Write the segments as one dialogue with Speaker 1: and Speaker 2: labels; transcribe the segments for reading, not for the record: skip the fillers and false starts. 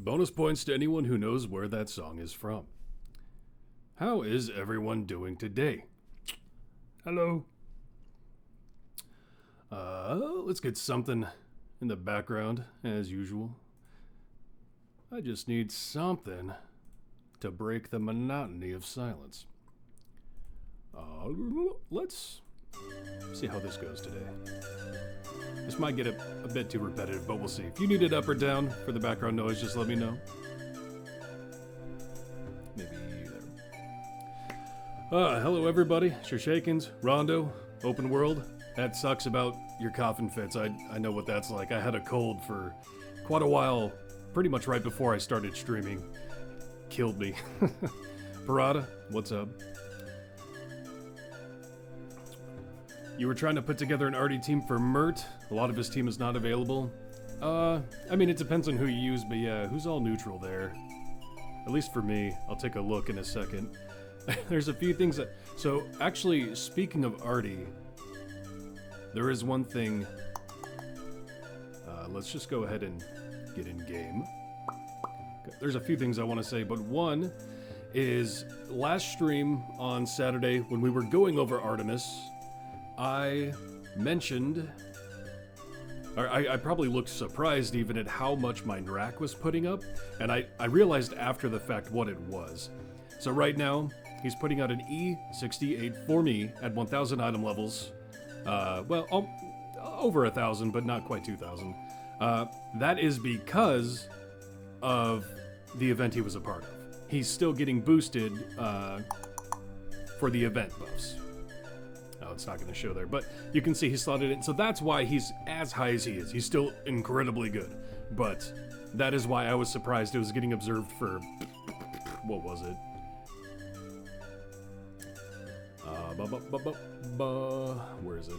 Speaker 1: Bonus points to anyone who knows where that song is from. How is everyone doing today? Hello. Let's get something in the background, as usual. I just need something to break the monotony of silence. Let's see how this goes today. This might get a bit too repetitive, but we'll see. If you need it up or down for the background noise, just let me know. Maybe there. Hello everybody. Shakins, Rondo, Open World. That sucks about your coughing fits. I know what that's like. I had a cold for quite a while, pretty much right before I started streaming. Killed me. Parada, what's up? You were trying to put together an arty team for Mert. A lot of his team is not available. I mean, it depends on who you use, but yeah, who's all neutral there? At least for me. I'll take a look in a second. There's a few things that... So, actually, speaking of arty, there is one thing... let's just go ahead and get in game. There's a few things I want to say, but one is last stream on Saturday when we were going over Artemis, I mentioned, or I probably looked surprised even at how much my Nrak was putting up, and I realized after the fact what it was. So right now, he's putting out an E68 for me at 1,000 item levels. Over 1,000, but not quite 2,000. That is because of the event he was a part of. He's still getting boosted for the event buffs. Oh, it's not going to show there, but you can see he slotted in. So that's why he's as high as he is. He's still incredibly good, but that is why I was surprised it was getting observed for, what was it? Where is it?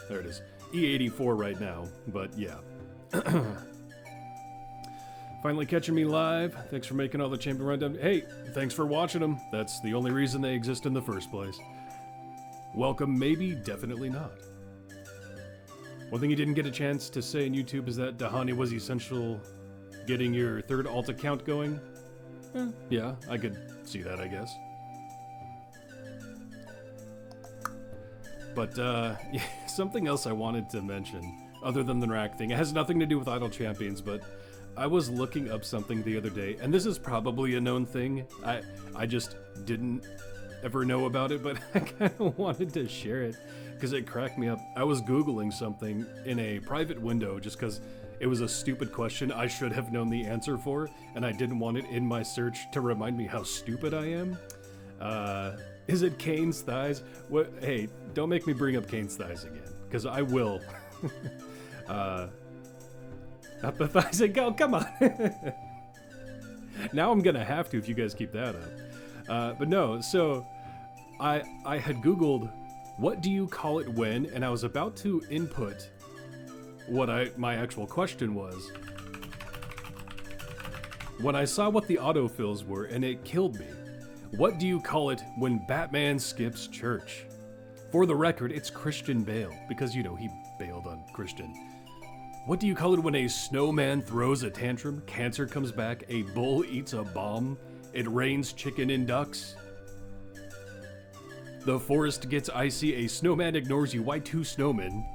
Speaker 1: There it is. E84 right now, but yeah. Finally catching me live. Thanks for making all the champion rundown. Hey, thanks for watching them. That's the only reason they exist in the first place. Welcome, maybe, definitely not. One thing you didn't get a chance to say in YouTube is that Dahani was essential getting your third alt account going. Yeah, I could see that, I guess. But, yeah, something else I wanted to mention, other than the Nrak thing. It has nothing to do with Idle Champions, but I was looking up something the other day, and this is probably a known thing. I just didn't ever know about it, but I kind of wanted to share it because it cracked me up. I was Googling something in a private window just because it was a stupid question I should have known the answer for, and I didn't want it in my search to remind me how stupid I am. Is it Kane's thighs? What? Hey, don't make me bring up Kane's thighs again, because I will. Not the thighs and go, come on. Now I'm gonna have to if you guys keep that up. But no, so I had Googled, what do you call it when? And I was about to input what my actual question was, when I saw what the autofills were, and it killed me. What do you call it when Batman skips church? For the record, it's Christian Bale, because, you know, he bailed on Christian. What do you call it when a snowman throws a tantrum, cancer comes back, a bull eats a bomb, it rains chicken and ducks? The forest gets icy, a snowman ignores you, why two snowmen?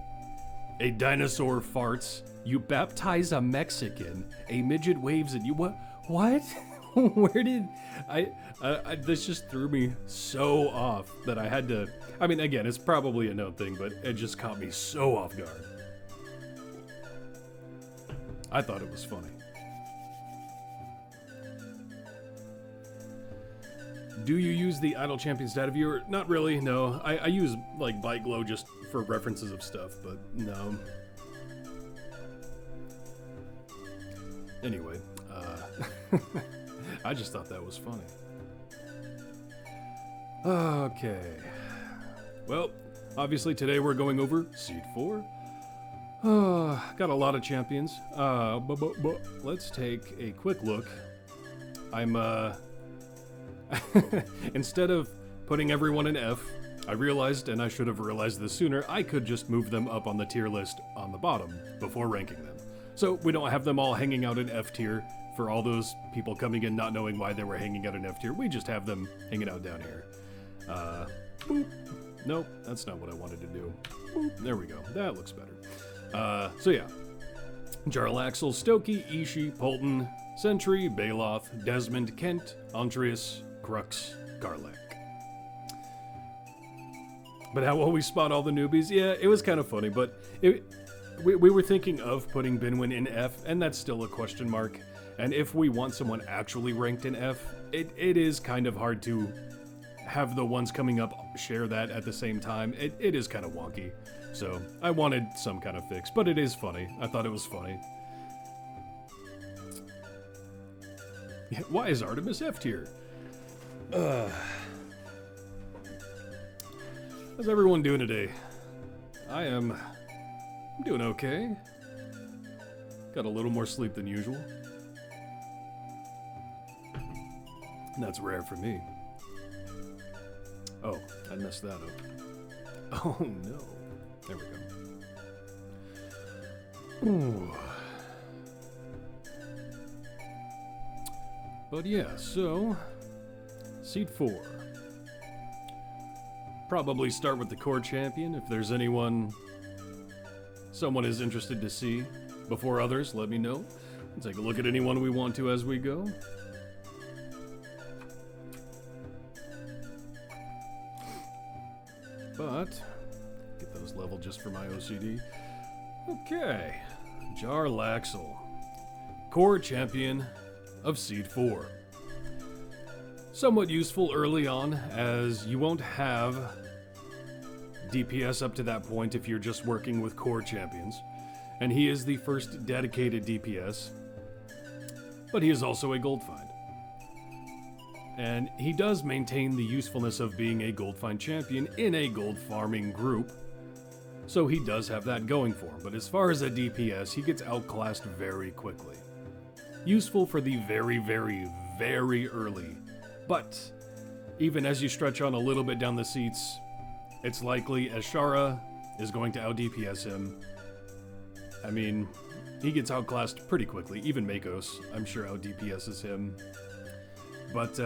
Speaker 1: A dinosaur farts, you baptize a Mexican, a midget waves at you, what? Where did this just threw me so off that I had to, I mean, again, it's probably a known thing, but it just caught me so off guard. I thought it was funny. Do you use the Idle Champions data viewer? Not really, no. I use, like, ByteGlow just for references of stuff, but no. Anyway, I just thought that was funny. Okay. Well, obviously today we're going over Seed 4. Got a lot of champions. Let's take a quick look. I'm, instead of putting everyone in F, I realized, and I should have realized this sooner, I could just move them up on the tier list on the bottom before ranking them. So we don't have them all hanging out in F tier for all those people coming in not knowing why they were hanging out in F tier. We just have them hanging out down here. Boop. Nope, that's not what I wanted to do. Boop. There we go. That looks better. So yeah. Jarlaxle, Stokey, Ishii, Polton, Sentry, Baloth, Desmond, Kent, Antreus, Crux, Garlek. But how will we spot all the newbies? Yeah, it was kind of funny, but we were thinking of putting Binwin in F, and that's still a question mark. And if we want someone actually ranked in F, it is kind of hard to have the ones coming up share that at the same time. It is kind of wonky. So I wanted some kind of fix, but it is funny. I thought it was funny. Yeah, why is Artemis F tier? How's everyone doing today? I'm doing okay. Got a little more sleep than usual. And that's rare for me. Oh, I messed that up. Oh no. There we go. Ooh. But yeah, so Seed 4. Probably start with the core champion if there's someone is interested to see. Before others, let me know. We'll take a look at anyone we want to as we go. But get those leveled just for my OCD. Okay, Jarlaxle, core champion of Seed 4. Somewhat useful early on, as you won't have DPS up to that point if you're just working with core champions, and he is the first dedicated DPS, but he is also a gold find. And he does maintain the usefulness of being a gold find champion in a gold farming group, so he does have that going for him. But as far as a DPS, he gets outclassed very quickly. Useful for the very, very, very early, but even as you stretch on a little bit down the seats, it's likely Ashara is going to out DPS him. I mean, he gets outclassed pretty quickly. Even Makos, I'm sure, out DPSs him. But,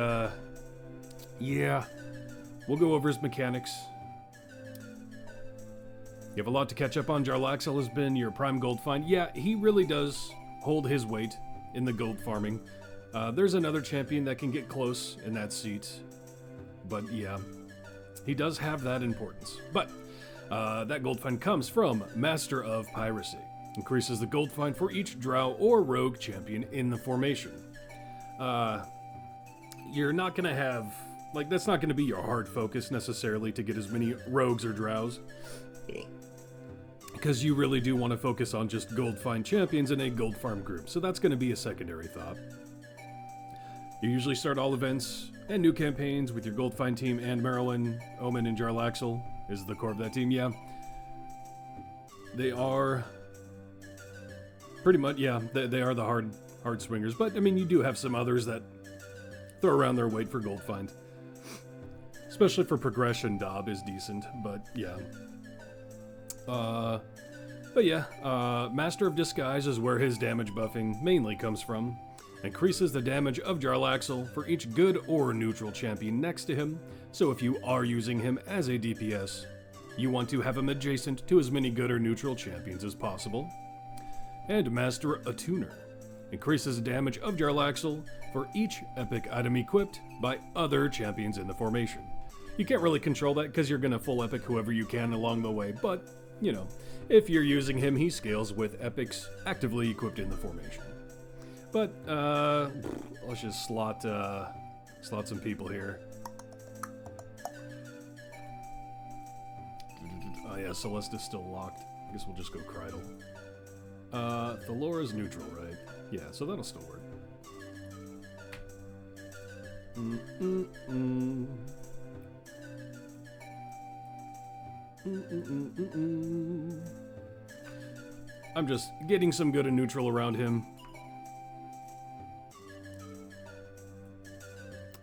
Speaker 1: yeah, we'll go over his mechanics. You have a lot to catch up on. Jarlaxle has been your prime gold find. Yeah, he really does hold his weight in the gold farming. There's another champion that can get close in that seat. But, yeah, he does have that importance. But, that gold find comes from Master of Piracy. Increases the gold find for each drow or rogue champion in the formation. You're not going to have, like, that's not going to be your hard focus necessarily to get as many rogues or drows. Because you really do want to focus on just gold find champions in a gold farm group. So that's going to be a secondary thought. You usually start all events and new campaigns with your gold find team and Marilyn, Omen, and Jarlaxle is the core of that team, yeah. They are pretty much, yeah, they are the hard swingers. But, I mean, you do have some others that throw around their weight for gold find. Especially for progression, Dob is decent, but yeah. Master of Disguise is where his damage buffing mainly comes from. Increases the damage of Jarlaxle for each good or neutral champion next to him, so if you are using him as a DPS, you want to have him adjacent to as many good or neutral champions as possible. And Master Attuner increases the damage of Jarlaxle for each epic item equipped by other champions in the formation. You can't really control that because you're going to full epic whoever you can along the way, but, you know, if you're using him, he scales with epics actively equipped in the formation. But, let's just slot some people here. Oh yeah, Celeste is still locked. I guess we'll just go Krydle. Thalora's neutral, right? Yeah, so that'll still work. I'm just getting some good and neutral around him.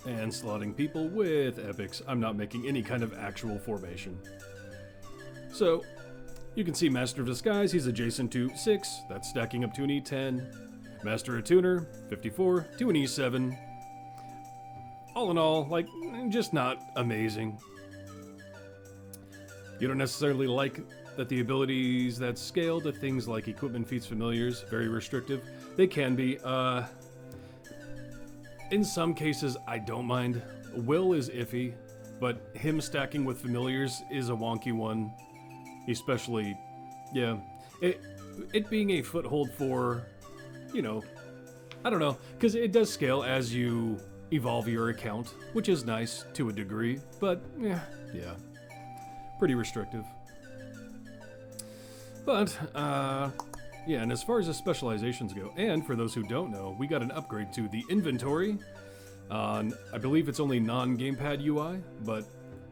Speaker 1: And slotting people with epics. I'm not making any kind of actual formation. So, You can see Master of Disguise, he's adjacent to 6, that's stacking up to an E10. Master of Tuner, 54, to an E7. All in all, like, just not amazing. You don't necessarily like that the abilities that scale to things like equipment feats familiars, very restrictive. They can be. In some cases, I don't mind. Will is iffy, but him stacking with familiars is a wonky one. Especially, yeah, it being a foothold for, you know, I don't know, because it does scale as you evolve your account, which is nice to a degree, but yeah, pretty restrictive. But, yeah, and as far as the specializations go, and for those who don't know, we got an upgrade to the inventory on, I believe it's only non-gamepad UI, but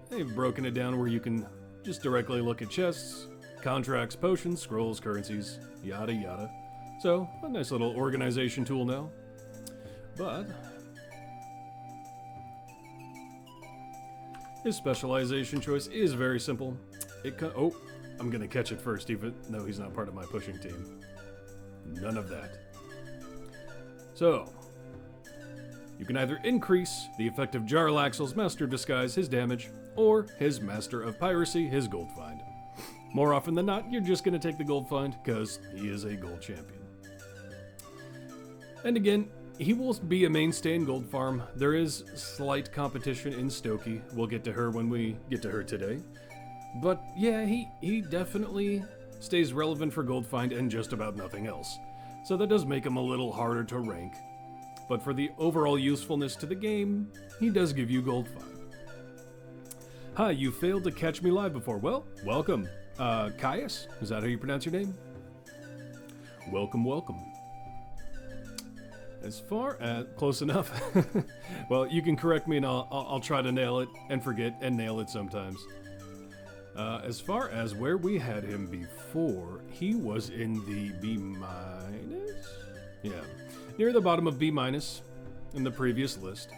Speaker 1: they've broken it down where you can just directly look at chests, contracts, potions, scrolls, currencies, yada yada. So, a nice little organization tool now. But his specialization choice is very simple. Oh, I'm gonna catch it first, even though he's not part of my pushing team. None of that. So, you can either increase the effect of Jarlaxle's Master of Disguise, his damage, or his Master of Piracy, his gold find. More often than not, you're just gonna take the gold find, because he is a gold champion. And again, he will be a mainstay in Gold Farm. There is slight competition in Stokey. We'll get to her when we get to her today. But yeah, he definitely stays relevant for Gold Find and just about nothing else. So that does make him a little harder to rank. But for the overall usefulness to the game, he does give you Gold Find. Hi, you failed to catch me live before. Well, welcome. Caius? Is that how you pronounce your name? Welcome, welcome. As far as... Close enough. Well, you can correct me and I'll try to nail it and forget and nail it sometimes. As far as where we had him before, he was in the B-? Yeah. Near the bottom of B- in the previous list.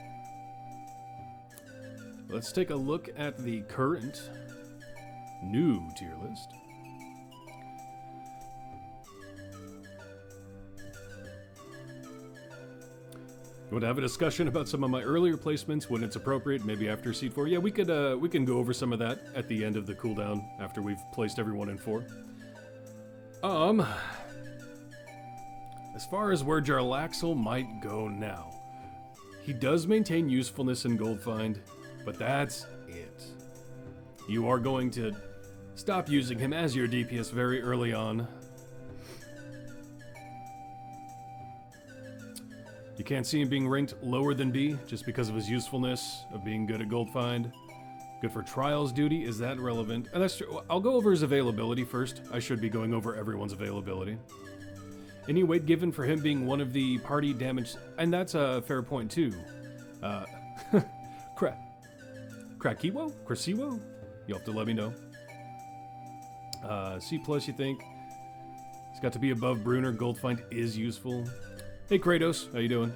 Speaker 1: Let's take a look at the current new tier list. You want to have a discussion about some of my earlier placements when it's appropriate, maybe after Seed 4? Yeah, we can go over some of that at the end of the cooldown after we've placed everyone in 4. As far as where Jarlaxle might go now, he does maintain usefulness in Gold Find, but that's it. You are going to stop using him as your DPS very early on. You can't see him being ranked lower than B just because of his usefulness of being good at Gold Find. Good for Trials duty, is that relevant? And that's true. I'll go over his availability first. I should be going over everyone's availability. Any weight given for him being one of the party damage, and that's a fair point too. Krakiwo? Krasiwo? You'll have to let me know. C+, you think? It's got to be above Bruner. Gold Find is useful. Hey Kratos, how you doing?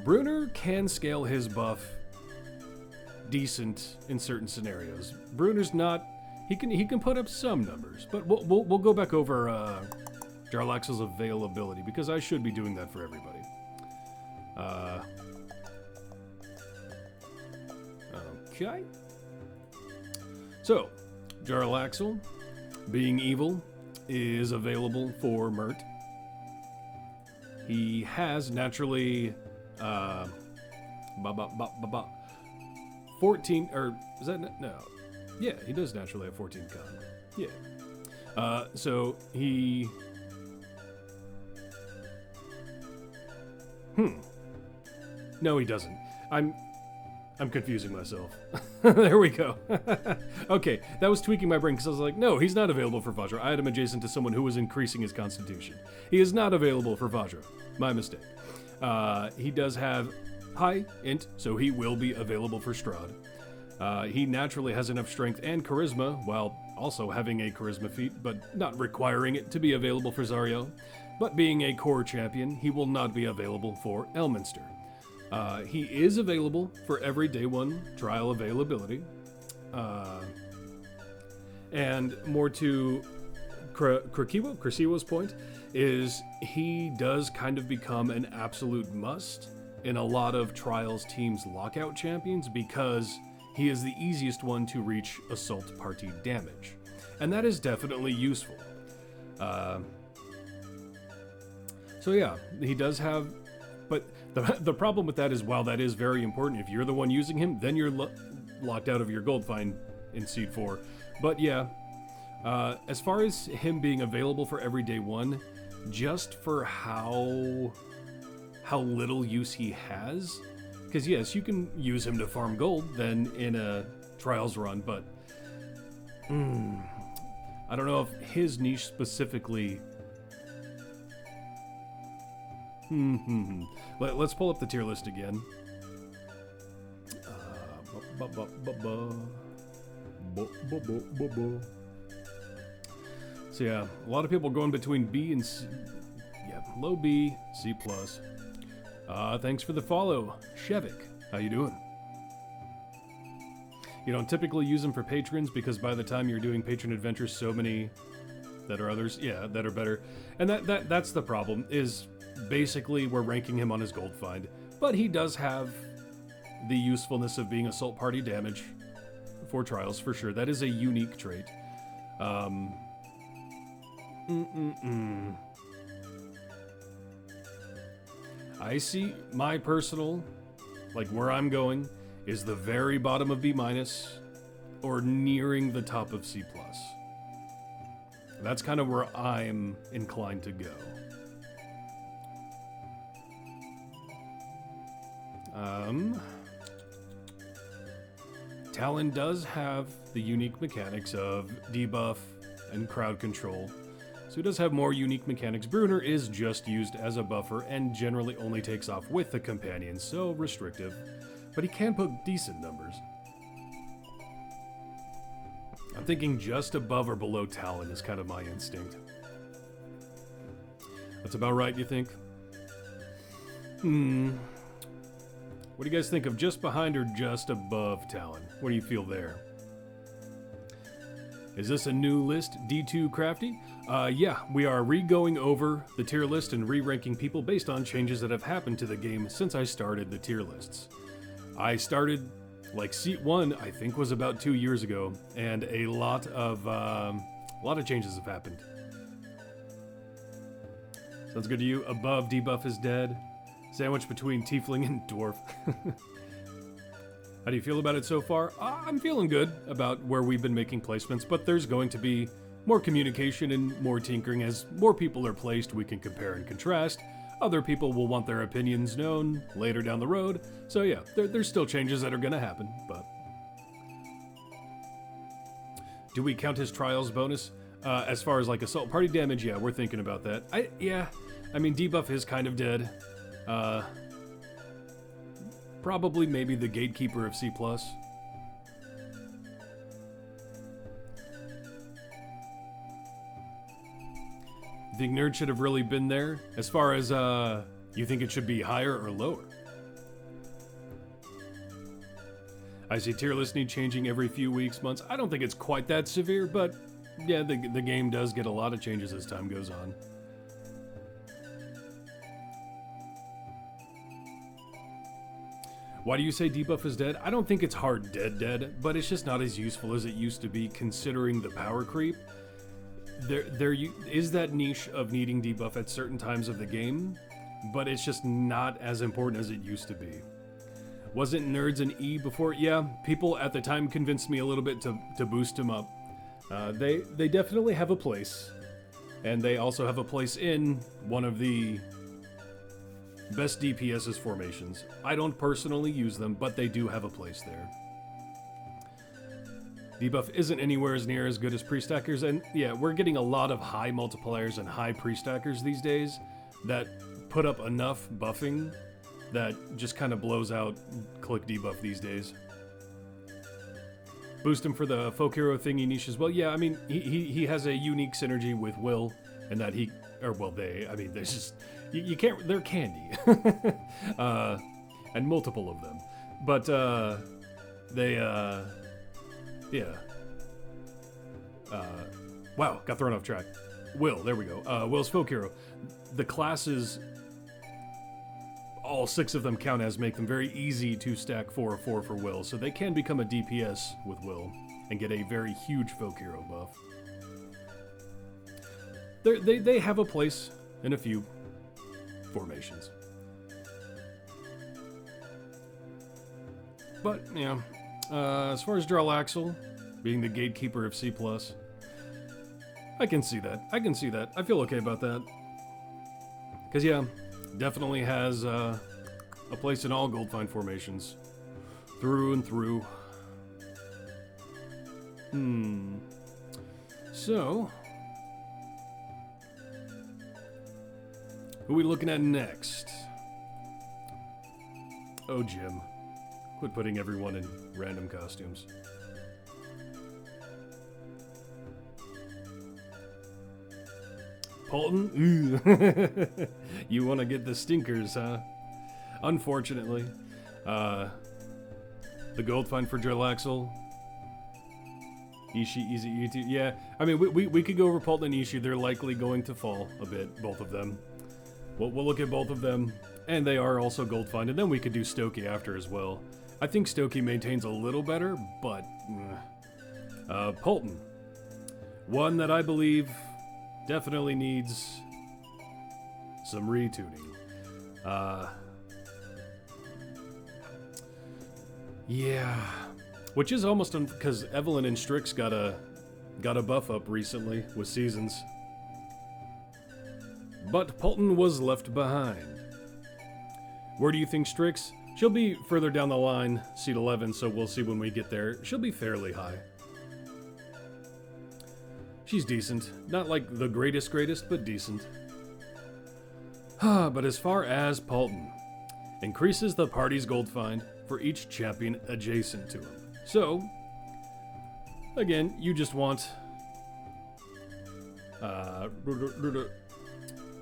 Speaker 1: Bruner can scale his buff decent in certain scenarios. Bruner's not. He can put up some numbers, but we'll go back over Jarlaxle's availability because I should be doing that for everybody. Okay. So, Jarlaxle, being evil, is available for Mert. He has naturally 14, or is that no? Yeah, he does naturally have 14 con. Yeah. So he No, he doesn't. I'm confusing myself. There we go. Okay, that was tweaking my brain because I was like, no, he's not available for Vajra. I had him adjacent to someone who was increasing his constitution. He is not available for Vajra. My mistake. He does have high int, so he will be available for Strahd. He naturally has enough strength and charisma, while also having a charisma feat, but not requiring it to be available for Zariel. But being a core champion, he will not be available for Elminster. He is available for every day one trial availability. And more to Krasiwo's point, is he does kind of become an absolute must in a lot of Trials teams' lockout champions because he is the easiest one to reach assault party damage. And that is definitely useful. So yeah, he does have... But the problem with that is, while that is very important, if you're the one using him, then you're locked out of your gold find in Seed 4. But yeah, as far as him being available for everyday one, just for how little use he has, because yes, you can use him to farm gold then in a Trials run, but I don't know if his niche specifically... Let's pull up the tier list again. So yeah, a lot of people going between B and C. Yeah, low B, C+. Thanks for the follow, Shevik. How you doing? You don't typically use them for patrons because by the time you're doing patron adventures, so many that are others, yeah, that are better. And that's the problem, is basically we're ranking him on his gold find. But he does have the usefulness of being assault party damage for Trials, for sure. That is a unique trait. I see my personal, like where I'm going, is the very bottom of B- or nearing the top of C+. That's kind of where I'm inclined to go. Talon does have the unique mechanics of debuff and crowd control, so he does have more unique mechanics. Bruner is just used as a buffer and generally only takes off with the companions, so restrictive, but he can put decent numbers. I'm thinking just above or below Talon is kind of my instinct. That's about right, you think? What do you guys think of just behind or just above Talon? What do you feel there? Is this a new list, D2 Crafty? Yeah, we are re-going over the tier list and re-ranking people based on changes that have happened to the game since I started the tier lists. I started, like, Seat 1, I think, was about 2 years ago, and a lot of changes have happened. Sounds good to you? Above, debuff is dead. Sandwich between Tiefling and Dwarf. How do you feel about it so far? I'm feeling good about where we've been making placements, but there's going to be more communication and more tinkering. As more people are placed, we can compare and contrast. Other people will want their opinions known later down the road. So yeah, there's still changes that are going to happen, but... Do we count his Trials bonus? As far as like assault party damage, yeah, we're thinking about that. I mean, debuff is kind of dead. Probably maybe the Gatekeeper of C+. Think Nerd should have really been there? As far as, you think it should be higher or lower? I see tier list need changing every few weeks, months. I don't think it's quite that severe, but yeah, the game does get a lot of changes as time goes on. Why do you say debuff is dead? I don't think it's hard dead, but it's just not as useful as it used to be considering the power creep. There is that niche of needing debuff at certain times of the game, but it's just not as important as it used to be. Wasn't Nerds an E before? Yeah, people at the time convinced me a little bit to boost him up. They definitely have a place, and they also have a place in one of the best DPS's formations. I don't personally use them, but they do have a place there. Debuff isn't anywhere as near as good as pre-stackers, and yeah, we're getting a lot of high multipliers and high pre-stackers these days that put up enough buffing that just kind of blows out click debuff these days. Boost him for the folk hero thingy niche as well. Yeah, I mean, he has a unique synergy with Will, and that there's just... You can't... They're candy. And multiple of them. But, yeah. Wow, got thrown off track. Will, there we go. Will's folk hero. The classes, all 6 of them count as make them very easy to stack 4 or 4 for Will, so they can become a DPS with Will and get a very huge folk hero buff. They have a place in a few formations. But, yeah, as far as Jarlaxle being the gatekeeper of C+, I can see that. I feel okay about that. Because, yeah, definitely has a place in all Goldfind formations. Through and through. So, who are we looking at next? Oh, Jim. Quit putting everyone in random costumes. Polton? Ooh. You want to get the stinkers, huh? Unfortunately. The Goldfind for Jarlaxle. Ishii, Easy, E2. Yeah, I mean, we could go over Polton and Ishii. They're likely going to fall a bit, both of them. We'll look at both of them, and they are also Goldfind, and then we could do Stokie after as well. I think Stokie maintains a little better, but... Polton. One that I believe definitely needs some retuning. Yeah. Which is almost because Evelyn and Strix got a buff up recently with seasons. But Polton was left behind. Where do you think Strix? She'll be further down the line, seat 11, so we'll see when we get there. She'll be fairly high. She's decent. Not like the greatest, but decent. But as far as Polton, increases the party's gold find for each champion adjacent to him. So, again, you just want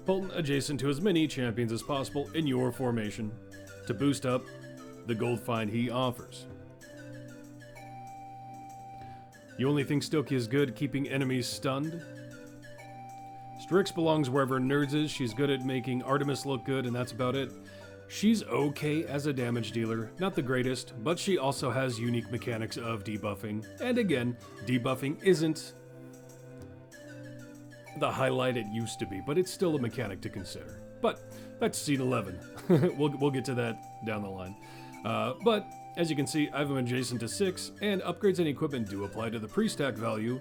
Speaker 1: Polton adjacent to as many champions as possible in your formation to boost up the gold find he offers. You only think Stokie is good keeping enemies stunned? Strix belongs wherever Nerds is. She's good at making Artemis look good, and that's about it. She's okay as a damage dealer, not the greatest, but she also has unique mechanics of debuffing. And again, debuffing isn't the highlight it used to be, but it's still a mechanic to consider. But that's seat 11. We'll get to that down the line. But as you can see, I have them adjacent to 6, and upgrades and equipment do apply to the pre-stack value,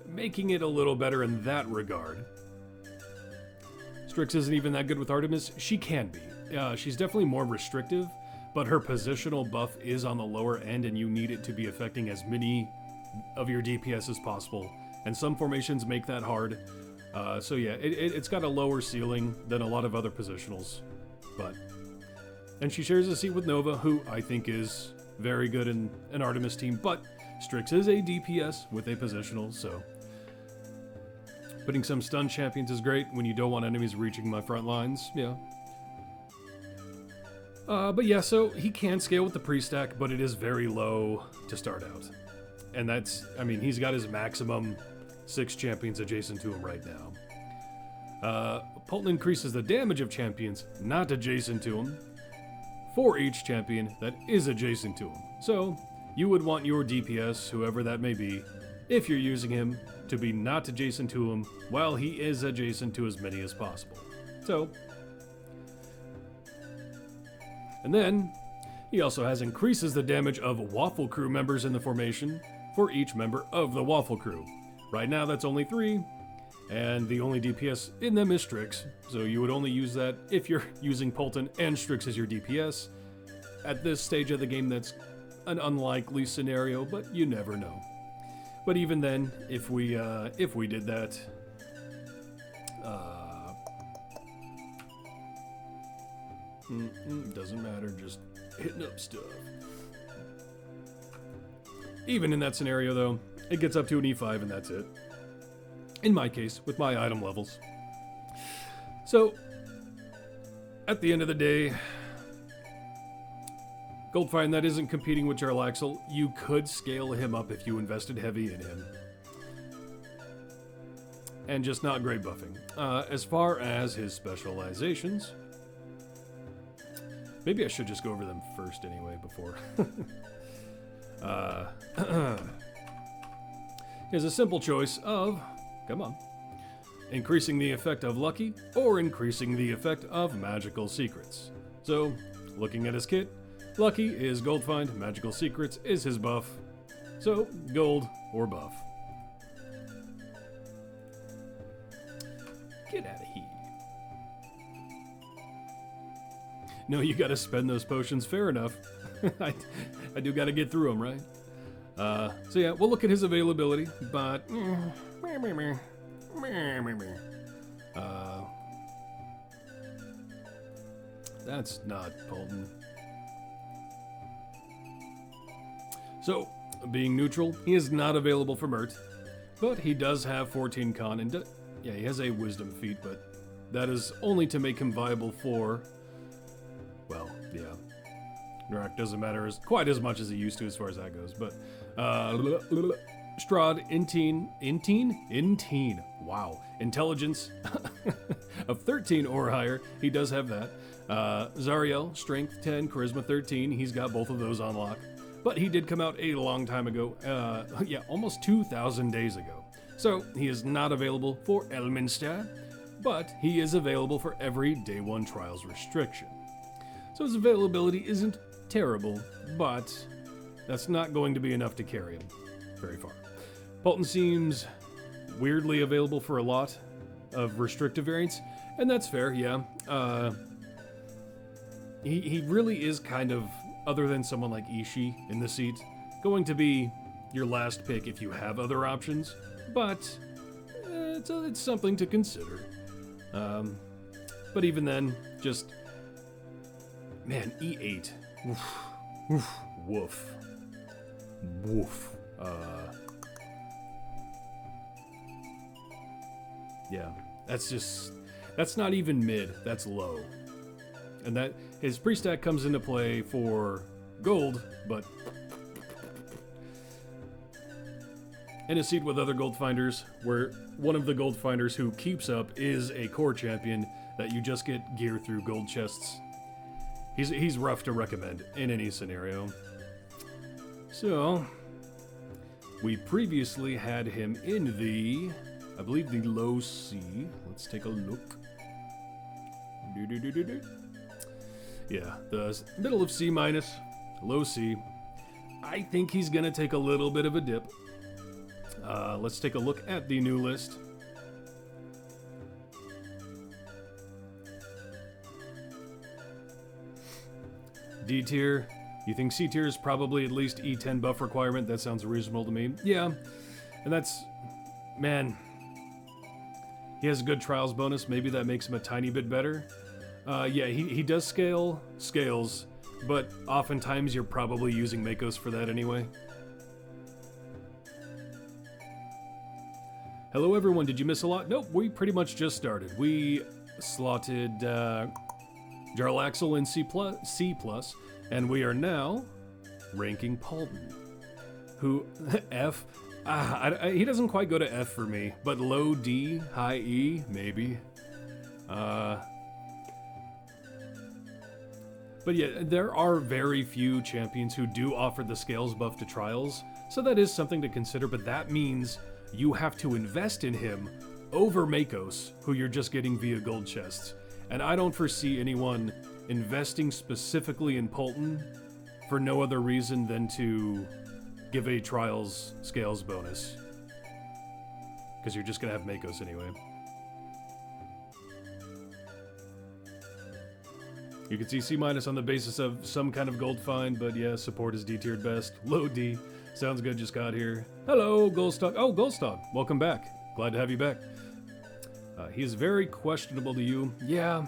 Speaker 1: making it a little better in that regard. Strix isn't even that good with Artemis. She can be. She's definitely more restrictive, but her positional buff is on the lower end, and you need it to be affecting as many of your DPS as possible. And some formations make that hard. So yeah, it's got a lower ceiling than a lot of other positionals. And she shares a seat with Nova, who I think is very good in an Artemis team, but Strix is a DPS with a positional, so... Putting some stun champions is great when you don't want enemies reaching my front lines, yeah. But yeah, so he can scale with the pre-stack, but it is very low to start out. And that's, I mean, he's got his maximum 6 champions adjacent to him right now. Polton increases the damage of champions not adjacent to him for each champion that is adjacent to him. So, you would want your DPS, whoever that may be, if you're using him, to be not adjacent to him while he is adjacent to as many as possible. So, and then, he also has increases the damage of Waffle Crew members in the formation for each member of the Waffle Crew. Right now that's only 3, and the only DPS in them is Strix, so you would only use that if you're using Polton and Strix as your DPS. At this stage of the game that's an unlikely scenario, but you never know. But even then, if we did that, doesn't matter, just hitting up stuff. Even in that scenario though, it gets up to an E5 and that's it. In my case, with my item levels. So, at the end of the day, Goldfind that isn't competing with Jarlaxle, you could scale him up if you invested heavy in him. and just not great buffing. As far as his specializations, maybe I should just go over them first anyway before. He has a simple choice of, come on, increasing the effect of Lucky or increasing the effect of Magical Secrets. So, looking at his kit, Lucky is Gold Find, Magical Secrets is his buff. So, gold or buff. Get out of here. No, you gotta spend those potions, fair enough. I do gotta get through them, right? So yeah, we'll look at his availability, but... that's not Polton. So, being neutral, he is not available for Mert, but he does have 14 con, and yeah, he has a wisdom feat, but that is only to make him viable for, well, yeah. Narak doesn't matter quite as much as he used to as far as that goes, but Strahd, Inteen, wow, intelligence of 13 or higher, he does have that. Zariel, strength 10, charisma 13, he's got both of those on lock, but he did come out a long time ago, yeah, almost 2,000 days ago. So he is not available for Elminster, but he is available for every day 1 trials restriction. So his availability isn't terrible, but that's not going to be enough to carry him very far. Polton seems weirdly available for a lot of restrictive variants, and that's fair, yeah. He really is kind of, other than someone like Ishii in the seat, going to be your last pick if you have other options, but it's something to consider. But even then, just, man, E8. Oof. Oof. Woof. Woof. Yeah, that's not even mid, that's low. And that, his pre-stack comes into play for gold, but in a seat with other gold finders, where one of the gold finders who keeps up is a core champion that you just get gear through gold chests. He's rough to recommend in any scenario. So, we previously had him in the, I believe, the low C. Let's take a look. Yeah, the middle of C minus, low C. I think he's gonna take a little bit of a dip. Let's take a look at the new list. D tier. You think C tier is probably at least E10 buff requirement? That sounds reasonable to me. Yeah, and that's, man, he has a good trials bonus. Maybe that makes him a tiny bit better. Yeah, he does scales, but oftentimes you're probably using Makos for that anyway. Hello everyone, did you miss a lot? Nope, we pretty much just started. We slotted Jarlaxle in C+, and we are now ranking Polton, who, F, he doesn't quite go to F for me, but low D, high E, maybe. But yeah, there are very few champions who do offer the scales buff to trials, so that is something to consider, but that means you have to invest in him over Makos, who you're just getting via gold chests. And I don't foresee anyone investing specifically in Polton for no other reason than to give a trials scales bonus. Because you're just going to have Makos anyway. You can see C- on the basis of some kind of gold find, but yeah, support is D-tiered best. Low D. Sounds good, just got here. Hello, Goldstock. Oh, Goldstock, welcome back. Glad to have you back. He is very questionable to you. Yeah,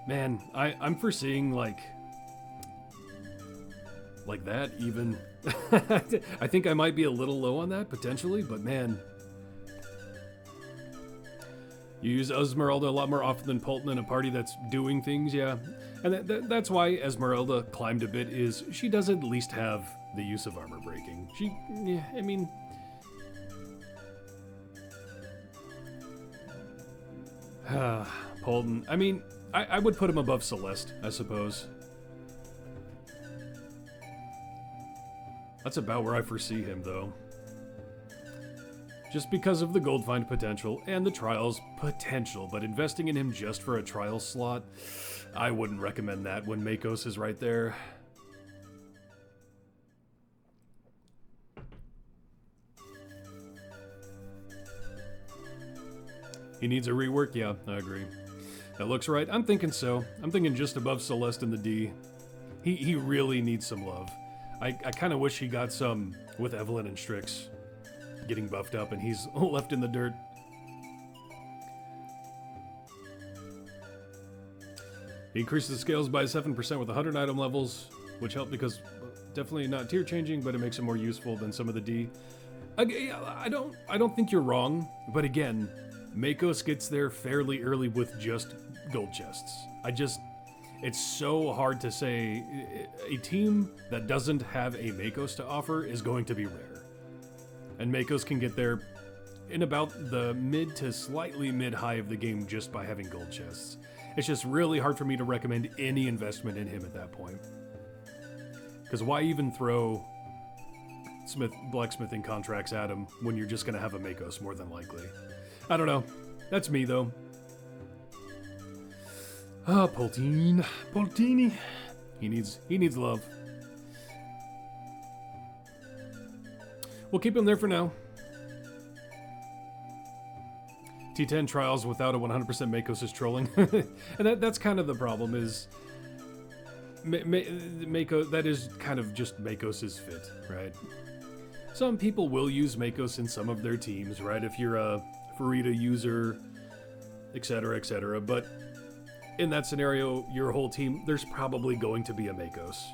Speaker 1: man, I'm foreseeing like that even. I think I might be a little low on that, potentially, but man. You use Esmeralda a lot more often than Polton in a party that's doing things, yeah. And that's why Esmeralda climbed a bit, is she does at least have the use of armor breaking. Yeah, I mean... Polden. I mean, I would put him above Celeste, I suppose. That's about where I foresee him, though. Just because of the gold find potential and the trials potential, but investing in him just for a trial slot, I wouldn't recommend that when Makos is right there. He needs a rework? Yeah, I agree. That looks right. I'm thinking so. I'm thinking just above Celeste in the D. He really needs some love. I kind of wish he got some with Evelyn and Strix getting buffed up and he's left in the dirt. He increases the scales by 7% with 100 item levels, which helped because definitely not tier changing, but it makes it more useful than some of the D. I don't think you're wrong, but again, Makos gets there fairly early with just gold chests. It's so hard to say. A team that doesn't have a Makos to offer is going to be rare. And Makos can get there in about the mid to slightly mid-high of the game just by having gold chests. It's just really hard for me to recommend any investment in him at that point. Because why even throw blacksmithing contracts at him when you're just going to have a Makos more than likely? I don't know. That's me, though. Ah, Poltini. He needs love. We'll keep him there for now. T10 trials without a 100% Makos is trolling. And that's kind of the problem is... Makos, that is kind of just Makos' fit, right? Some people will use Makos in some of their teams, right? If you're a Farida user, etc., but in that scenario, your whole team, there's probably going to be a Makos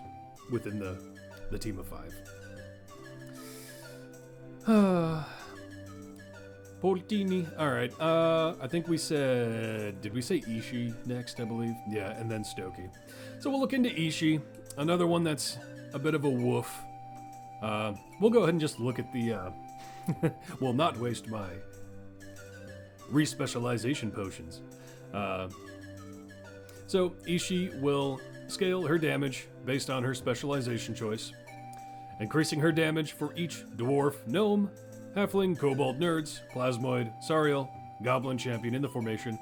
Speaker 1: within the team of 5. Poltini. Alright, I think we said... Did we say Ishii next, I believe? Yeah, and then Stokey. So we'll look into Ishii, another one that's a bit of a woof. We'll go ahead and just look at the... will not waste my respecialization potions. So Ishii will scale her damage based on her specialization choice, increasing her damage for each dwarf, gnome, halfling, kobold, nerds, plasmoid, Sariel, goblin champion in the formation.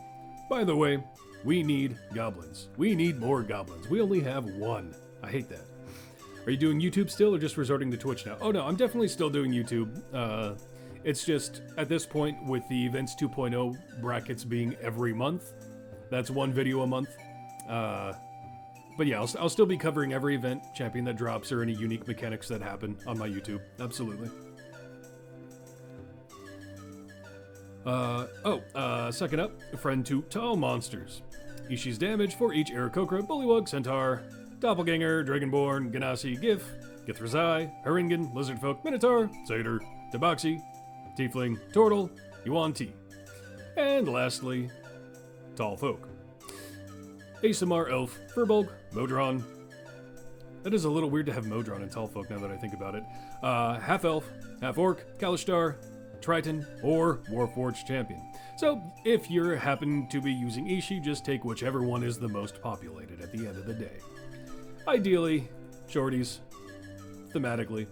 Speaker 1: By the way, we need goblins. We need more goblins. We only have one. I hate that. Are you doing YouTube still or just resorting to Twitch now? Oh no, I'm definitely still doing YouTube. It's just, at this point, with the Events 2.0 brackets being every month, that's one video a month. But yeah, I'll still be covering every event, champion that drops, or any unique mechanics that happen on my YouTube. Absolutely. Second up, friend to all monsters. Ishii's damage for each Aarakocra, Bullywug, Centaur, Doppelganger, Dragonborn, Ganassi, Gif, Githrazai, Haringan, Lizardfolk, Minotaur, Satyr, Tabaxi, Tiefling, Turtle, Yuan-Ti. And lastly, Tall Folk. Aasimar, Elf, Furbolg, Modron. That is a little weird to have Modron in Tall Folk now that I think about it. Half Elf, Half Orc, Kalishtar, Triton, or Warforged Champion. So, if you happen to be using Ishii, just take whichever one is the most populated at the end of the day. Ideally, shorties, thematically.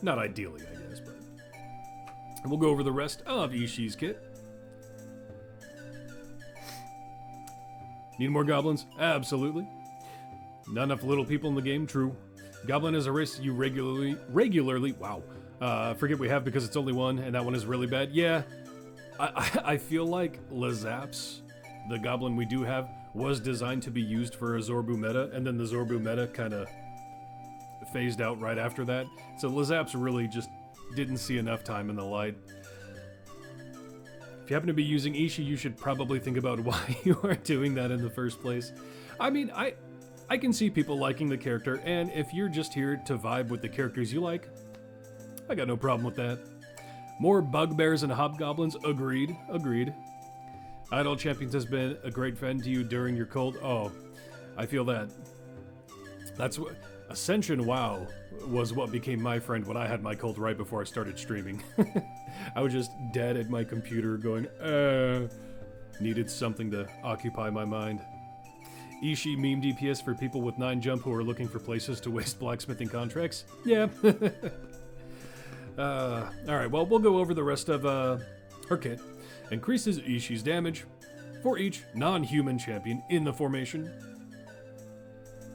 Speaker 1: Not ideally, I guess, but... We'll go over the rest of Ishii's kit. Need more goblins? Absolutely. Not enough little people in the game? True. Goblin is a race you regularly, wow. Forget we have because it's only one, and that one is really bad. Yeah, I feel like Lazaps, the goblin we do have, was designed to be used for a Zorbu meta, and then the Zorbu meta kind of phased out right after that. So Lazaps really just didn't see enough time in the light. If you happen to be using Ishii, you should probably think about why you are doing that in the first place. I mean, I can see people liking the character, and if you're just here to vibe with the characters you like, I got no problem with that. More bugbears and hobgoblins? Agreed. Idle Champions has been a great friend to you during your cold. Oh, I feel that. That's what... Ascension WoW was what became my friend when I had my cult right before I started streaming. I was just dead at my computer going, needed something to occupy my mind. Ishii meme DPS for people with 9 jump who are looking for places to waste blacksmithing contracts? Yeah. Alright, well, we'll go over the rest of her kit. Increases Ishii's damage for each non-human champion in the formation.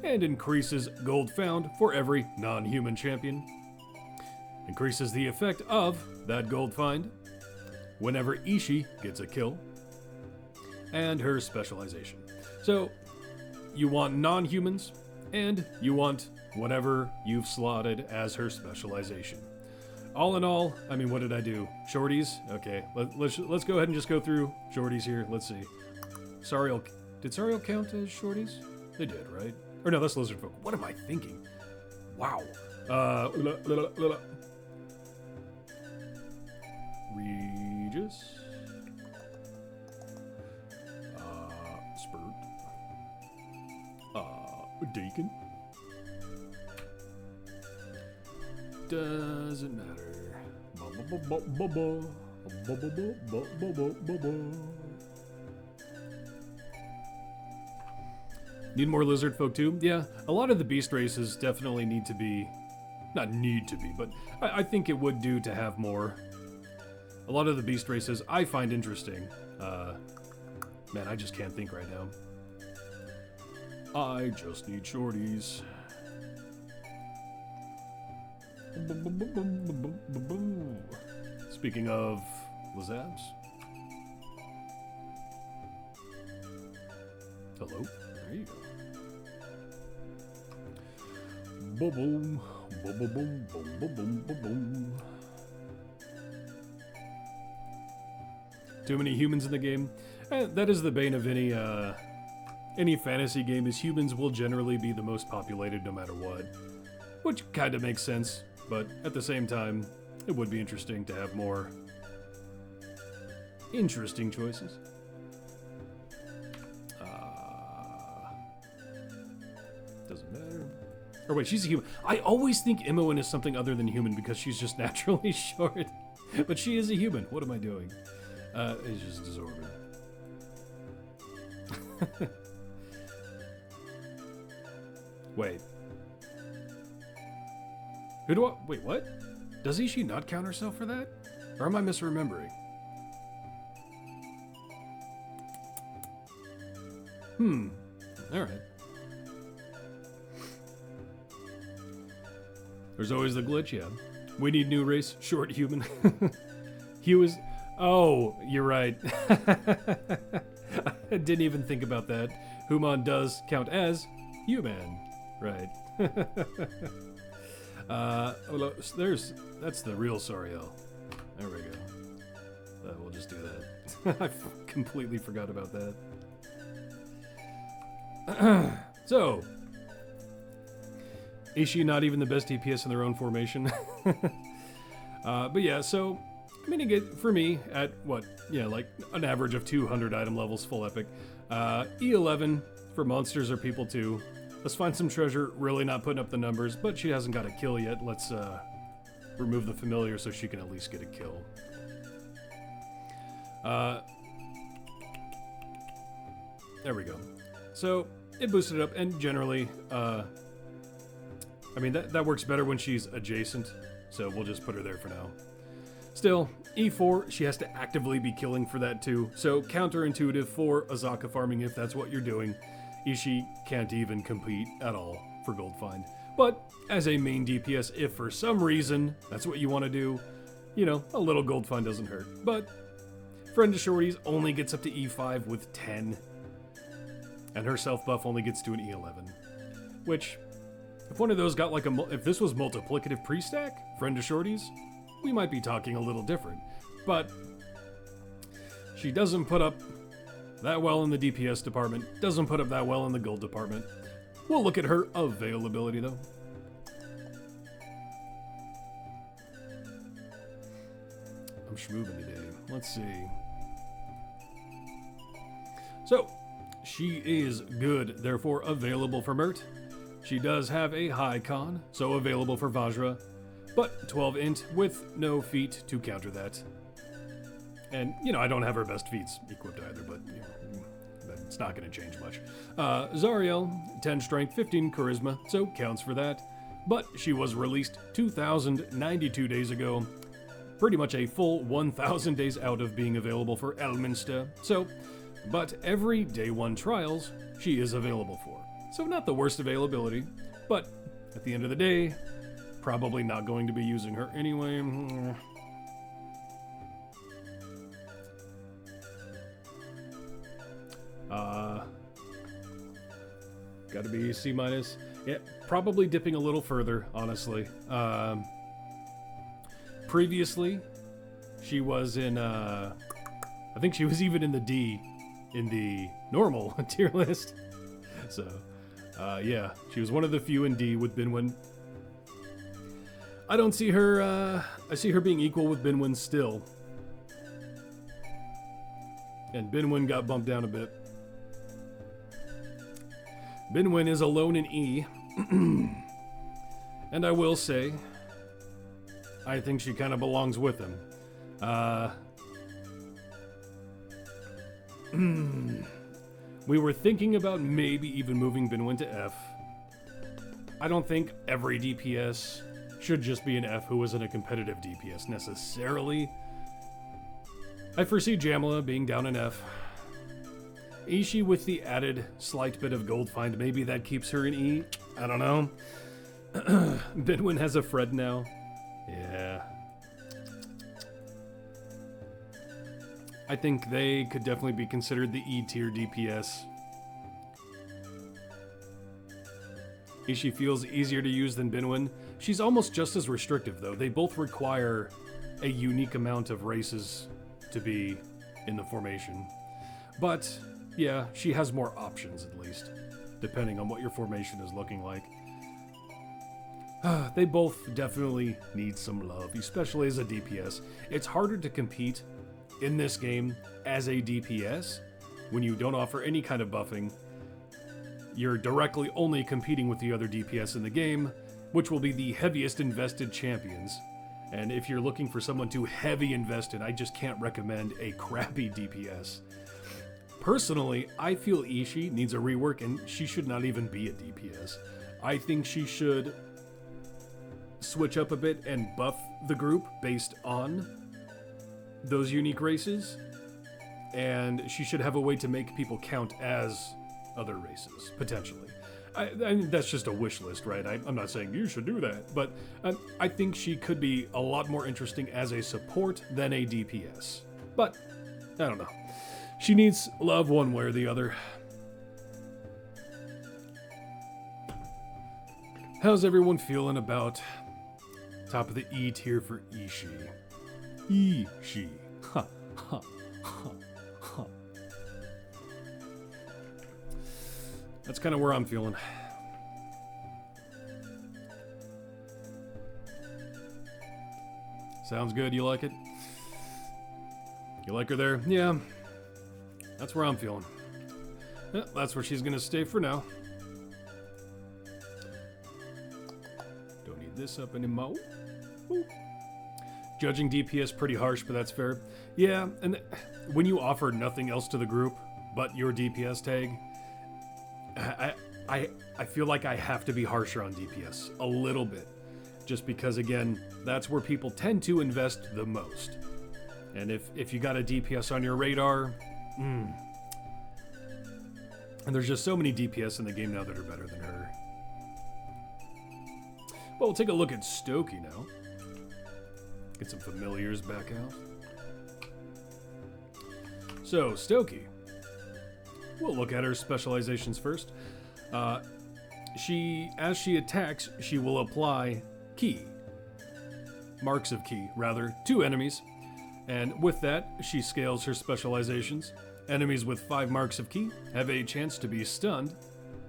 Speaker 1: And increases gold found for every non-human champion. Increases the effect of that gold find whenever Ishii gets a kill. And her specialization. So, you want non-humans, and you want whatever you've slotted as her specialization. All in all, I mean, what did I do? Shorties? Okay, let's go ahead and just go through shorties here. Let's see. Sariel, did Sariel count as shorties? They did, right? Or no, that's lizard folk. What am I thinking? Wow. Regis. Spurt. Deacon. Doesn't matter. Need more lizard folk too? Yeah, a lot of the beast races definitely need to be, not need to be, but I think it would do to have more. A lot of the beast races I find interesting. Man, I just can't think right now. I just need shorties. Speaking of Lazabs. Hello? There you go. Boom, boom, boom, boom, boom, boom, boom, boom, boom. Too many humans in the game. That is the bane of any fantasy game, is humans will generally be the most populated no matter what. Which kind of makes sense, but at the same time, it would be interesting to have more interesting choices. Doesn't matter. Or wait, she's a human. I always think Imoen is something other than human because she's just naturally short. But she is a human. What am I doing? It's just Zorban. Wait. Who do I... Wait, what? Does Ishii not count herself for that? Or am I misremembering? Alright. There's always the glitch, yeah. We need new race, short human. He was... Oh, you're right. I didn't even think about that. Human does count as human. Right. That's the real Sariel. There we go. We'll just do that. I completely forgot about that. So, Ishii not even the best DPS in their own formation. But yeah, so, I mean, again, for me, at what, yeah, like an average of 200 item levels, full epic. E11 for monsters or people too. Let's find some treasure, really not putting up the numbers, but she hasn't got a kill yet. Let's remove the familiar so she can at least get a kill. There we go. So, it boosted it up, and generally, I mean, that works better when she's adjacent, so we'll just put her there for now. Still, E4, she has to actively be killing for that too, so counterintuitive for Azaka farming if that's what you're doing. Ishii can't even compete at all for gold find. But as a main DPS, if for some reason that's what you want to do, you know, a little gold find doesn't hurt. But Friend of Shorties only gets up to E5 with 10, and her self buff only gets to an E11. Which, if one of those got like if this was multiplicative pre-stack, Friend of Shorties, we might be talking a little different. But she doesn't put up that well in the DPS department, doesn't put up that well in the gold department. We'll look at her availability though. I'm schmoovin' today. Let's see. So, she is good, therefore available for Mert. She does have a high con, so available for Vajra, but 12 int with no feat to counter that. And, I don't have her best feats equipped either, but, it's not going to change much. Zariel, 10 strength, 15 charisma, so counts for that. But she was released 2,092 days ago, pretty much a full 1,000 days out of being available for Elminster. But every day 1 trials, she is available for. So not the worst availability, but at the end of the day, probably not going to be using her anyway. Gotta be C-. Yeah, probably dipping a little further, honestly. Previously, she was in, I think she was even in the D, in the normal tier list. So, yeah, she was one of the few in D with Binwin. I don't see her, I see her being equal with Binwin still. And Binwin got bumped down a bit. Binwin is alone in E. And I will say, I think she kind of belongs with him. We were thinking about maybe even moving Binwin to F. I don't think every DPS should just be an F who isn't a competitive DPS necessarily. I foresee Jamila being down in F. Ishi with the added slight bit of gold find, maybe that keeps her in E. I don't know. Binwin has a Fred now. Yeah. I think they could definitely be considered the E tier DPS. Ishi feels easier to use than Binwin. She's almost just as restrictive though. They both require a unique amount of races to be in the formation. But yeah, she has more options at least, depending on what your formation is looking like. They both definitely need some love, especially as a DPS. It's harder to compete in this game as a DPS when you don't offer any kind of buffing. You're directly only competing with the other DPS in the game, which will be the heaviest invested champions. And if you're looking for someone to heavy invest in, I just can't recommend a crappy DPS. Personally, I feel Ishi needs a rework and she should not even be a DPS. I think she should switch up a bit and buff the group based on those unique races. And she should have a way to make people count as other races, potentially. I mean, that's just a wish list, right? I'm not saying you should do that, but I think she could be a lot more interesting as a support than a DPS. But, I don't know. She needs love one way or the other. How's everyone feeling about top of the E tier for Ishi? Ishi. Ha, ha, ha, ha. That's kind of where I'm feeling. Sounds good. You like it? You like her there? Yeah. That's where I'm feeling. Yeah, that's where she's gonna stay for now. Don't need this up anymore. Ooh. Judging DPS pretty harsh, but that's fair. Yeah, and when you offer nothing else to the group but your DPS tag, I feel like I have to be harsher on DPS a little bit, just because again, that's where people tend to invest the most. And if you got a DPS on your radar, and there's just so many DPS in the game now that are better than her. Well, we'll take a look at Stokey now. Get some familiars back out. So, Stokey. We'll look at her specializations first. As she attacks, she will apply ki. Marks of ki, rather, to enemies. And with that, she scales her specializations. Enemies with 5 marks of ki have a chance to be stunned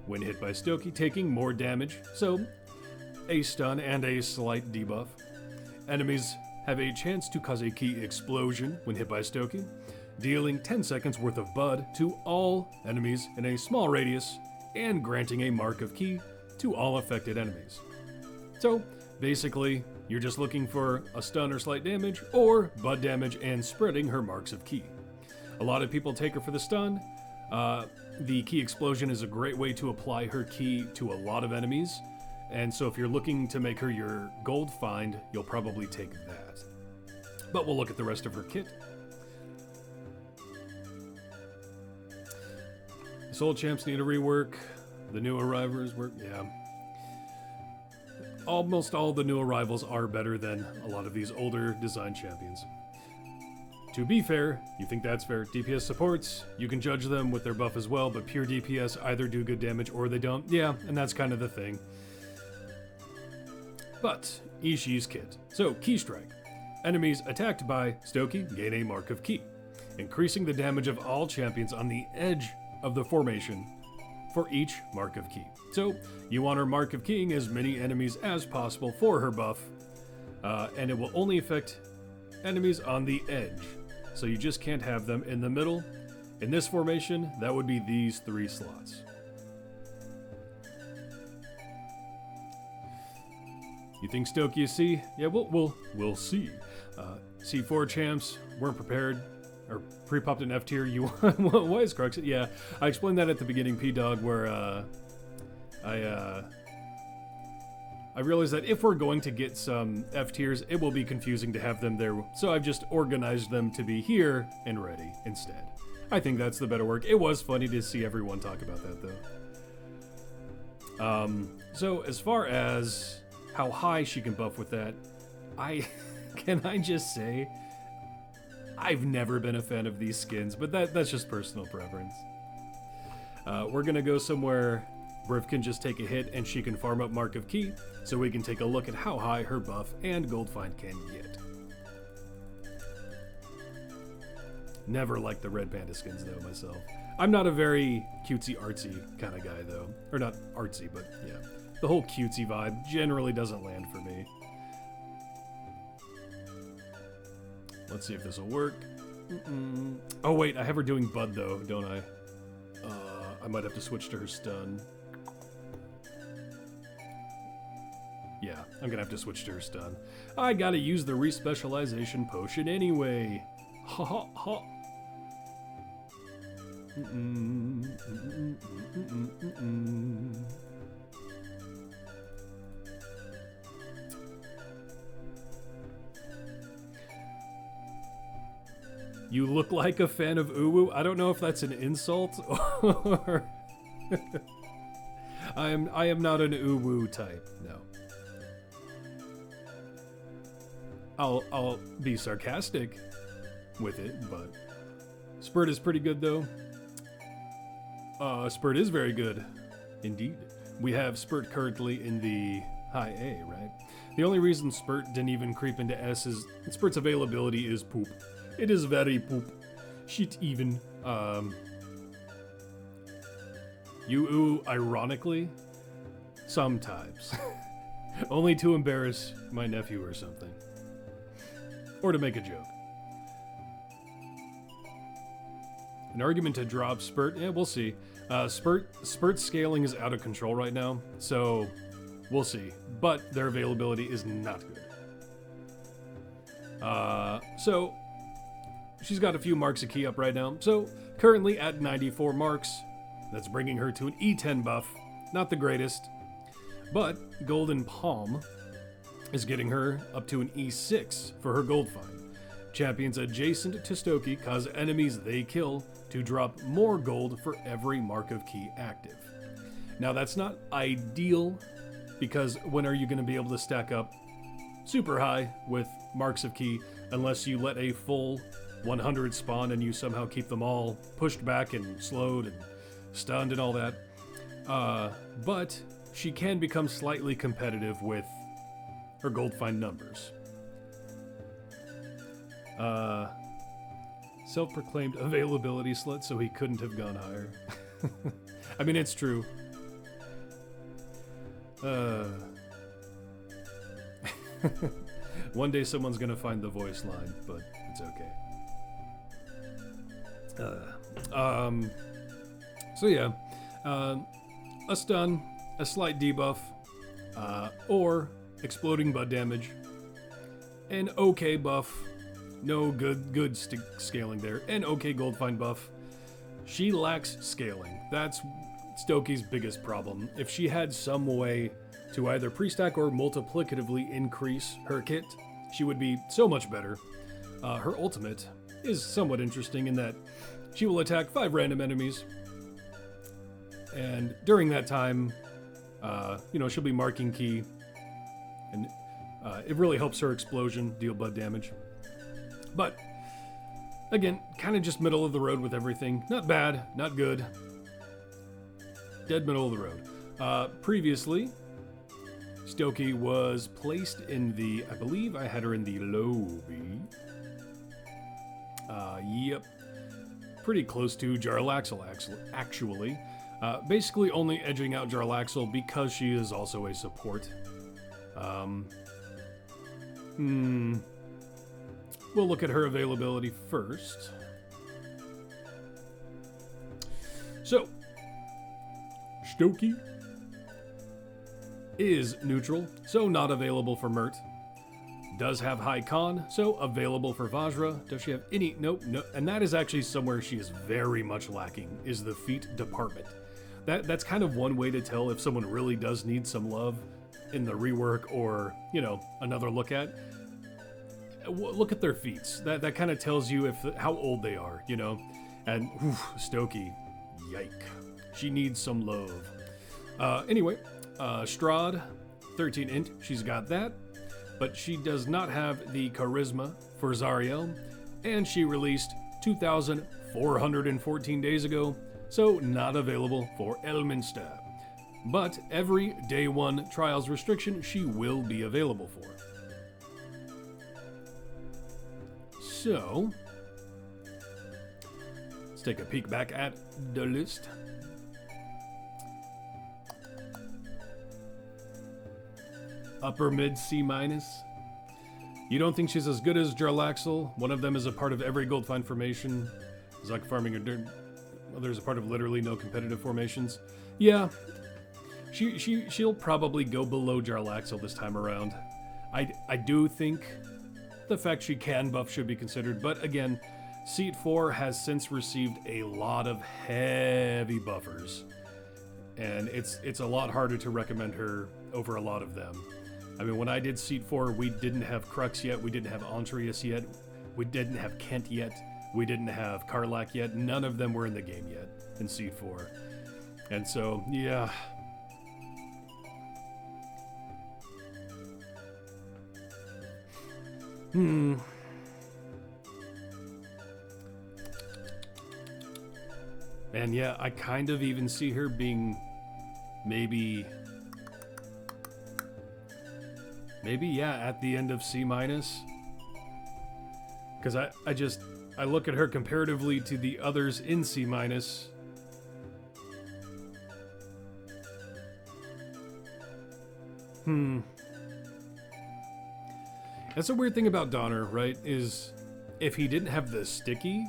Speaker 1: when hit by Stokey, taking more damage, so a stun and a slight debuff. Enemies have a chance to cause a ki explosion when hit by Stokey, dealing 10 seconds worth of bud to all enemies in a small radius and granting a mark of ki to all affected enemies. So, basically, you're just looking for a stun or slight damage, or bud damage and spreading her marks of ki. A lot of people take her for the stun. The ki explosion is a great way to apply her ki to a lot of enemies, and so if you're looking to make her your gold find, you'll probably take that. But we'll look at the rest of her kit. Soul champs need a rework. The new arrivals work, yeah. Almost all the new arrivals are better than a lot of these older design champions. To be fair, you think that's fair. DPS supports, you can judge them with their buff as well, but pure DPS either do good damage or they don't. Yeah, and that's kind of the thing. But, Ishii's kit. So, Ki Strike. Enemies attacked by Stoki gain a mark of ki, increasing the damage of all champions on the edge of the formation for each mark of ki. So, you want her mark of keying as many enemies as possible for her buff, and it will only affect enemies on the edge. So you just can't have them in the middle. In this formation, that would be these 3 slots. You think Stoki is C? Yeah, we'll see. C4 champs weren't prepared, or pre-popped an F tier. You why is Crux? Yeah, I explained that at the beginning, P-Dog, where I realized that if we're going to get some F tiers, it will be confusing to have them there, so I've just organized them to be here and ready instead. I think that's the better work. It was funny to see everyone talk about that, though. So as far as how high she can buff with that, can I just say, I've never been a fan of these skins, but that's just personal preference. We're gonna go somewhere Briv can just take a hit and she can farm up Mark of Ki, so we can take a look at how high her buff and gold find can get. Never liked the red panda skins though myself. I'm not a very cutesy artsy kind of guy though. Or not artsy, but yeah. The whole cutesy vibe generally doesn't land for me. Let's see if this will work. Oh wait, I have her doing Bud though, don't I? I might have to switch to her stun. Yeah, I'm gonna have to switch to her stun. I gotta use the respecialization potion anyway. Ha ha ha. You look like a fan of Uwu. I don't know if that's an insult or I am not an Uwu type. No. I'll be sarcastic with it, but Spurt is pretty good though. Spurt is very good, indeed. We have Spurt currently in the high A, right? The only reason Spurt didn't even creep into S is Spurt's availability is poop. It is very poop. Shit even. You ironically, sometimes. Only to embarrass my nephew or something. Or to make a joke. An argument to drop Spurt? Yeah, we'll see. Spurt scaling is out of control right now, so we'll see. But their availability is not good. So she's got a few marks of ki up right now. So currently at 94 marks. That's bringing her to an E10 buff. Not the greatest. But Golden Palm is getting her up to an E6 for her gold find. Champions adjacent to Stoki cause enemies they kill to drop more gold for every mark of ki active. Now that's not ideal, because when are you going to be able to stack up super high with marks of ki unless you let a full 100 spawn and you somehow keep them all pushed back and slowed and stunned and all that. But she can become slightly competitive with her gold find numbers. Self-proclaimed availability slut, so he couldn't have gone higher. I mean, it's true. One day someone's gonna find the voice line, but it's okay. So yeah, a stun, a slight debuff, or exploding bud damage, an okay buff, no good scaling there, an okay gold find buff. She lacks scaling. That's Stokey's biggest problem. If she had some way to either pre-stack or multiplicatively increase her kit, she would be so much better. Her ultimate is somewhat interesting in that she will attack 5 random enemies, and during that time, she'll be marking key, and it really helps her explosion deal bud damage. But again, kind of just middle of the road with everything. Not bad, not good. Dead middle of the road. Previously, Stokey was placed in the, I believe I had her in the lobby. Yep. Pretty close to Jarlaxle, actually. Basically only edging out Jarlaxle because she is also a support. We'll look at her availability first. So, Stokey is neutral, so not available for Mert. Does have high con, so available for Vajra. Does she have any? Nope, no. And that is actually somewhere she is very much lacking, is the feat department. That's kind of one way to tell if someone really does need some love in the rework or, another look at. Look at their feats. That kind of tells you how old they are, And Stokey, yike. She needs some love. Anyway, Strahd, 13 int, she's got that. But she does not have the charisma for Zariel, and she released 2,414 days ago, so not available for Elminster. But every day 1 trials restriction she will be available for. So, let's take a peek back at the list. Upper mid C-. You don't think she's as good as Jarlaxle? One of them is a part of every gold find formation. Zuck farming or dirt. Others a part of literally no competitive formations. Yeah. She'll probably go below Jarlaxle this time around. I do think the fact she can buff should be considered, but again, Seat 4 has since received a lot of heavy buffers. And it's a lot harder to recommend her over a lot of them. I mean, when I did Seat 4, we didn't have Crux yet, we didn't have Antreus yet, we didn't have Kent yet, we didn't have Karlach yet, none of them were in the game yet in Seat 4. And so, yeah. And yeah, I kind of even see her being maybe, yeah, at the end of C-. Because I look at her comparatively to the others in C-. That's a weird thing about Donner, right? Is if he didn't have the sticky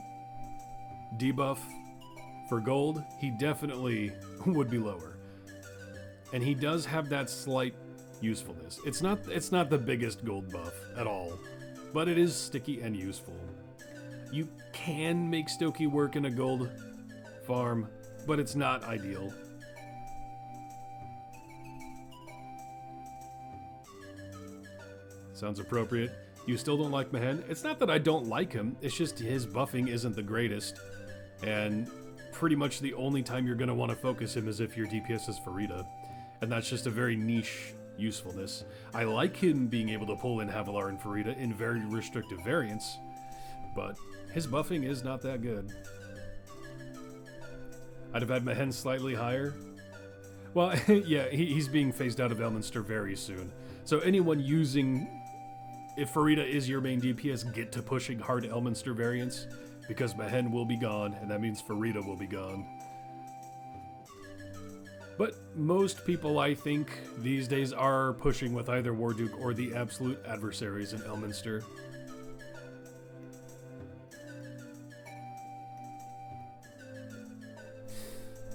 Speaker 1: debuff for gold, he definitely would be lower. And he does have that slight usefulness. It's not the biggest gold buff at all, but it is sticky and useful. You can make Stokey work in a gold farm, but it's not ideal. Sounds appropriate. You still don't like Mehen? It's not that I don't like him, it's just his buffing isn't the greatest. And pretty much the only time you're going to want to focus him is if your DPS is Farida. And that's just a very niche usefulness. I like him being able to pull in Havilar and Farida in very restrictive variants, but his buffing is not that good. I'd have had Mehen slightly higher. Well, yeah, he's being phased out of Elminster very soon. So anyone using... If Farida is your main DPS, get to pushing hard Elminster variants, because Mehen will be gone, and that means Farida will be gone. But most people, I think, these days are pushing with either Warduke or the absolute adversaries in Elminster.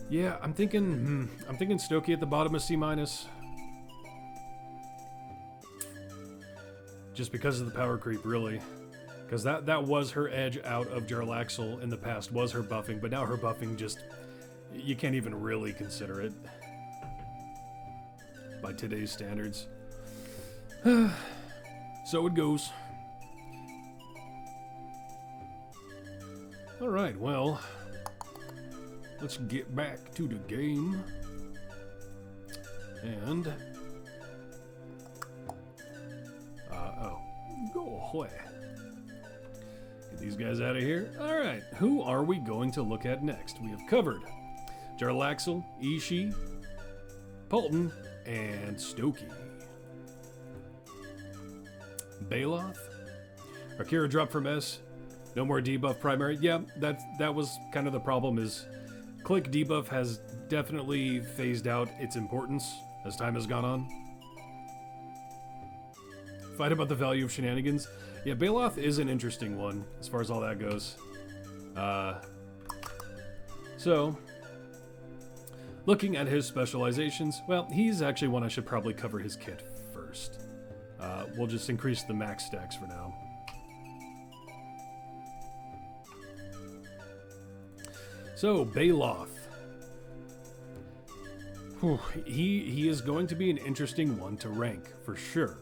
Speaker 1: Yeah, I'm thinking Stokey at the bottom of C minus. Just because of the power creep, really. Because that was her edge out of Jarlaxle in the past, was her buffing, but now her buffing just, you can't even really consider it by today's standards. So it goes. Alright, well, let's get back to the game. And, go away. Get these guys out of here. Alright, who are we going to look at next? We have covered Jarlaxle, Ishii, Polton, and Stokey. Baloth. Akira dropped from S. No more debuff primary. Yeah, that was kind of the problem, is click debuff has definitely phased out its importance as time has gone on. Fight about the value of shenanigans. Yeah, Baloth is an interesting one as far as all that goes. So, looking at his specializations, well, he's actually one I should probably cover his kit first. We'll just increase the max stacks for now. So, Baloth. Whew, he is going to be an interesting one to rank, for sure.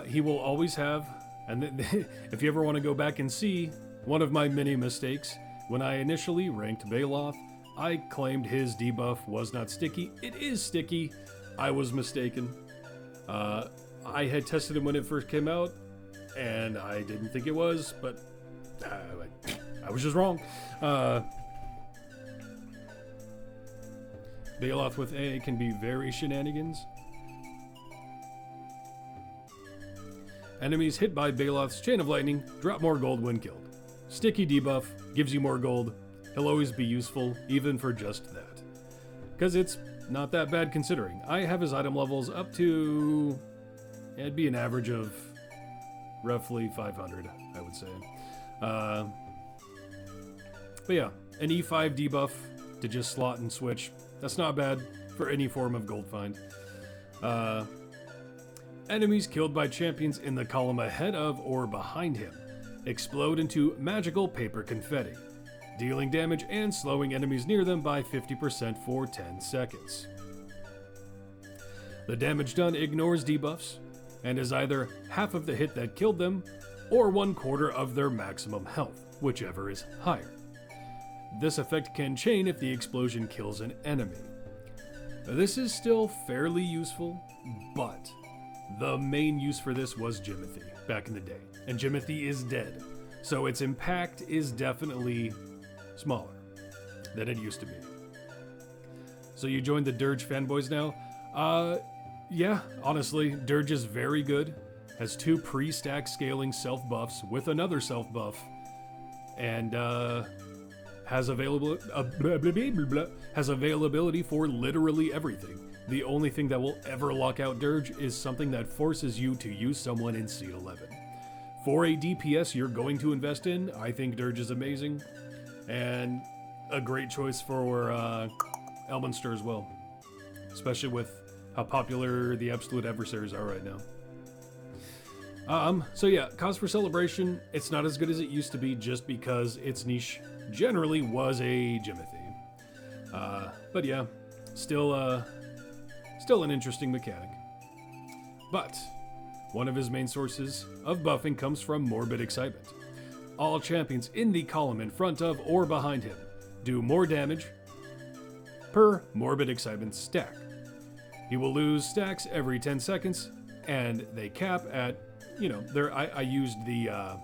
Speaker 1: He will always have, and if you ever want to go back and see one of my many mistakes, when I initially ranked Baloth, I claimed his debuff was not sticky. It is sticky. I was mistaken. I had tested him when it first came out, and I didn't think it was, but I was just wrong. Baloth with A can be very shenanigans. Enemies hit by Baloth's Chain of Lightning drop more gold when killed. Sticky debuff gives you more gold. He'll always be useful, even for just that. Because it's not that bad considering. I have his item levels up to, it'd be an average of roughly 500, I would say. But yeah, an E5 debuff to just slot and switch. That's not bad for any form of gold find. Enemies killed by champions in the column ahead of or behind him explode into magical paper confetti, dealing damage and slowing enemies near them by 50% for 10 seconds. The damage done ignores debuffs and is either half of the hit that killed them or 1/4 of their maximum health, whichever is higher. This effect can chain if the explosion kills an enemy. This is still fairly useful, but the main use for this was Jimothy back in the day, and Jimothy is dead, so its impact is definitely smaller than it used to be. So you joined the Dirge fanboys now? Yeah, honestly, Dirge is very good, has 2 pre-stack scaling self buffs with another self buff, and has availability for literally everything. The only thing that will ever lock out Dirge is something that forces you to use someone in Seed 11. For a DPS you're going to invest in, I think Dirge is amazing, and a great choice for Elminster as well, especially with how popular the Absolute Adversaries are right now. So yeah, cause for celebration. It's not as good as it used to be just because its niche generally was a Jimothy. But yeah, still an interesting mechanic. But one of his main sources of buffing comes from Morbid Excitement. All champions in the column in front of or behind him do more damage per Morbid Excitement stack. He will lose stacks every 10 seconds, and they cap at, I used the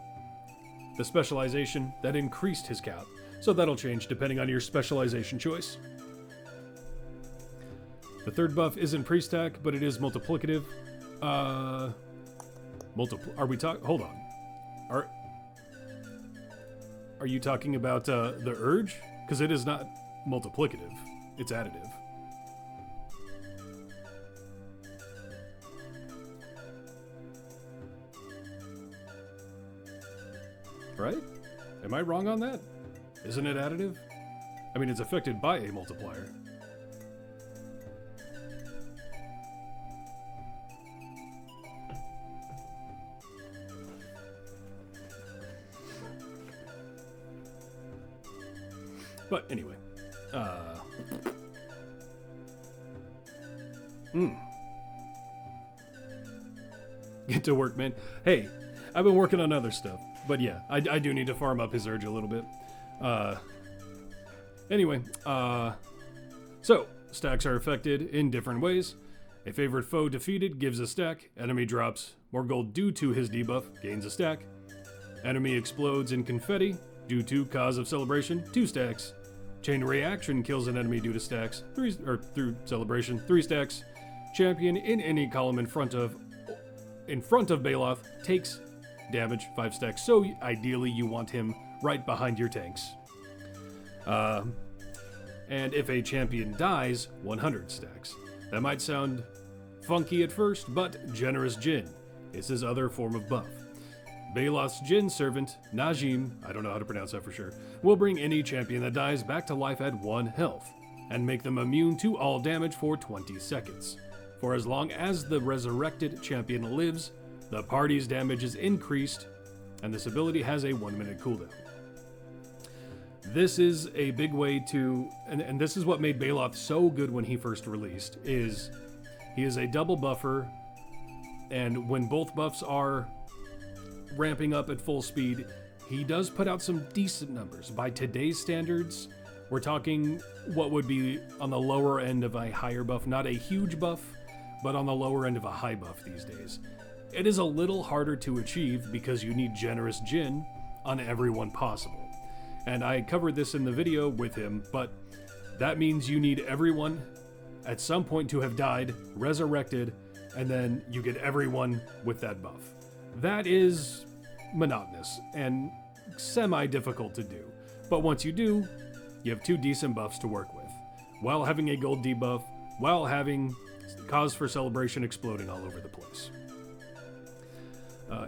Speaker 1: specialization that increased his cap, so that'll change depending on your specialization choice. The third buff isn't pre-stack, but it is multiplicative. Are we talking? Hold on. Are you talking about the Urge? Because it is not multiplicative. It's additive. Right? Am I wrong on that? Isn't it additive? I mean, it's affected by a multiplier. But anyway, Get to work, man. Hey, I've been working on other stuff, but yeah, I do need to farm up his urge a little bit. Anyway, so stacks are affected in different ways. A favorite foe defeated gives a stack. Enemy drops more gold due to his debuff, gains a stack. Enemy explodes in confetti due to cause of celebration, 2 stacks. Chain reaction kills an enemy due to stacks, through celebration, 3 stacks. Champion in any column in front of Baloth takes damage, 5 stacks. So ideally you want him right behind your tanks. And if a champion dies, 100 stacks. That might sound funky at first, but Generous Jinn is his other form of buff. Baloth's Jinn servant, Najim, I don't know how to pronounce that for sure, will bring any champion that dies back to life at 1 health, and make them immune to all damage for 20 seconds. For as long as the resurrected champion lives, the party's damage is increased, and this ability has a 1-minute cooldown. This is a big way to, and this is what made Baloth so good when he first released, is he is a double buffer, and when both buffs are ramping up at full speed, he does put out some decent numbers. By today's standards, we're talking what would be on the lower end of a higher buff, not a huge buff, but on the lower end of a high buff these days. It is a little harder to achieve because you need Generous Jinn on everyone possible. And I covered this in the video with him, but that means you need everyone at some point to have died, resurrected, and then you get everyone with that buff. That is monotonous and semi-difficult to do. But once you do, you have 2 decent buffs to work with, while having a gold debuff, while having cause for celebration exploding all over the place.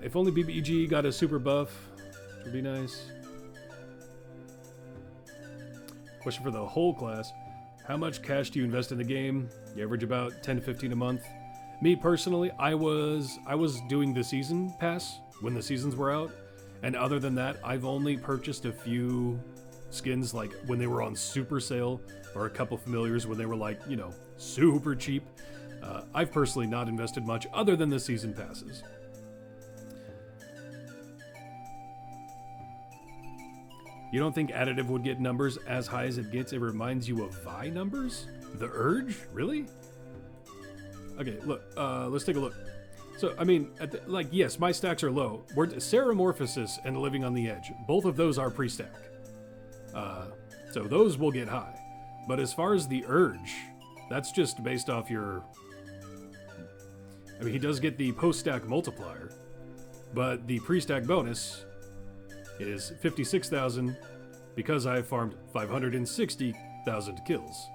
Speaker 1: If only BBEG got a super buff, which would be nice. Question for the whole class. How much cash do you invest in the game? You average about 10 to 15 a month. Me personally, I was doing the season pass when the seasons were out, and other than that, I've only purchased a few skins like when they were on super sale, or a couple familiars when they were like, you know, super cheap. I've personally not invested much other than the season passes. You don't think additive would get numbers as high as it gets? It reminds you of Vi numbers? The Urge? Really? Okay, look, let's take a look. So, I mean, yes, my stacks are low. Ceramorphosis and Living on the Edge, both of those are pre-stack. So those will get high. But as far as the Urge, that's just based off your... I mean, he does get the post-stack multiplier, but the pre-stack bonus is 56,000 because I farmed 560,000 kills,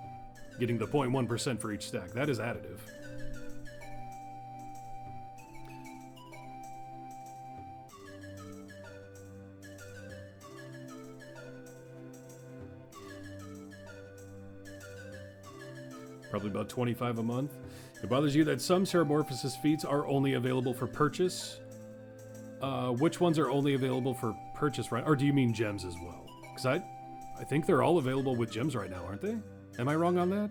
Speaker 1: getting the 0.1% for each stack. That is additive. Probably about 25 a month. It bothers you that some Ceramorphosis feats are only available for purchase. Which ones are only available for purchase, right? Or do you mean gems as well? Because I think they're all available with gems right now, aren't they? Am I wrong on that?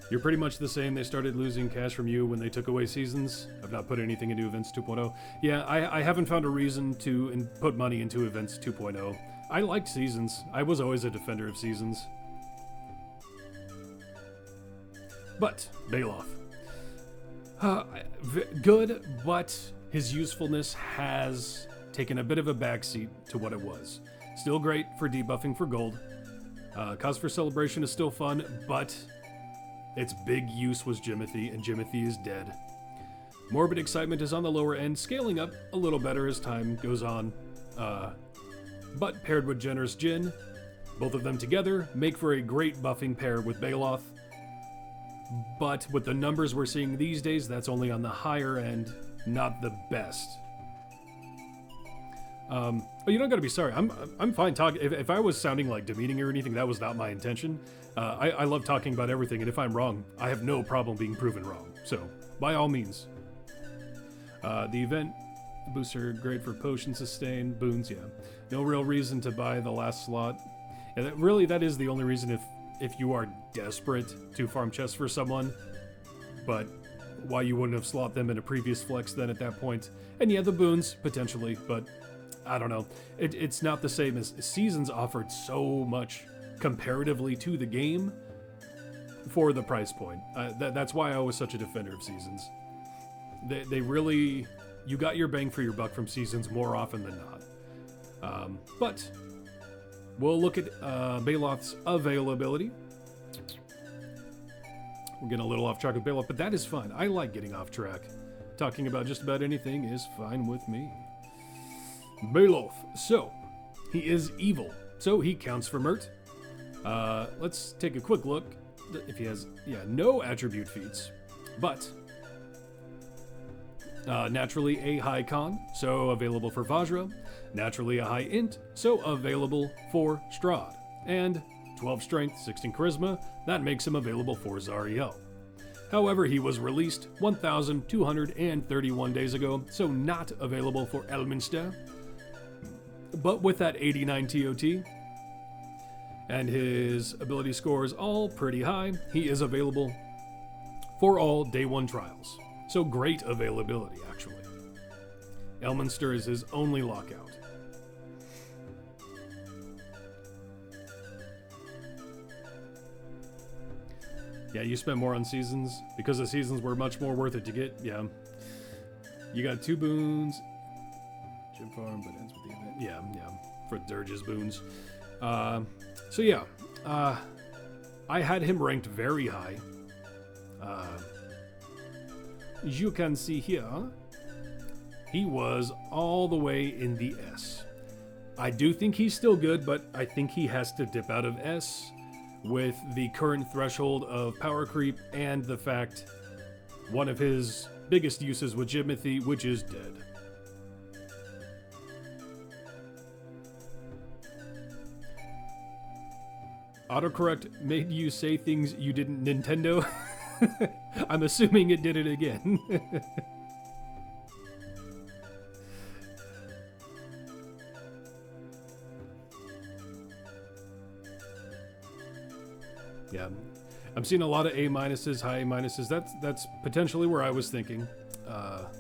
Speaker 1: You're pretty much the same. They started losing cash from you when they took away seasons. I've not put anything into Events 2.0. Yeah, I haven't found a reason to put money into Events 2.0. I liked seasons. I was always a defender of seasons. But, Baloth. Good, but his usefulness has taken a bit of a backseat to what it was. Still great for debuffing for gold. Cause for Celebration is still fun, but its big use was Jimothy, and Jimothy is dead. Morbid Excitement is on the lower end, scaling up a little better as time goes on. But paired with Generous Jinn, both of them together make for a great buffing pair with Baloth. But with the numbers we're seeing these days, that's only on the higher end, not the best. Oh, you don't gotta be sorry. I'm fine talking. If I was sounding like demeaning or anything, that was not my intention. I love talking about everything, and if I'm wrong, I have no problem being proven wrong. So, by all means. The event booster great for potion sustain boons. Yeah, no real reason to buy the last slot. And that is the only reason if you are desperate to farm chests for someone, but why you wouldn't have slot them in a previous flex then at that point. And yeah, the boons potentially, but I don't know. It's not the same as Seasons offered so much comparatively to the game for the price point. That's why I was such a defender of Seasons. They really, you got your bang for your buck from Seasons more often than not. But we'll look at Baloth's availability. We're getting a little off track with Baloth, but that is fine. I like getting off track. Talking about just about anything is fine with me. Baloth. So, he is evil. So, he counts for Mert. Let's take a quick look. If he has, no attribute feats. But, naturally a high con, so available for Vajra. Naturally a high int, so available for Strahd. And 12 strength, 16 charisma, that makes him available for Zariel. However, he was released 1,231 days ago, so not available for Elminster. But with that 89 TOT, and his ability scores all pretty high, he is available for all day 1 trials. So great availability, actually. Elminster is his only lockout. Yeah, you spent more on Seasons because the Seasons were much more worth it to get. Yeah. You got 2 boons. Gym farm, but ends with the event. Yeah. For Dirge's boons. So yeah. I had him ranked very high. As you can see here, he was all the way in the S. I do think he's still good, but I think he has to dip out of S with the current threshold of power creep and the fact one of his biggest uses with Jimothy, which is dead. Autocorrect made you say things you didn't Nintendo. I'm assuming it did it again. Yeah, I'm seeing a lot of A minuses, high A minuses. That's potentially where I was thinking.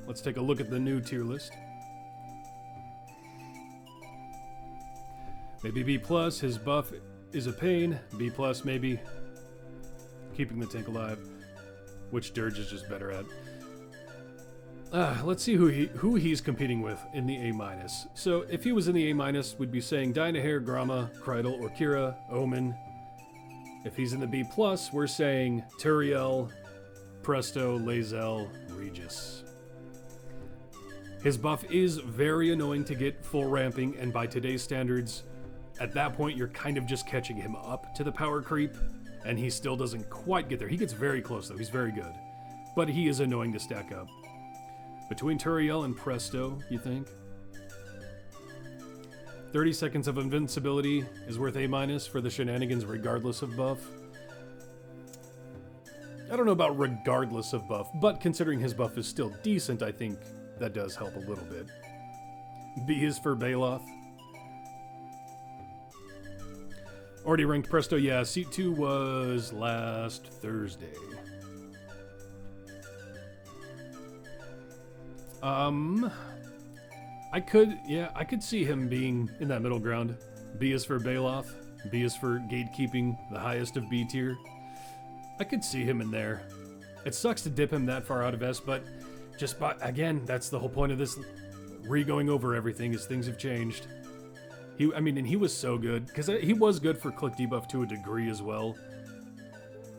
Speaker 1: Let's take a look at the new tier list. Maybe B plus. His buff is a pain. B plus maybe keeping the tank alive, which Dirge is just better at. Let's see who he's competing with in the A minus. So if he was in the A minus, we'd be saying Dynahair, Gromma, Krydle, or Kira, Omen. If he's in the B+, we're saying Turiel, Presto, Lae'zel, Regis. His buff is very annoying to get full ramping, and by today's standards, at that point you're kind of just catching him up to the power creep, and he still doesn't quite get there. He gets very close though, he's very good. But he is annoying to stack up. Between Turiel and Presto, you think? 30 seconds of invincibility is worth A minus for the shenanigans regardless of buff. I don't know about regardless of buff, but considering his buff is still decent, I think that does help a little bit. B is for Baloth. Already ranked Presto, yeah, Seat 2 was last Thursday. I could see him being in that middle ground. B is for Baloth. B is for gatekeeping the highest of B tier. I could see him in there. It sucks to dip him that far out of S, but again, that's the whole point of this re-going over everything is things have changed. And he was so good, because he was good for click debuff to a degree as well.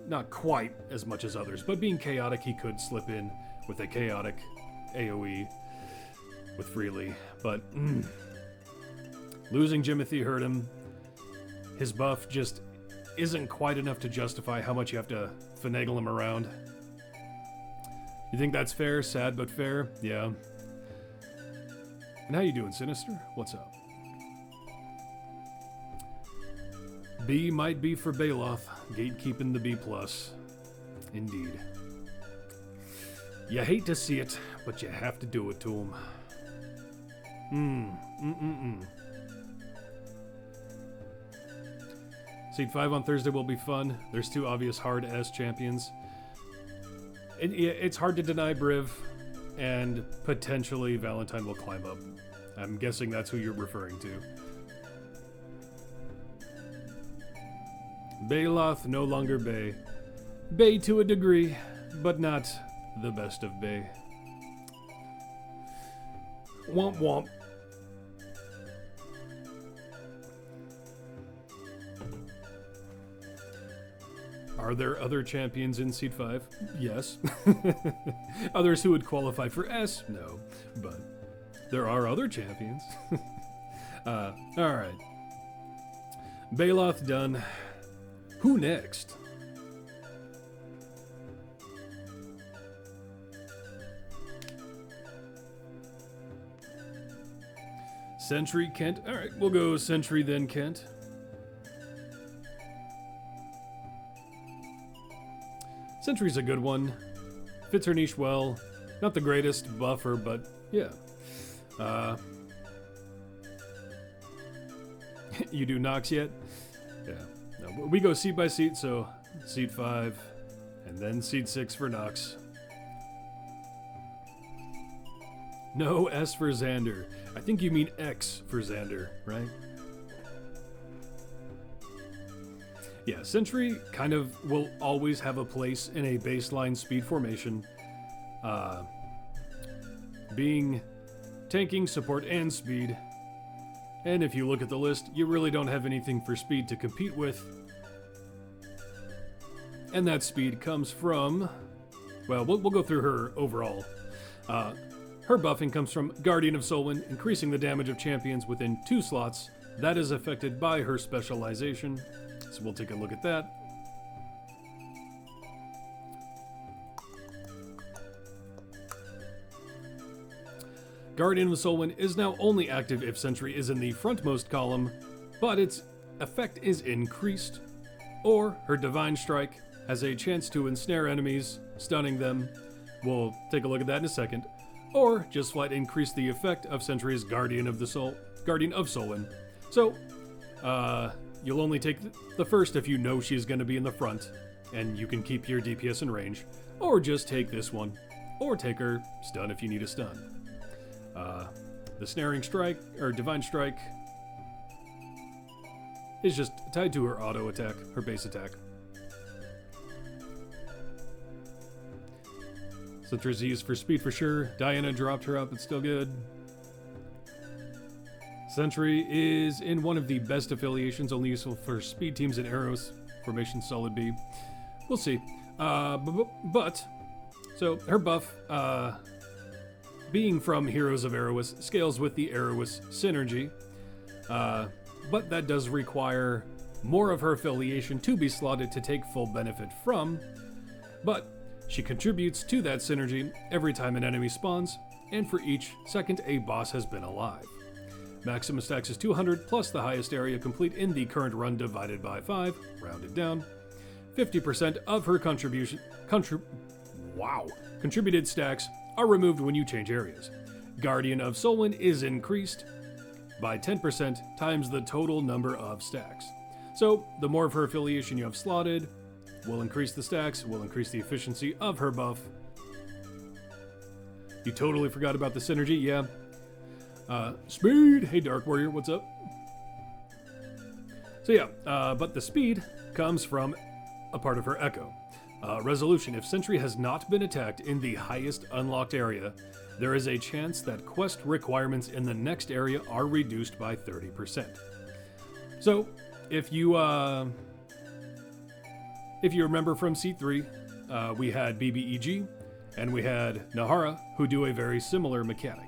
Speaker 1: Not quite as much as others, but being chaotic, he could slip in with a chaotic AoE with Freely, but losing Jimothy hurt him. His buff just isn't quite enough to justify how much you have to finagle him around. You think that's fair? Sad but fair? Yeah. And how you doing, Sinister? What's up? B might be for Baloth, gatekeeping the B+. Indeed. You hate to see it, but you have to do it to him. Seed 5 on Thursday will be fun. There's 2 obvious hard S champions. It's hard to deny Briv, and potentially Valentine will climb up. I'm guessing that's who you're referring to. Baloth no longer Bay. Bay to a degree, but not the best of Bay. Womp womp. Are there other champions in Seed 5? Yes. Others who would qualify for S? No. But there are other champions. Alright. Baloth done. Who next? Sentry, Kent. Alright, we'll go Sentry then Kent. Sentry's a good one. Fits her niche well. Not the greatest buffer, but yeah. You do Nox yet? Yeah. No, we go seed by seed, so seed 5, and then seed 6 for Nox. No S for Xander. I think you mean X for Xander, right? Yeah, Sentry kind of will always have a place in a baseline speed formation. Being tanking, support, and speed. And if you look at the list, you really don't have anything for speed to compete with. And that speed comes from... Well, we'll go through her overall. Her buffing comes from Guardian of Solwyn, increasing the damage of champions within 2 slots. That is affected by her specialization. So we'll take a look at that. Guardian of Solwyn is now only active if Sentry is in the frontmost column, but its effect is increased. Or her Divine Strike has a chance to ensnare enemies, stunning them. We'll take a look at that in a second. Or just flat increase the effect of Sentry's Guardian of Solwyn. So, you'll only take the first if you know she's going to be in the front, and you can keep your DPS in range. Or just take this one. Or take her stun if you need a stun. The Snaring Strike, or Divine Strike, is just tied to her auto attack, her base attack. Sentry's used for speed for sure. Diana dropped her up, it's still good. Sentry is in one of the best affiliations, only useful for speed teams in Arrows. Formation solid B. We'll see. So her buff, being from Heroes of Arrowis, scales with the Arrowis synergy. But that does require more of her affiliation to be slotted to take full benefit from. But she contributes to that synergy every time an enemy spawns, and for each second a boss has been alive. Maximum stacks is 200 plus the highest area complete in the current run divided by 5, rounded down. 50% of her contributed stacks are removed when you change areas. Guardian of Solwyn is increased by 10% times the total number of stacks. So the more of her affiliation you have slotted will increase the stacks, will increase the efficiency of her buff. You totally forgot about the synergy, yeah. Speed! Hey Dark Warrior, what's up? So yeah, but the speed comes from a part of her Echo. Resolution. If Sentry has not been attacked in the highest unlocked area, there is a chance that quest requirements in the next area are reduced by 30%. So, if you remember from C3, we had BBEG, and we had Nahara, who do a very similar mechanic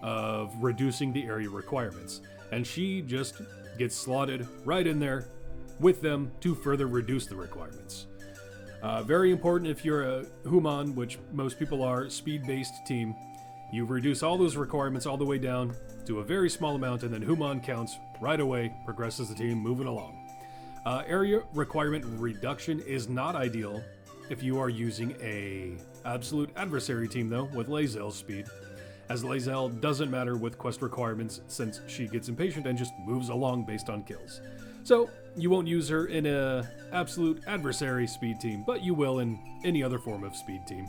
Speaker 1: of reducing the area requirements. And she just gets slotted right in there with them to further reduce the requirements. Very important if you're a Human, which most people are, speed-based team. you reduce all those requirements all the way down to a very small amount, and then Human counts right away, progresses the team, moving along. Area requirement reduction is not ideal if you are using a absolute adversary team, though, with Lae'zel's speed, as Lae'zel doesn't matter with quest requirements since she gets impatient and just moves along based on kills. So you won't use her in a absolute adversary speed team, but you will in any other form of speed team.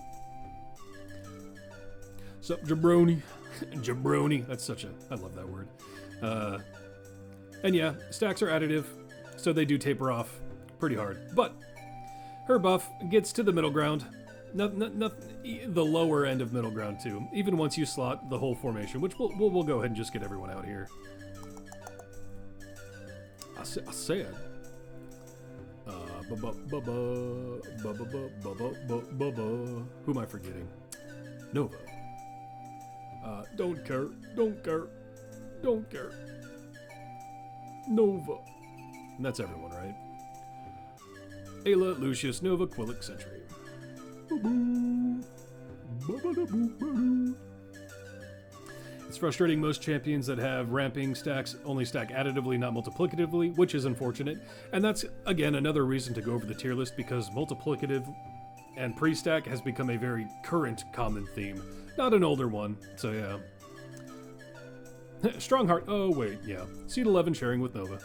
Speaker 1: Sup, jabroni? Jabroni. That's such a... I love that word. And yeah, stacks are additive, so they do taper off pretty hard. But her buff gets to the middle ground. The lower end of middle ground, too. Even once you slot the whole formation, which we'll go ahead and just get everyone out here. I said... Who am I forgetting? Nova. Don't care. Nova. And that's everyone, right? Ayla, Lucius, Nova, Quillic, Sentry. It's frustrating most champions that have ramping stacks only stack additively, not multiplicatively, which is unfortunate. And that's, again, another reason to go over the tier list, because multiplicative and pre-stack has become a very current common theme, not an older one, so yeah. Strongheart, oh wait, yeah. Seed 11 sharing with Nova.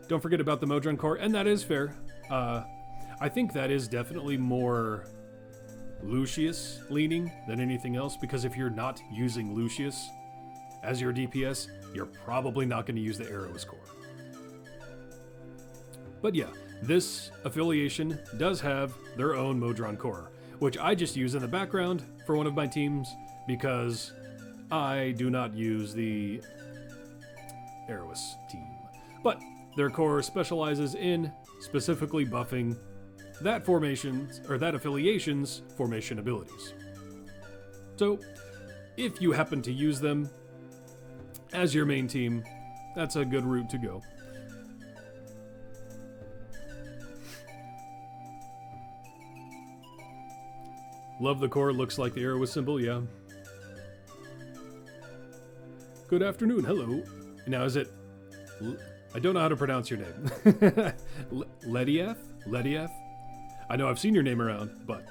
Speaker 1: Don't forget about the Modron core, and that is fair. I think that is definitely more Lucius leaning than anything else, because if you're not using Lucius as your DPS, you're probably not going to use the Aerois core. But yeah, this affiliation does have their own Modron core, which I just use in the background for one of my teams because I do not use the Aerois team. But their core specializes in specifically buffing that formation's, or that affiliation's, formation abilities. So, if you happen to use them as your main team, that's a good route to go. Love the core, looks like the Aerois symbol, yeah. Good afternoon, hello. Now is it... I don't know how to pronounce your name. Lediath? Lediath? I know I've seen your name around, but...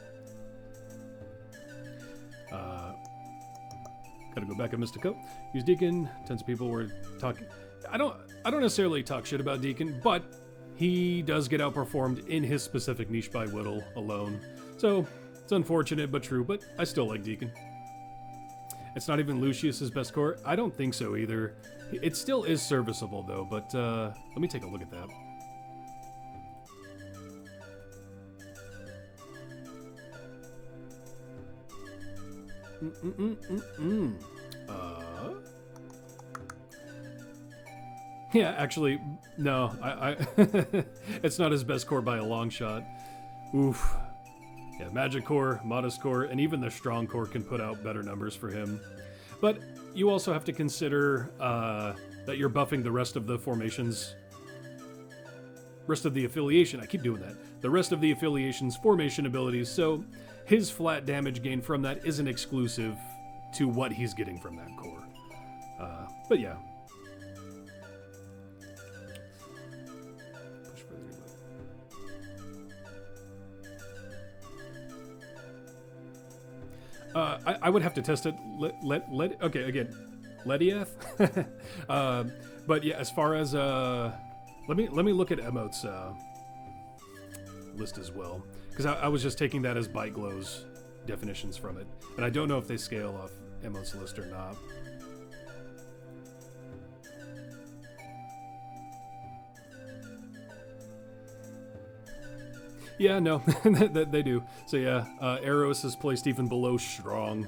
Speaker 1: gotta go back and Mystico. Use Deacon. Tons of people were talking... I don't necessarily talk shit about Deacon, but he does get outperformed in his specific niche by Whittle alone. So, it's unfortunate but true, but I still like Deacon. It's not even Lucius's best core? I don't think so either. It still is serviceable though, but let me take a look at that. Yeah, actually, no, I it's not his best core by a long shot. Oof. Yeah, Magic Core, Modest Core, and even the Strong Core can put out better numbers for him. But you also have to consider that you're buffing the rest of the formations, rest of the affiliation, I keep doing that, the rest of the affiliation's formation abilities, so his flat damage gain from that isn't exclusive to what he's getting from that core. But yeah. Push further. I would have to test it. Okay, again, Lediath. But yeah, as far as let me look at emotes list as well, because I was just taking that as Bite Glow's definitions from it, and I don't know if they scale off emotes list or not. Yeah, no, they do. So yeah, Aerois is placed even below Strong.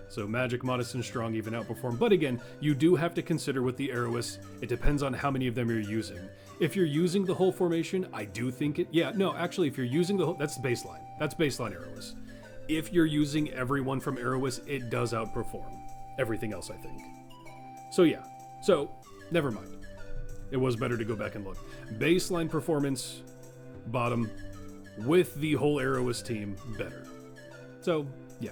Speaker 1: So Magic, Modest, and Strong even outperform. But again, you do have to consider with the Aerois, it depends on how many of them you're using. If you're using the whole formation, I do think it... Yeah, no, actually, if you're using the whole... That's the baseline. That's baseline Aerois. If you're using everyone from Aerois, it does outperform everything else, I think. So yeah. So, never mind. It was better to go back and look. Baseline performance, bottom... with the whole Aerois team, better. So, yeah.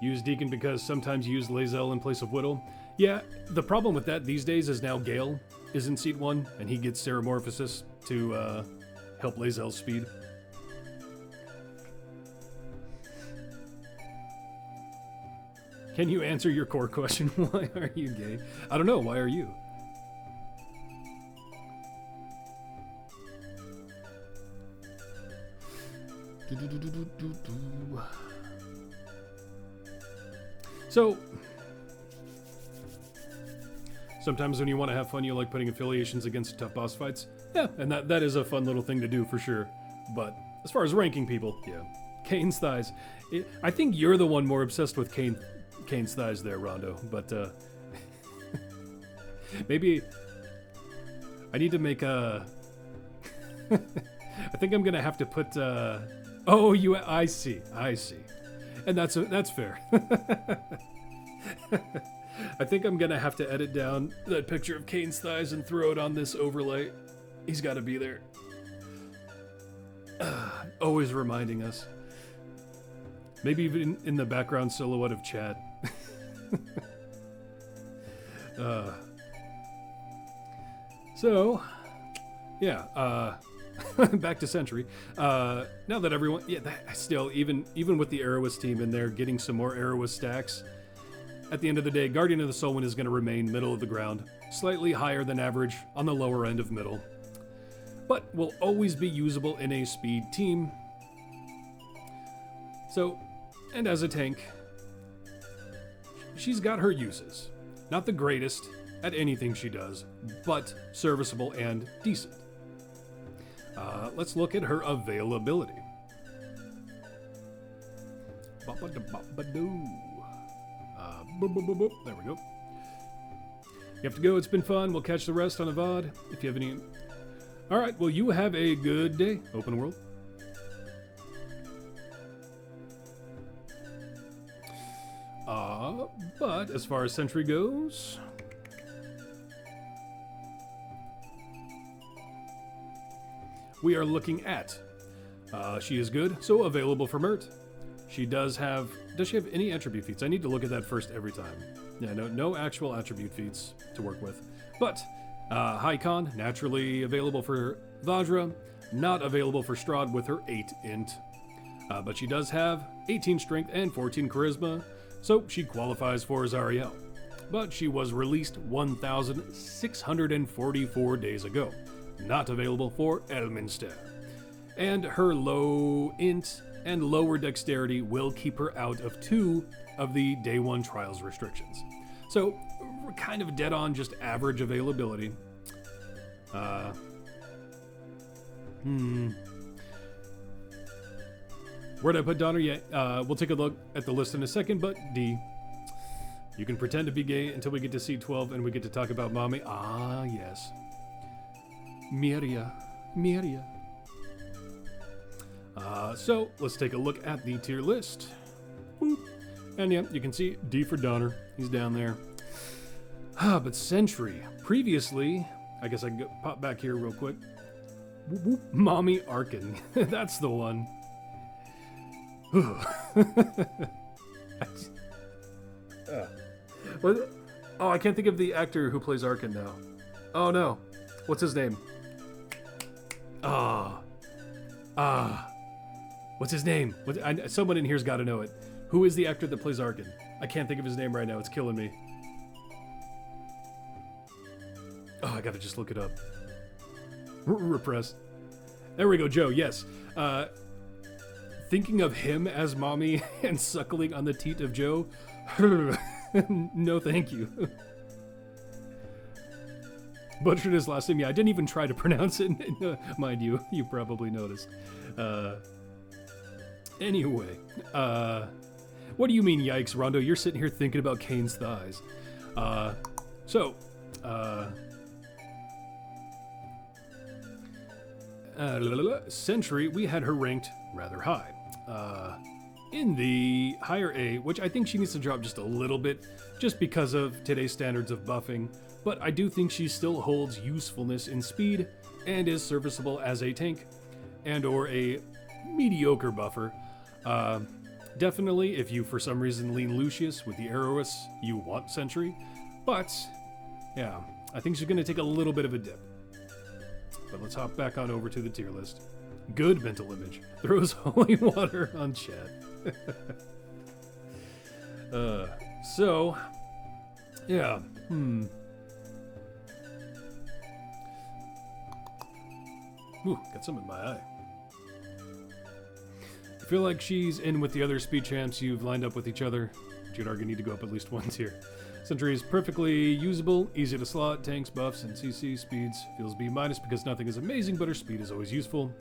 Speaker 1: Use Deacon because sometimes you use Lae'zel in place of Whittle. Yeah, the problem with that these days is now Gale is in Seat 1, and he gets Ceramorphosis to help Lae'zel's speed. Can you answer your core question? Why are you gay? I don't know. Why are you? So, sometimes when you want to have fun, you like putting affiliations against tough boss fights. Yeah, and that is a fun little thing to do for sure. But as far as ranking people, yeah. Kane's thighs. I think you're the one more obsessed with Kane's thighs there, Rondo. But maybe I need to make a... I think I'm going to have to put... Oh, I see. And that's fair. I think I'm gonna have to edit down that picture of Kane's thighs and throw it on this overlay. He's got to be there. Always reminding us. Maybe even in the background silhouette of Chad. So, yeah. Back to Sentry. Now that everyone, still, even with the Aerois team in there, getting some more Aerois stacks. At the end of the day, Guardian of the Soulwind is going to remain middle of the ground, slightly higher than average on the lower end of middle, but will always be usable in a speed team. So, and as a tank, she's got her uses. Not the greatest at anything she does, but serviceable and decent. Let's look at her availability. There we go. You have to go. It's been fun. We'll catch the rest on a VOD. If you have any... Alright, well, you have a good day, open world. But as far as Sentry goes... we are looking at... she is good, so available for Mert. She does have... Does she have any attribute feats? I need to look at that first every time. Yeah, no actual attribute feats to work with. But, High Con, naturally available for Vajra, not available for Strahd with her 8 int. But she does have 18 strength and 14 charisma, so she qualifies for Zariel. But she was released 1,644 days ago. Not available for Elminster. And her low int and lower dexterity will keep her out of 2 of the day 1 trials restrictions. So, we're kind of dead on just average availability. Where'd I put Donner? Yeah, we'll take a look at the list in a second, but D. You can pretend to be gay until we get to C12 and we get to talk about mommy. Ah, yes. Miria. So, let's take a look at the tier list. Boop. And yeah, you can see D for Donner. He's down there. But Sentry. Previously, I guess I can pop back here real quick. Whoop, whoop. Mommy Arkin. That's the one. What? Oh, I can't think of the actor who plays Arkin now. Oh no. What's his name? What's his name? Someone in here's got to know it. Who is the actor that plays Arkin? I can't think of his name right now. It's killing me. Oh, I gotta just look it up. Repress. There we go, Joe. Yes. Thinking of him as mommy and suckling on the teat of Joe. No, thank you. Butchered his last name. Yeah, I didn't even try to pronounce it. Mind you, you probably noticed. Anyway, what do you mean, yikes, Rondo? You're sitting here thinking about Kane's thighs. Sentry, we had her ranked rather high. In the higher A, which I think she needs to drop just a little bit, just because of today's standards of buffing, but I do think she still holds usefulness in speed, and is serviceable as a tank, and or a mediocre buffer. Definitely, if you for some reason lean Lucius with the Aerois, you want Sentry. But, yeah, I think she's going to take a little bit of a dip. But let's hop back on over to the tier list. Good mental image. Throws holy water on chat. So, yeah, Ooh, got some in my eye. I feel like she's in with the other speed champs you've lined up with each other. You'd argue need to go up at least one tier. Sentry is perfectly usable, easy to slot, tanks, buffs, and CC speeds. Feels B- because nothing is amazing, but her speed is always useful.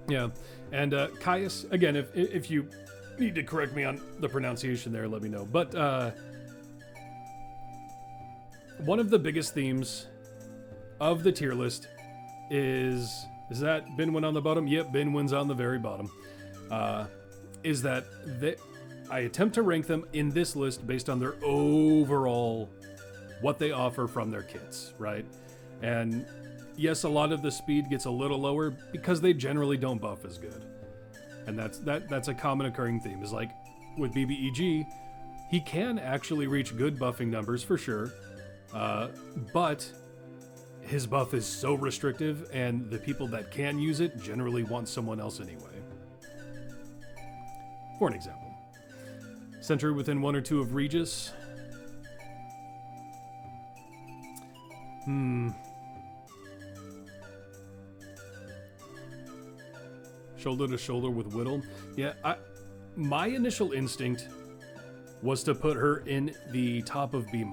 Speaker 1: Yeah, and Caius, again, if you need to correct me on the pronunciation there, let me know. But one of the biggest themes of the tier list is that Binwin on the bottom? Yep, Binwin's on the very bottom. Is that I attempt to rank them in this list based on their overall, what they offer from their kits, right? And yes, a lot of the speed gets a little lower because they generally don't buff as good. And that's a common occurring theme, is like with BBEG, he can actually reach good buffing numbers for sure, but his buff is so restrictive, and the people that can use it generally want someone else anyway. For an example, Sentry within 1 or 2 of Regis. Shoulder to shoulder with Whittle. Yeah, my initial instinct was to put her in the top of B-.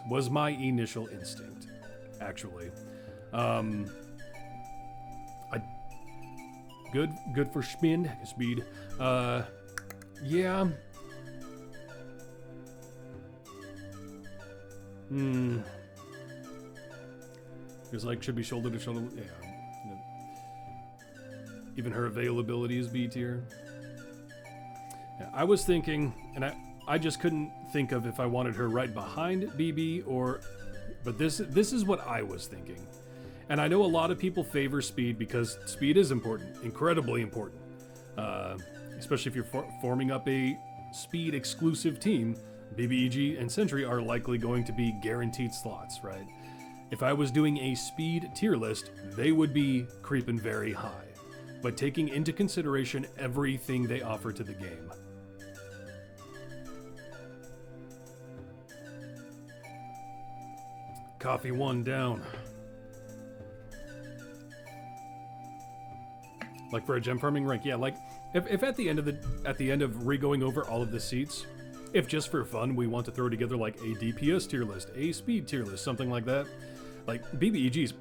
Speaker 1: Was my initial instinct, actually. Good for speed. Yeah. It's like, should be shoulder to shoulder. Yeah. Even her availability is B tier. Yeah, I was thinking, and I just couldn't think of if I wanted her right behind BB or, but this is what I was thinking. And I know a lot of people favor speed because speed is important, incredibly important. Especially if you're forming up a speed exclusive team, BBEG and Sentry are likely going to be guaranteed slots, right? If I was doing a speed tier list, they would be creeping very high, but taking into consideration everything they offer to the game. Coffee 1 down. Like for a gem farming rank, yeah, like if at the end of re-going over all of the seats, if just for fun we want to throw together like a DPS tier list, a speed tier list, something like that, like BBEG's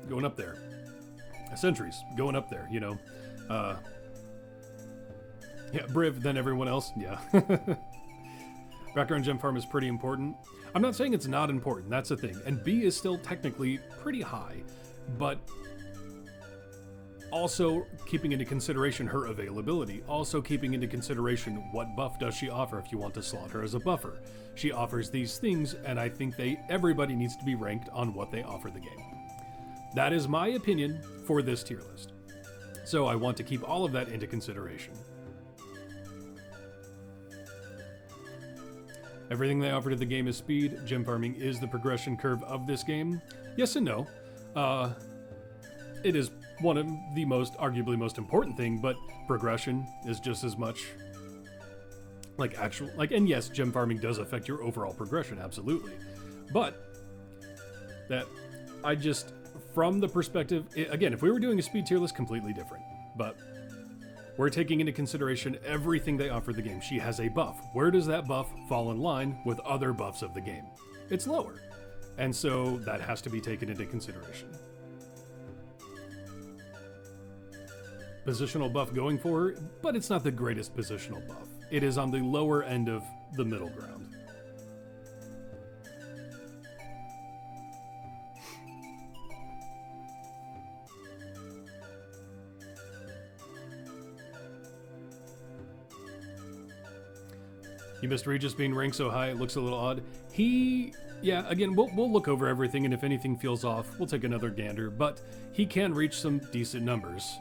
Speaker 1: going up there, Sentry's going up there, you know. Yeah, Briv, then everyone else, yeah. Background gem farm is pretty important. I'm not saying it's not important, that's the thing. And B is still technically pretty high, but also keeping into consideration her availability, also keeping into consideration what buff does she offer if you want to slot her as a buffer. She offers these things, and I think everybody needs to be ranked on what they offer the game. That is my opinion for this tier list. So I want to keep all of that into consideration. Everything they offer to the game is speed. Gem farming is the progression curve of this game. Yes and no. It is one of the arguably most important thing, but progression is just as much and yes, gem farming does affect your overall progression, absolutely. But from the perspective, again, if we were doing a speed tier list, completely different. But we're taking into consideration everything they offer the game. She has a buff. Where does that buff fall in line with other buffs of the game? It's lower. And so that has to be taken into consideration. Positional buff going for her, but it's not the greatest positional buff. It is on the lower end of the middle ground. You missed Regis being ranked so high, it looks a little odd. He Yeah, again, we'll look over everything, and if anything feels off, we'll take another gander, but he can reach some decent numbers.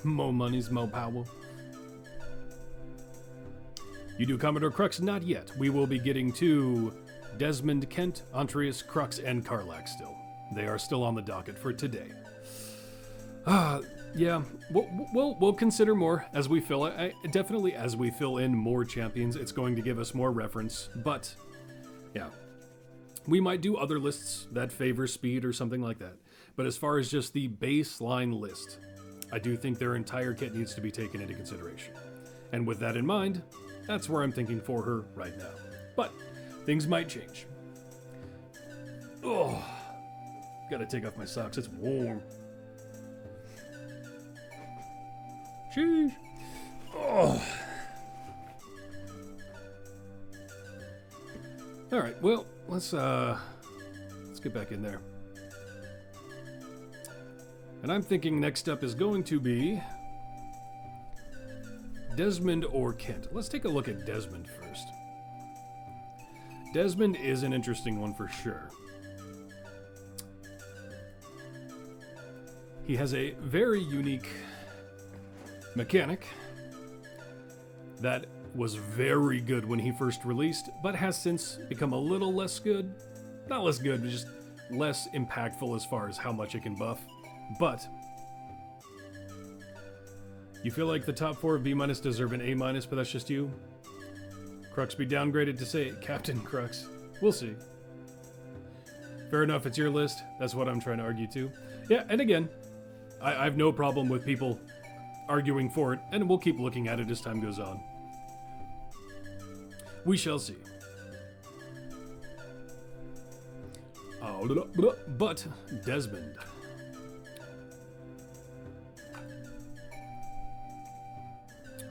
Speaker 1: Mo money's mo power. You do Commodore Crux? Not yet. We will be getting to Desmond, Kent, Antreus, Crux, and Karlach still. They are still on the docket for today. Yeah, we'll consider more as we fill it. Definitely as we fill in more champions, it's going to give us more reference, but yeah. We might do other lists that favor speed or something like that. But as far as just the baseline list, I do think their entire kit needs to be taken into consideration. And with that in mind, that's where I'm thinking for her right now. But things might change. Oh, gotta take off my socks, it's warm. Sheesh. Oh. All right, well, let's get back in there. And I'm thinking next up is going to be Desmond or Kent. Let's take a look at Desmond first. Desmond is an interesting one for sure. He has a very unique mechanic that was very good when he first released, but has since become a little less good. Not less good, but just less impactful as far as how much it can buff. But you feel like the top 4 of B- deserve an A-, but that's just you? Crux be downgraded to say Captain Crux. We'll see. Fair enough, it's your list. That's what I'm trying to argue too. Yeah, and again, I have no problem with people arguing for it, and we'll keep looking at it as time goes on. We shall see. But Desmond.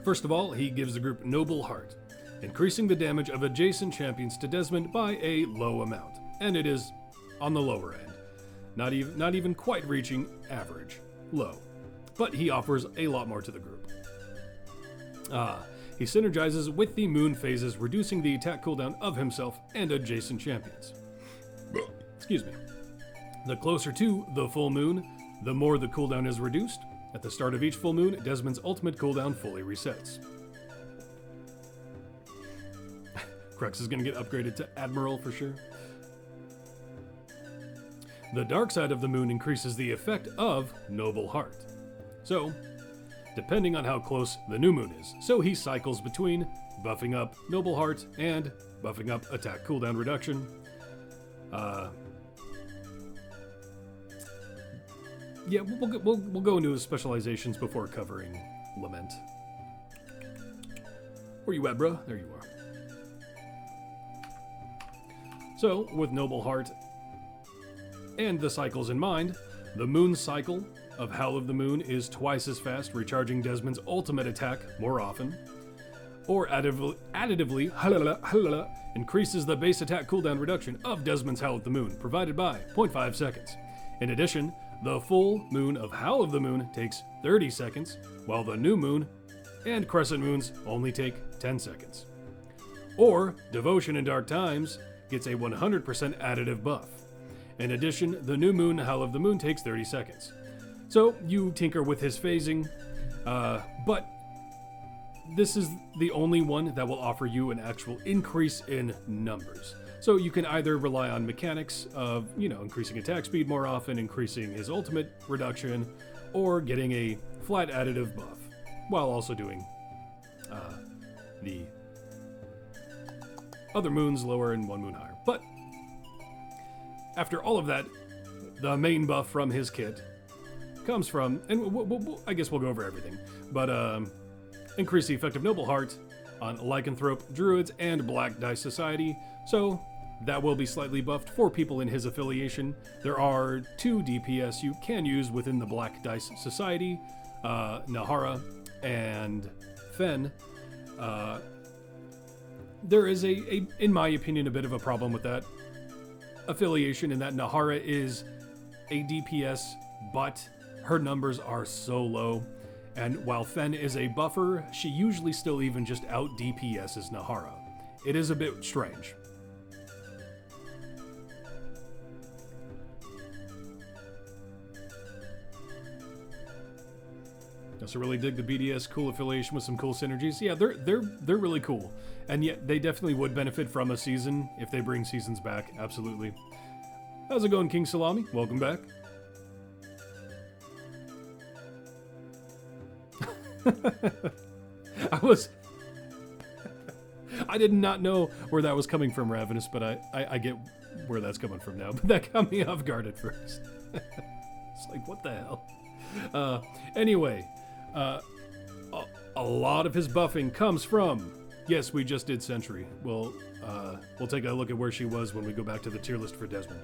Speaker 1: First of all, he gives the group Noble Heart, increasing the damage of adjacent champions to Desmond by a low amount, and it is on the lower end, not even quite reaching average, low, but he offers a lot more to the group. He synergizes with the moon phases, reducing the attack cooldown of himself and adjacent champions. Excuse me. The closer to the full moon, the more the cooldown is reduced. At the start of each full moon, Desmond's ultimate cooldown fully resets. Crux is going to get upgraded to Admiral for sure. The dark side of the moon increases the effect of Noble Heart. So, depending on how close the new moon is. So he cycles between buffing up Noble Heart and buffing up attack cooldown reduction. Yeah, we'll go into his specializations before covering Lament. Where you at, bro? There you are. So, with Noble Heart and the cycles in mind, the moon cycle of Howl of the Moon is twice as fast, recharging Desmond's ultimate attack more often, or additively increases the base attack cooldown reduction of Desmond's Howl of the Moon, provided by 0.5 seconds. In addition, the full moon of Howl of the Moon takes 30 seconds, while the new moon and crescent moons only take 10 seconds. Or Devotion in Dark Times gets a 100% additive buff. In addition, the new moon Howl of the Moon takes 30 seconds. So you tinker with his phasing, but this is the only one that will offer you an actual increase in numbers. So you can either rely on mechanics of, increasing attack speed more often, increasing his ultimate reduction, or getting a flat additive buff, while also doing the other moons lower and one moon higher. But after all of that, the main buff from his kit comes from, and I guess we'll go over everything, but increase the effect of Noble Heart on Lycanthrope, Druids, and Black Dice Society, so that will be slightly buffed for people in his affiliation. There are 2 DPS you can use within the Black Dice Society, Nahara and Fen. There is in my opinion, a bit of a problem with that affiliation in that Nahara is a DPS, but her numbers are so low, And while Fen is a buffer, she usually still even just out DPS's Nahara. It is a bit strange. So really dig the BDS cool affiliation with some cool synergies. Yeah, they're really cool. And yet they definitely would benefit from a season if they bring seasons back. Absolutely. How's it going, King Salami? Welcome back. I did not know where that was coming from, Ravenous, but I get where that's coming from now. But that got me off guard at first. It's like, what the hell? Anyway, a lot of his buffing comes from, yes, we just did Sentry. We'll take a look at where she was when we go back to the tier list for Desmond.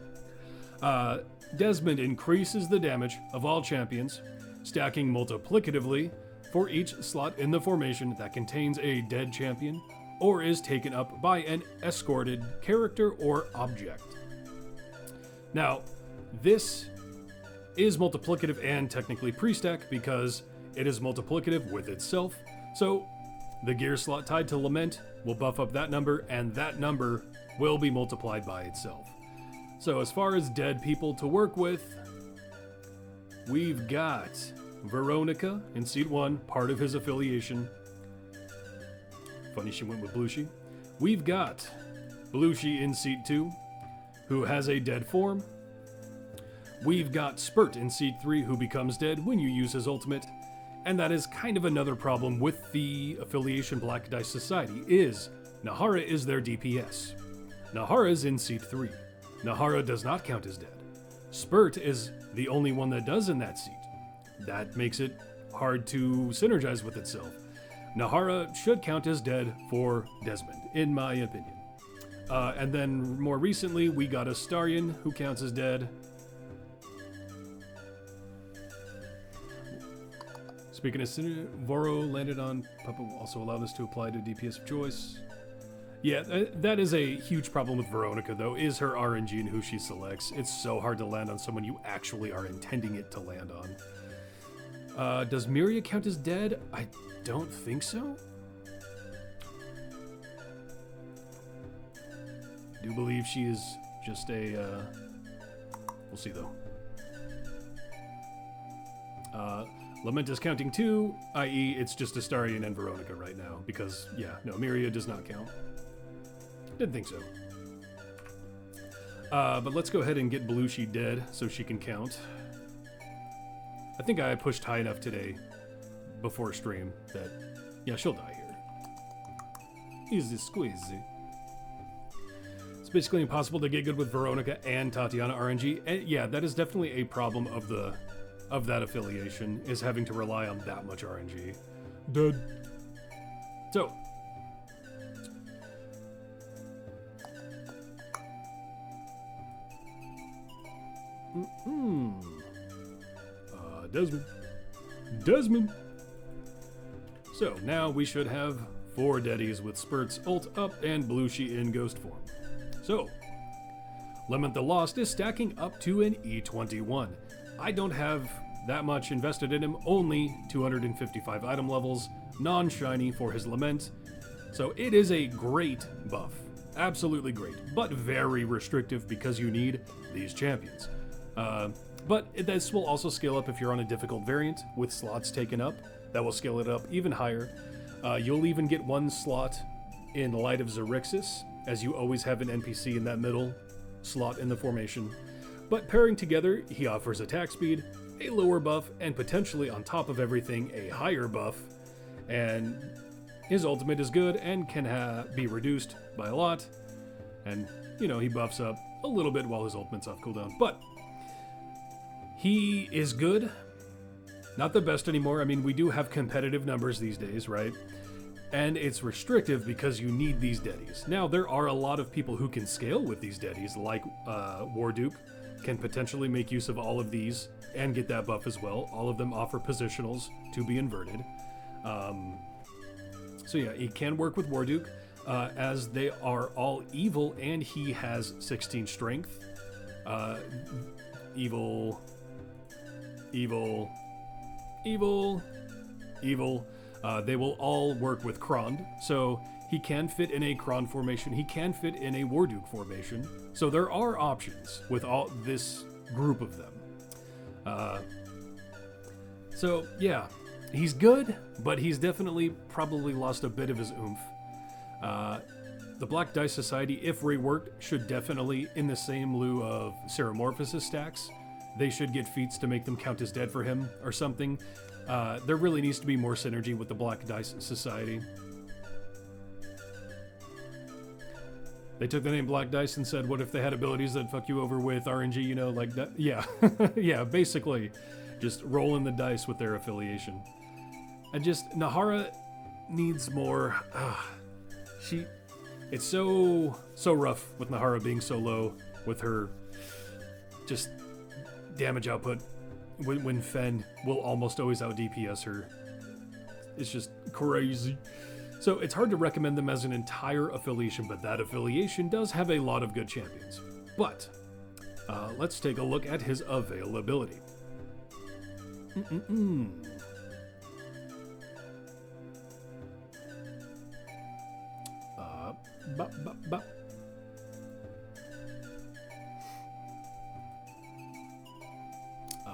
Speaker 1: Desmond increases the damage of all champions, stacking multiplicatively for each slot in the formation that contains a dead champion or is taken up by an escorted character or object. Now, this is multiplicative and technically pre-stack because it is multiplicative with itself, so the gear slot tied to Lament will buff up that number, and that number will be multiplied by itself. So as far as dead people to work with, we've got Veronica in Seat 1, part of his affiliation. Funny she went with Blushi. We've got Blushi in Seat 2, who has a dead form. We've got Spurt in Seat 3, who becomes dead when you use his ultimate. And that is kind of another problem with the affiliation Black Dice Society, is Nahara is their DPS. Nahara is in Seat 3. Nahara does not count as dead. Spurt is the only one that does in that seat. That makes it hard to synergize with itself. Nahara should count as dead for Desmond, in my opinion. And then more recently, we got Astarion, who counts as dead. Speaking of synergy, Voro landed on Papa will also allow this to apply to DPS of choice. Yeah, that is a huge problem with Veronica, though, is her RNG and who she selects. It's so hard to land on someone you actually are intending it to land on. Does Miria count as dead? I don't think so. I do believe she is just a, we'll see though. Lament is counting too, i.e. it's just Astarion and Veronica right now, because, yeah, no, Miria does not count. Didn't think so. But let's go ahead and get Belushi dead so she can count. I think I pushed high enough today before stream that, yeah, she'll die here. Easy squeezy. It's basically impossible to get good with Veronica and Tatiana RNG. And yeah, that is definitely a problem of that affiliation, is having to rely on that much RNG. Dead. So, Desmond. So now we should have 4 deadies with Spurt's ult up and Belushi in ghost form. So, Lament the Lost is stacking up to an E21. I don't have that much invested in him, only 255 item levels, non-shiny for his Lament. So it is a great buff, absolutely great, but very restrictive because you need these champions. But this will also scale up if you're on a difficult variant with slots taken up. That will scale it up even higher. You'll even get 1 slot in Light of Xerxes, as you always have an NPC in that middle slot in the formation. But pairing together, he offers attack speed, a lower buff, and potentially on top of everything, a higher buff. And his ultimate is good and can be reduced by a lot. And, you know, he buffs up a little bit while his ultimate's off cooldown. But he is good. Not the best anymore. I mean, we do have competitive numbers these days, right? And it's restrictive because you need these deadies. Now, there are a lot of people who can scale with these deadies, like Warduke can potentially make use of all of these and get that buff as well. All of them offer positionals to be inverted. So yeah, he can work with Warduke, as they are all evil, and he has 16 strength. Evil. Evil. They will all work with Krond, so he can fit in a Krond formation. He can fit in a Warduke formation. So there are options with all this group of them. So yeah, he's good, but he's definitely probably lost a bit of his oomph. The Black Dice Society, if reworked, should definitely, in the same lieu of Ceramorphosis stacks, they should get feats to make them count as dead for him or something. There really needs to be more synergy with the Black Dice Society. They took the name Black Dice and said, what if they had abilities that fuck you over with RNG, you know, like that? Yeah, yeah, basically, just rolling the dice with their affiliation. And just, Nahara needs more, it's so rough with Nahara being so low with her just damage output when Fen will almost always out DPS her. It's just crazy. So it's hard to recommend them as an entire affiliation, but that affiliation does have a lot of good champions. But let's take a look at his availability.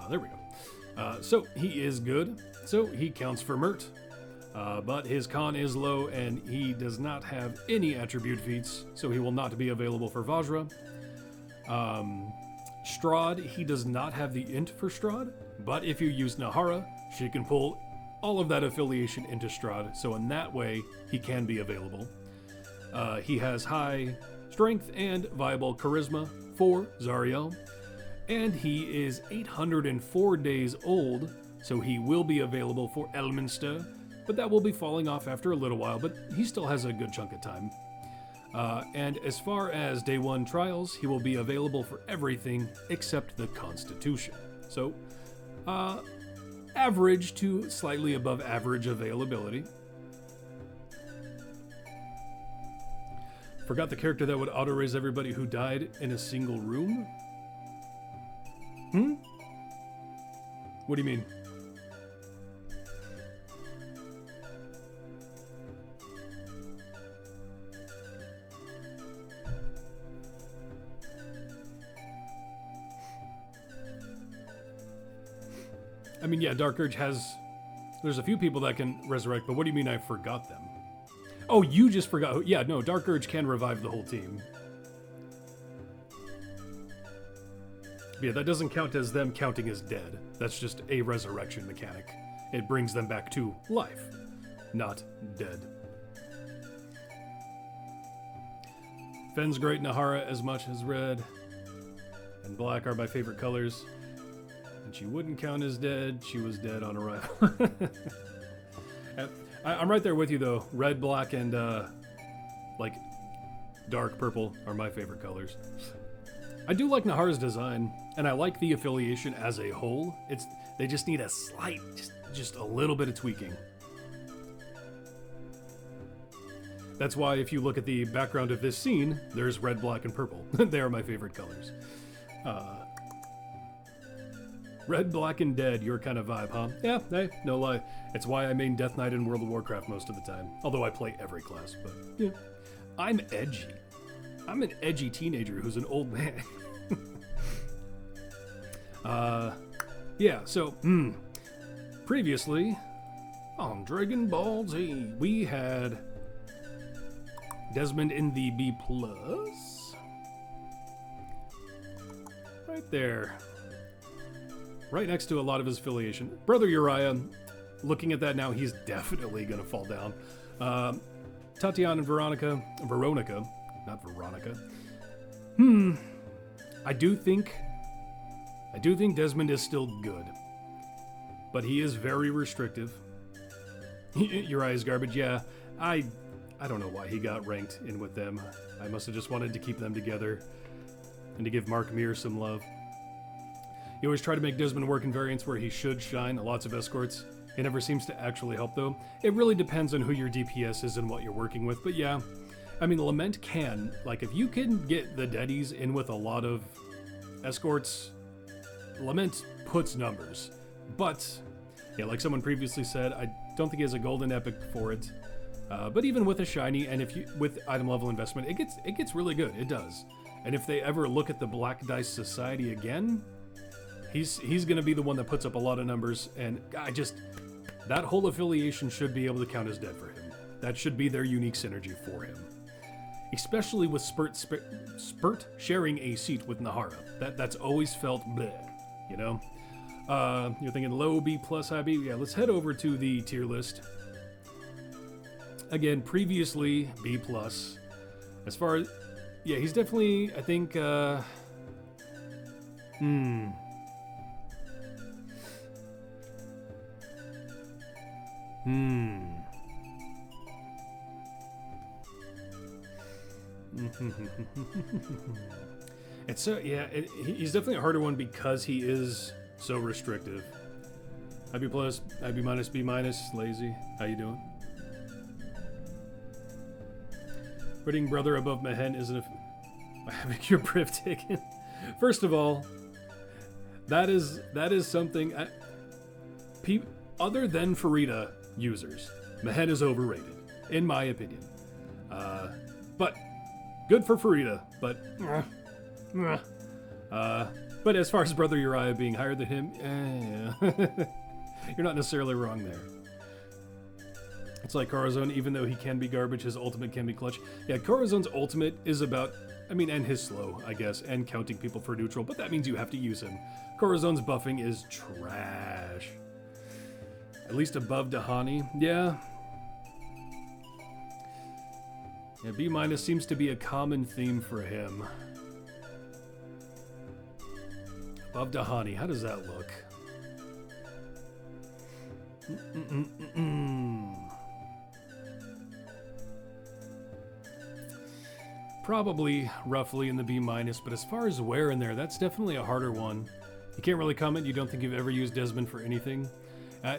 Speaker 1: There we go. So he is good. So he counts for Mert. But his con is low and he does not have any attribute feats, so he will not be available for Vajra. Strahd, he does not have the int for Strahd, but if you use Nahara, she can pull all of that affiliation into Strahd, so in that way, he can be available. He has high strength and viable charisma for Zariel, and he is 804 days old, so he will be available for Elminster, but that will be falling off after a little while, but he still has a good chunk of time. And as far as day one trials, he will be available for everything except the Constitution. So, average to slightly above average availability. Forgot the character that would auto-raise everybody who died in a single room? What do you mean? I mean, yeah, Dark Urge has... There's a few people that can resurrect, but what do you mean I forgot them? Oh, you just forgot... Yeah, no, Dark Urge can revive the whole team. Yeah, that doesn't count as them counting as dead. That's just a resurrection mechanic. It brings them back to life, not dead. Fen's great, Nahara as much as red and black are my favorite colors. And she wouldn't count as dead. She was dead on arrival. I'm right there with you, though. Red, black, and, like, dark purple are my favorite colors. I do like Nahara's design, and I like the affiliation as a whole. They just need a slight, just a little bit of tweaking. That's why if you look at the background of this scene, there's red, black, and purple. They are my favorite colors. Red, black, and dead, your kind of vibe, huh? Yeah, hey, no lie. It's why I main Death Knight in World of Warcraft most of the time. Although I play every class, but yeah. I'm edgy. I'm an edgy teenager who's an old man. Yeah, so, previously, on Dragon Ball Z, we had Desmond in the B+. Right there. Right next to a lot of his affiliation. Brother Uriah, looking at that now, he's definitely going to fall down. Tatiana and Veronica, not Veronica. I do think Desmond is still good, but he is very restrictive. Uriah's garbage, yeah. I don't know why he got ranked in with them. I must have just wanted to keep them together and to give Mark Mir some love. You always try to make Desmond work in variants where he should shine, lots of escorts. It never seems to actually help, though. It really depends on who your DPS is and what you're working with, but yeah. I mean, Lament can. Like, if you can get the Deadies in with a lot of escorts, Lament puts numbers. But, yeah, like someone previously said, I Don't think he has a golden epic for it. But even with a shiny and with item level investment, it gets really good. It does. And if they ever look at the Black Dice Society again, he's gonna be the one that puts up a lot of numbers. And that whole affiliation should be able to count as dead for him. That should be their unique synergy for him. Especially with Spurt sharing a seat with Nahara. That's always felt bleh, you know? You're thinking low B plus, high B? Yeah, let's head over to the tier list. Again, previously B plus. As far as, yeah, he's definitely, I think, It's so, yeah, he's definitely a harder one because he is so restrictive. IB plus, IB minus, B minus, lazy. How you doing? Putting brother above Mehen isn't having your priv taken. First of all, that is something. Other than Farida users, Mehen is overrated, in my opinion. But good for Farida. But as far as Brother Uriah being higher than him, you're not necessarily wrong there. It's like Corazon, even though he can be garbage, his ultimate can be clutch. Yeah, Corazon's ultimate is about, and his slow, I guess, and counting people for neutral, but that means you have to use him. Corazon's buffing is trash. At least above Dahani, yeah. Yeah, B minus seems to be a common theme for him. Above Dahani, how does that look? Probably roughly in the B minus, but as far as where in there, that's definitely a harder one. You can't really comment. You don't think you've ever used Desmond for anything.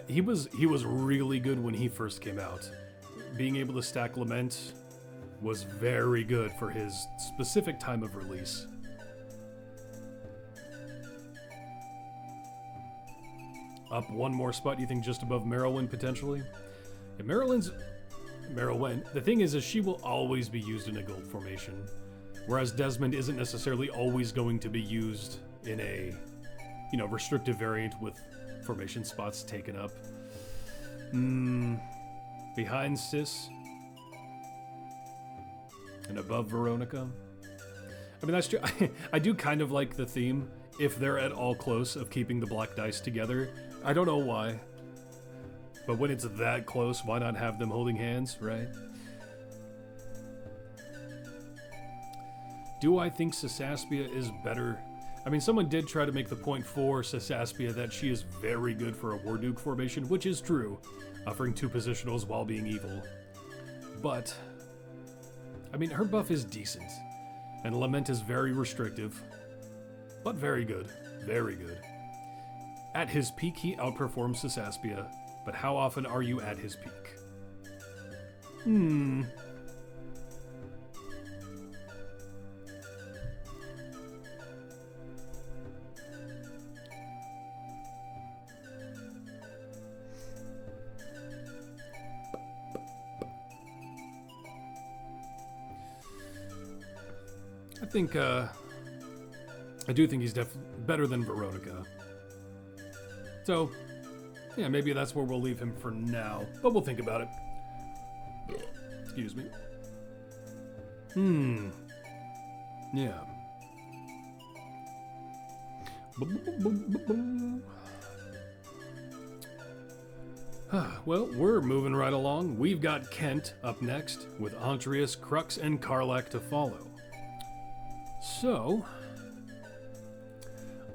Speaker 1: He was really good when he first came out. Being able to stack Lament was very good for his specific time of release. Up one more spot, you think just above Merylwen potentially? Yeah, Merylwen. The thing is she will always be used in a gold formation, whereas Desmond isn't necessarily always going to be used in a, restrictive variant with formation spots taken up. Behind Sis and above Veronica. That's true. I do kind of like the theme, if they're at all close, of keeping the black dice together. I don't know why. But when it's that close, why not have them holding hands, right? Do I think Sasaspia is better? Someone did try to make the point for Sasaspia that she is very good for a Warduke formation, which is true, offering 2 positionals while being evil. But, her buff is decent, and Lament is very restrictive, but very good, very good. At his peak, he outperforms Sasaspia, but how often are you at his peak? I do think he's better than Veronica. So, yeah, maybe that's where we'll leave him for now, but we'll think about it. Excuse me. Yeah. Well, we're moving right along. We've got Kent up next, with Antreus, Crux, and Karlach to follow. So,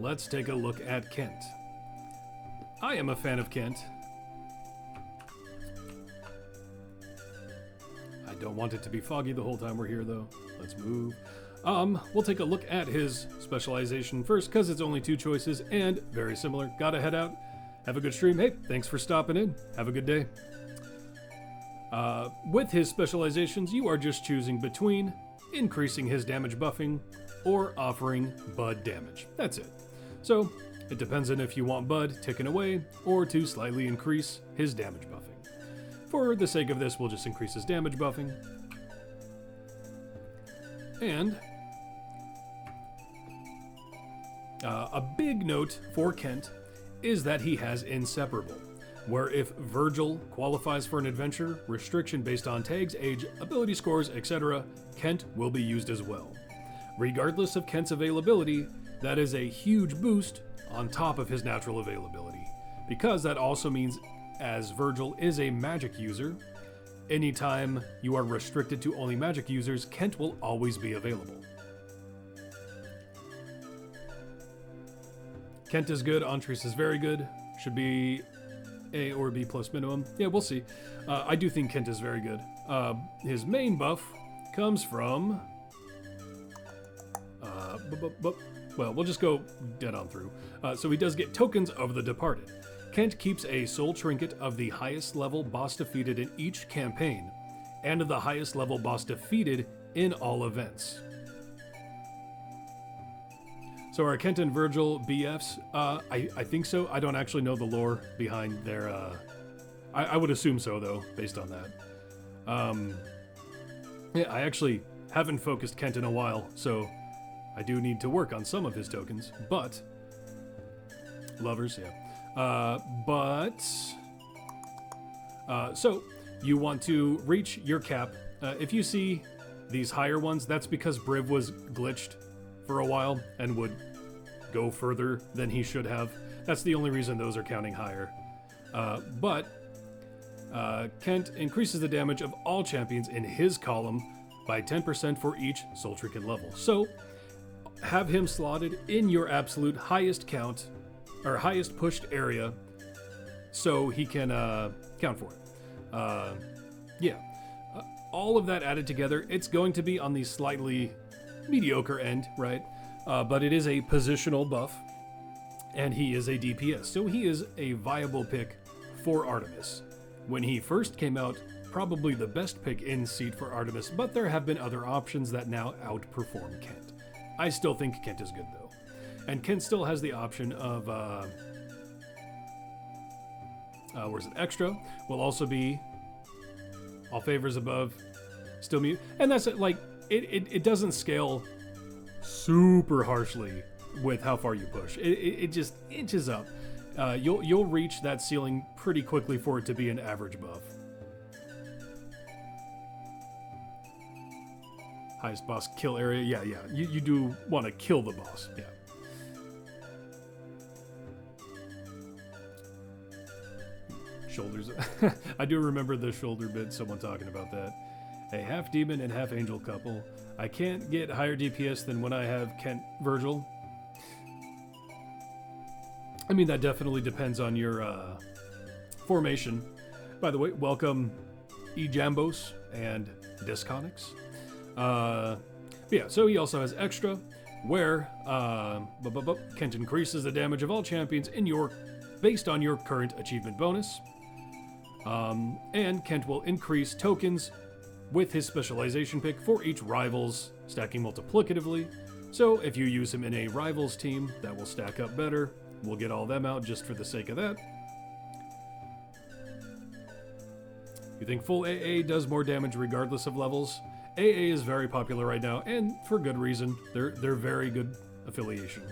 Speaker 1: let's take a look at Kent. I am a fan of Kent. I don't want it to be foggy the whole time we're here, though. Let's move. We'll take a look at his specialization first, because it's only 2 choices, and very similar. Gotta head out. Have a good stream. Hey, thanks for stopping in. Have a good day. With his specializations, you are just choosing between increasing his damage buffing or offering Bud damage. That's it. So, it depends on if you want Bud taken away or to slightly increase his damage buffing. for the sake of this, we'll just increase his damage buffing. And a big note for Kent is that he has Inseparable, where if Virgil qualifies for an adventure, restriction based on tags, age, ability scores, etc., Kent will be used as well. Regardless of Kent's availability, that is a huge boost on top of his natural availability, because that also means, as Virgil is a magic user, anytime you are restricted to only magic users, Kent will always be available. Kent is good, Antris is very good, should be A or B plus minimum. Yeah, we'll see. I do think Kent is very good. His main buff comes from... well, we'll just go dead on through. So he does get Tokens of the Departed. Kent keeps a soul trinket of the highest level boss defeated in each campaign, and of the highest level boss defeated in all events. So are Kent and Virgil BFs? I think so. I don't actually know the lore behind their... I would assume so, though, based on that. Yeah, I actually haven't focused Kent in a while, so I do need to work on some of his tokens, but... Lovers, yeah. So, you want to reach your cap. If you see these higher ones, that's because Briv was glitched for a while and would go further than he should have. That's the only reason those are counting higher. Kent increases the damage of all champions in his column by 10% for each Soul Trinket level. So, have him slotted in your absolute highest count, or highest pushed area, so he can count for it. Yeah. All of that added together, it's going to be on the slightly mediocre end, right? But it is a positional buff, and he is a DPS, so he is a viable pick for Artemis. When he first came out, probably the best pick in seat for Artemis, but there have been other options that now outperform Kent. I still think Kent is good, though. And Kent still has the option of, where's it? Extra will also be all favors above, still mute. And that's it, like, it doesn't scale super harshly with how far you push. It just inches up. You'll reach that ceiling pretty quickly for it to be an average buff. Highest boss kill area, yeah. You do want to kill the boss, yeah. Shoulders. I do remember the shoulder bit, someone talking about that. A half demon and half angel couple. I can't get higher DPS than when I have Kent Virgil. I mean, that definitely depends on your formation. By the way, welcome eJambos and Disconics. Yeah, so he also has extra, where Kent increases the damage of all champions in your based on your current achievement bonus. And Kent will increase tokens with his specialization pick for each rivals, stacking multiplicatively. So if you use him in a rivals team, that will stack up better. We'll get all them out just for the sake of that. You think full AA does more damage regardless of levels? AA is very popular right now, and for good reason. They're very good affiliation.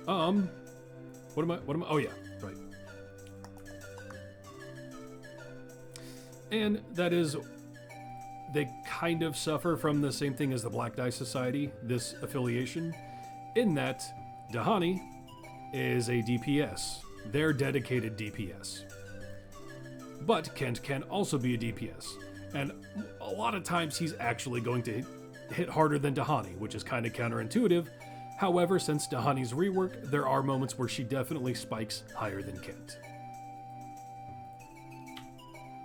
Speaker 1: What am I? Oh yeah, right. And that is, they kind of suffer from the same thing as the Black Die Society, this affiliation, in that Dahani is a DPS. They're dedicated DPS. But Kent can also be a DPS. And a lot of times he's actually going to hit harder than Dahani, which is kind of counterintuitive. However, since Dahani's rework, there are moments where she definitely spikes higher than Kent.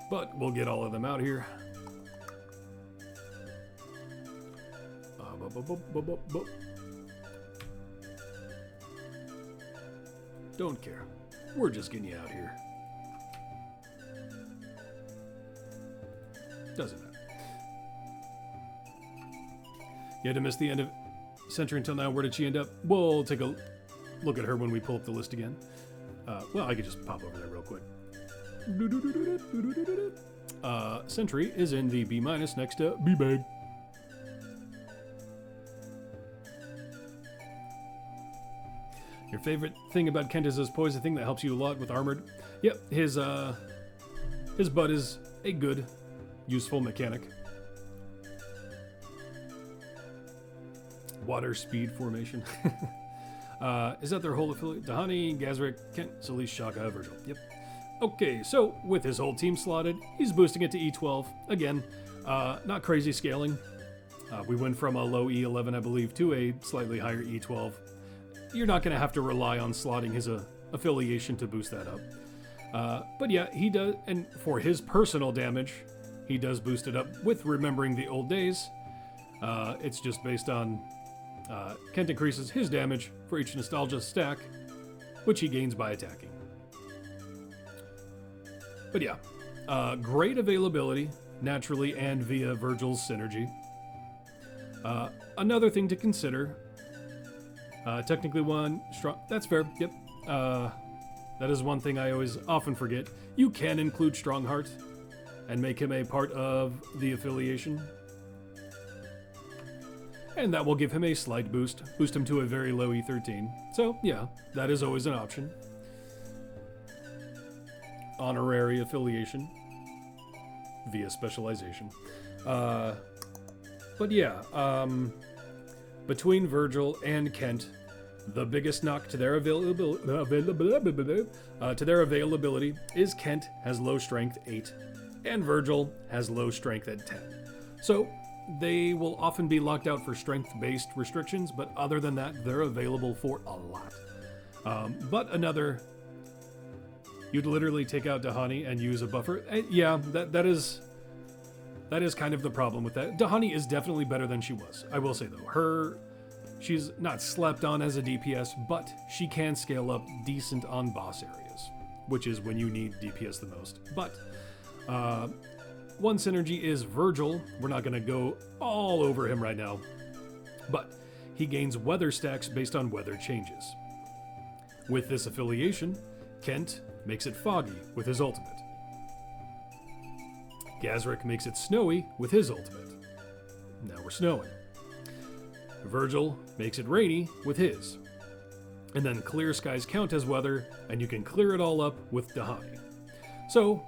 Speaker 1: But we'll get all of them out here. Don't care. We're just getting you out here. Doesn't matter. You had to miss the end of Sentry until now. Where did she end up? We'll take a look at her when we pull up the list again. Well, I could just pop over there real quick. Sentry is in the B- next to B-Bag. Your favorite thing about Kent is his poison thing that helps you a lot with armored. Yep, his butt is a good, useful mechanic. Water speed formation. Is that their whole affiliate? Dahani, Gazric, Kent, Solis, Shaka, Virgil. Yep. Okay, so with his whole team slotted, he's boosting it to E12. Again, not crazy scaling. We went from a low E11, I believe, to a slightly higher E12. You're not going to have to rely on slotting his affiliation to boost that up. But yeah, he does, and for his personal damage, he does boost it up with remembering the old days. It's just based on Kent increases his damage for each nostalgia stack, which he gains by attacking. But yeah, great availability, naturally and via Virgil's synergy. Another thing to consider, technically one strong, that's fair, yep. That is one thing I always often forget. You can include Strongheart and make him a part of the affiliation. And that will give him a slight boost him to a very low E13. So yeah, that is always an option. Honorary affiliation via specialization. But yeah, between Virgil and Kent, the biggest knock to their availability is Kent has low strength 8 and Virgil has low strength at 10. So they will often be locked out for strength-based restrictions, but other than that, they're available for a lot. But another, you'd literally take out Dahani and use a buffer. Yeah, that is kind of the problem with that. Dahani is definitely better than she was. I will say though, she's not slept on as a DPS, but she can scale up decent on boss areas, which is when you need DPS the most. But one synergy is Virgil. We're not going to go all over him right now, but he gains weather stacks based on weather changes. With this affiliation, Kent makes it foggy with his ultimate. Gazric makes it snowy with his ultimate. Now we're snowing. Virgil makes it rainy with his. And then clear skies count as weather, and you can clear it all up with Dahani. So,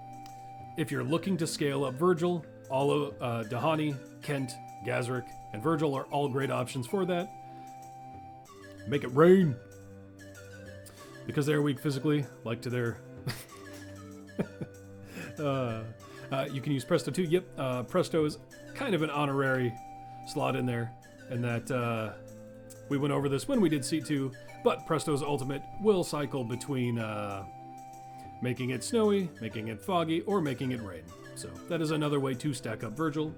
Speaker 1: if you're looking to scale up Virgil, all of Dahani, Kent, Gazric, and Virgil are all great options for that. Make it rain! Because they're weak physically, like to their... you can use Presto too. Yep, Presto is kind of an honorary slot in there, and that we went over this when we did C2, but Presto's ultimate will cycle between making it snowy, making it foggy, or making it rain. So that is another way to stack up Virgil.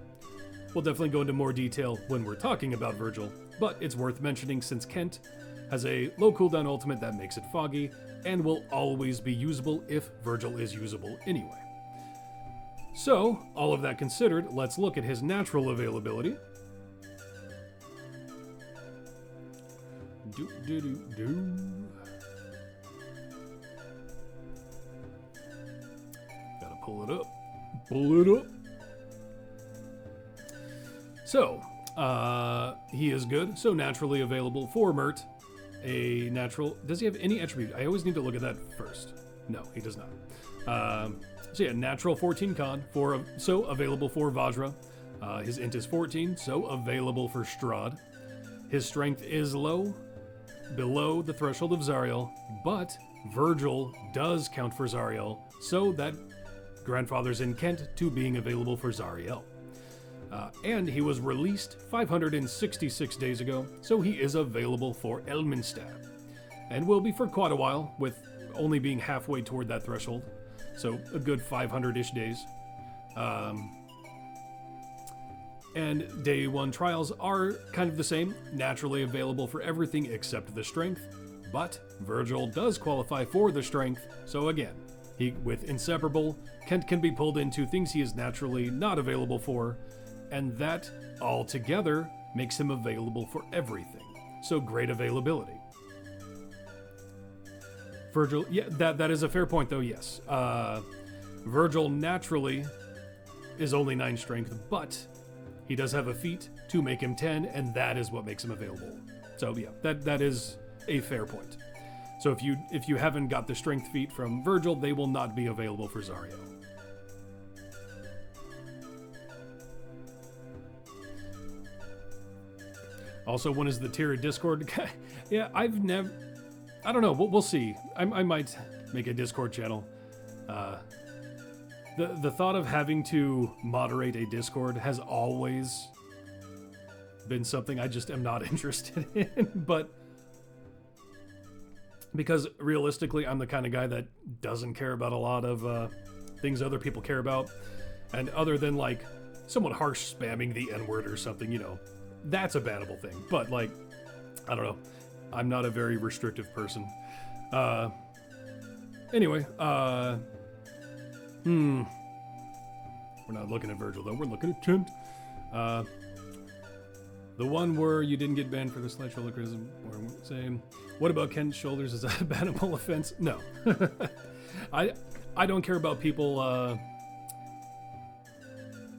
Speaker 1: We'll definitely go into more detail when we're talking about Virgil, but it's worth mentioning since Kent has a low cooldown ultimate that makes it foggy, and will always be usable if Virgil is usable anyway. So, all of that considered, let's look at his natural availability. Gotta pull it up. Pull it up. So, he is good. So naturally available for Mert. A natural... Does he have any attribute? I always need to look at that first. No, he does not. So yeah, natural 14 con, so available for Vajra. His int is 14, so available for Strahd. His strength is low, below the threshold of Zariel, but Virgil does count for Zariel, so that grandfather's in Kent to being available for Zariel. And he was released 566 days ago, so he is available for Elminstad. And will be for quite a while, with only being halfway toward that threshold. So a good 500-ish days. And day one trials are kind of the same, naturally available for everything except the strength. But Virgil does qualify for the strength, so again, with Inseparable, Kent can be pulled into things he is naturally not available for, and that altogether makes him available for everything. So great availability. Virgil, yeah, that is a fair point though, yes. Virgil naturally is only 9 strength, but he does have a feat to make him 10, and that is what makes him available. So yeah, that is a fair point. So if you haven't got the strength feat from Virgil, they will not be available for Zarya. Also, when is the tier of Discord? Yeah, I don't know. We'll see. I might make a Discord channel. The thought of having to moderate a Discord has always been something I just am not interested in. But because realistically, I'm the kind of guy that doesn't care about a lot of things other people care about. And other than like someone harsh spamming the N-word or something, you know, that's a bannable thing. But like, I don't know. I'm not a very restrictive person. Anyway, we're not looking at Virgil though, we're looking at Kent. The one where you didn't get banned for the slight shoulder criticism, or saying, what about Kent's shoulders? Is that a bannable offense? No. I don't care about people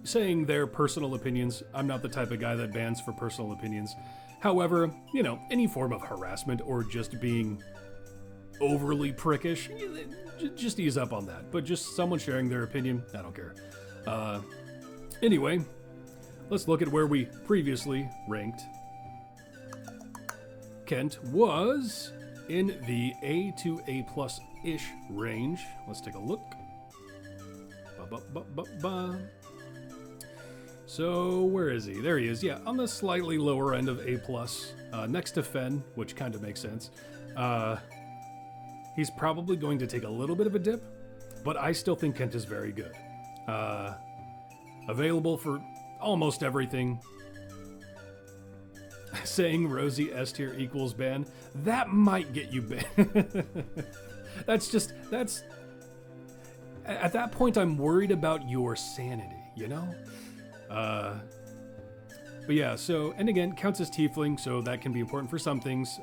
Speaker 1: saying their personal opinions. I'm not the type of guy that bans for personal opinions. However, you know, any form of harassment or just being overly prickish, just ease up on that. But just someone sharing their opinion, I don't care. Anyway, let's look at where we previously ranked. Kent was in the A to A plus-ish range. Let's take a look. So where is he? There he is. Yeah, on the slightly lower end of A+, next to Fen, which kind of makes sense. He's probably going to take a little bit of a dip, but I still think Kent is very good. Available for almost everything. Saying Rosie S tier equals ban, that might get you banned. that's at that point I'm worried about your sanity, you know? But yeah, so, and again, counts as tiefling, so that can be important for some things,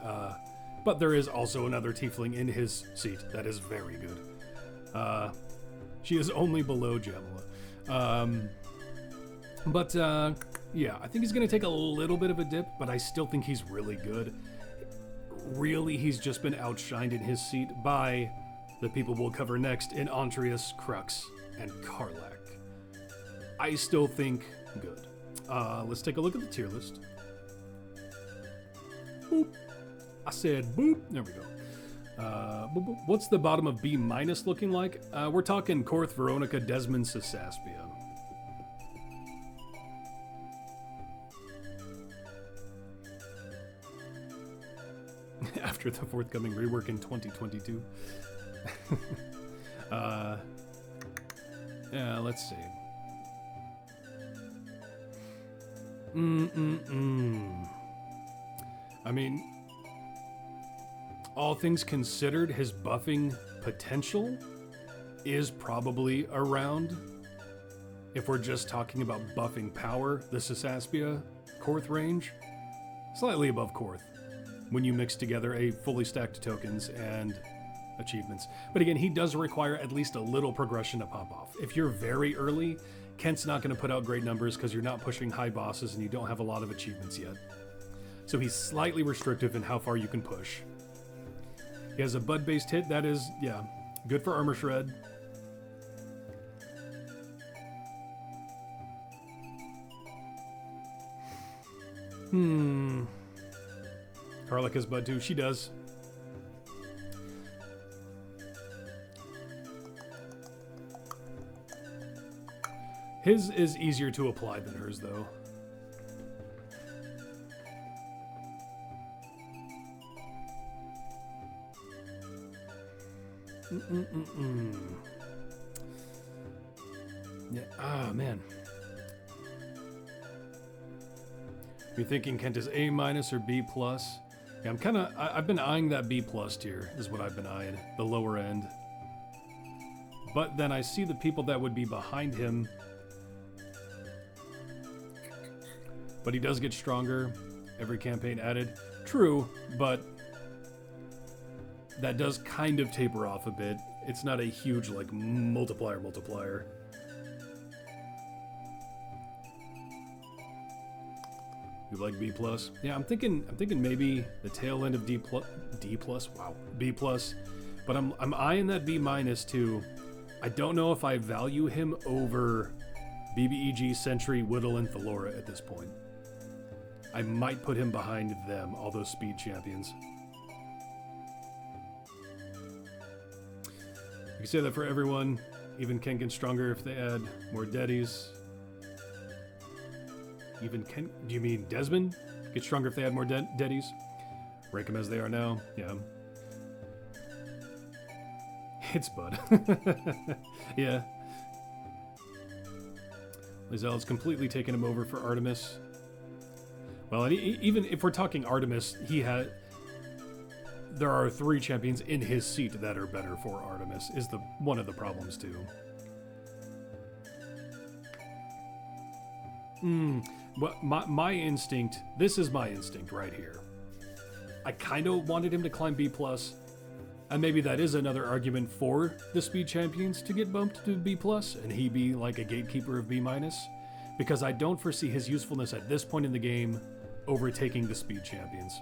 Speaker 1: but there is also another tiefling in his seat that is very good. She is only below Jamila. Yeah, I think he's going to take a little bit of a dip, but I still think he's really good. Really, he's just been outshined in his seat by the people we'll cover next in Antreus, Crux, and Karlach. I still think good. Let's take a look at the tier list. Boop. I said boop. There we go. Boop, boop. What's the bottom of B- looking like? We're talking Korth, Veronica, Desmond, Sasaspia. After the forthcoming rework in 2022. Yeah, let's see. I mean, all things considered, his buffing potential is probably around, if we're just talking about buffing power, the Sasaspia Korth range, slightly above Korth, when you mix together a fully stacked tokens and achievements. But again, he does require at least a little progression to pop off. If you're very early, Kent's not going to put out great numbers because you're not pushing high bosses and you don't have a lot of achievements yet. So he's slightly restrictive in how far you can push. He has a Bud-based hit. That is, yeah, good for Armor Shred. Karlach has Bud too. She does. His is easier to apply than hers, though. Yeah. Ah, man. You're thinking Kent is A- or B+. Yeah, I've been eyeing that B+ tier, is what I've been eyeing, the lower end. But then I see the people that would be behind him. But he does get stronger, every campaign added. True, but that does kind of taper off a bit. It's not a huge, like, multiplier. You like B plus? Yeah, I'm thinking maybe the tail end of D plus. Wow, B plus. But I'm eyeing that B minus too. I don't know if I value him over BBEG, Sentry, Whittle, and Thalora at this point. I might put him behind them, all those speed champions. You can say that for everyone. Even Ken gets stronger if they add more Deddies. Even Ken... Do you mean Desmond gets stronger if they add more Deddies? Rank them as they are now. Yeah. It's Bud. Yeah. Lizel's completely taken him over for Artemis. Well, and even if we're talking Artemis, there are 3 champions in his seat that are better for Artemis, is one of the problems too. But my instinct, this is my instinct right here. I kind of wanted him to climb B+, and maybe that is another argument for the speed champions to get bumped to B+, and he be like a gatekeeper of B-, because I don't foresee his usefulness at this point in the game overtaking the speed champions.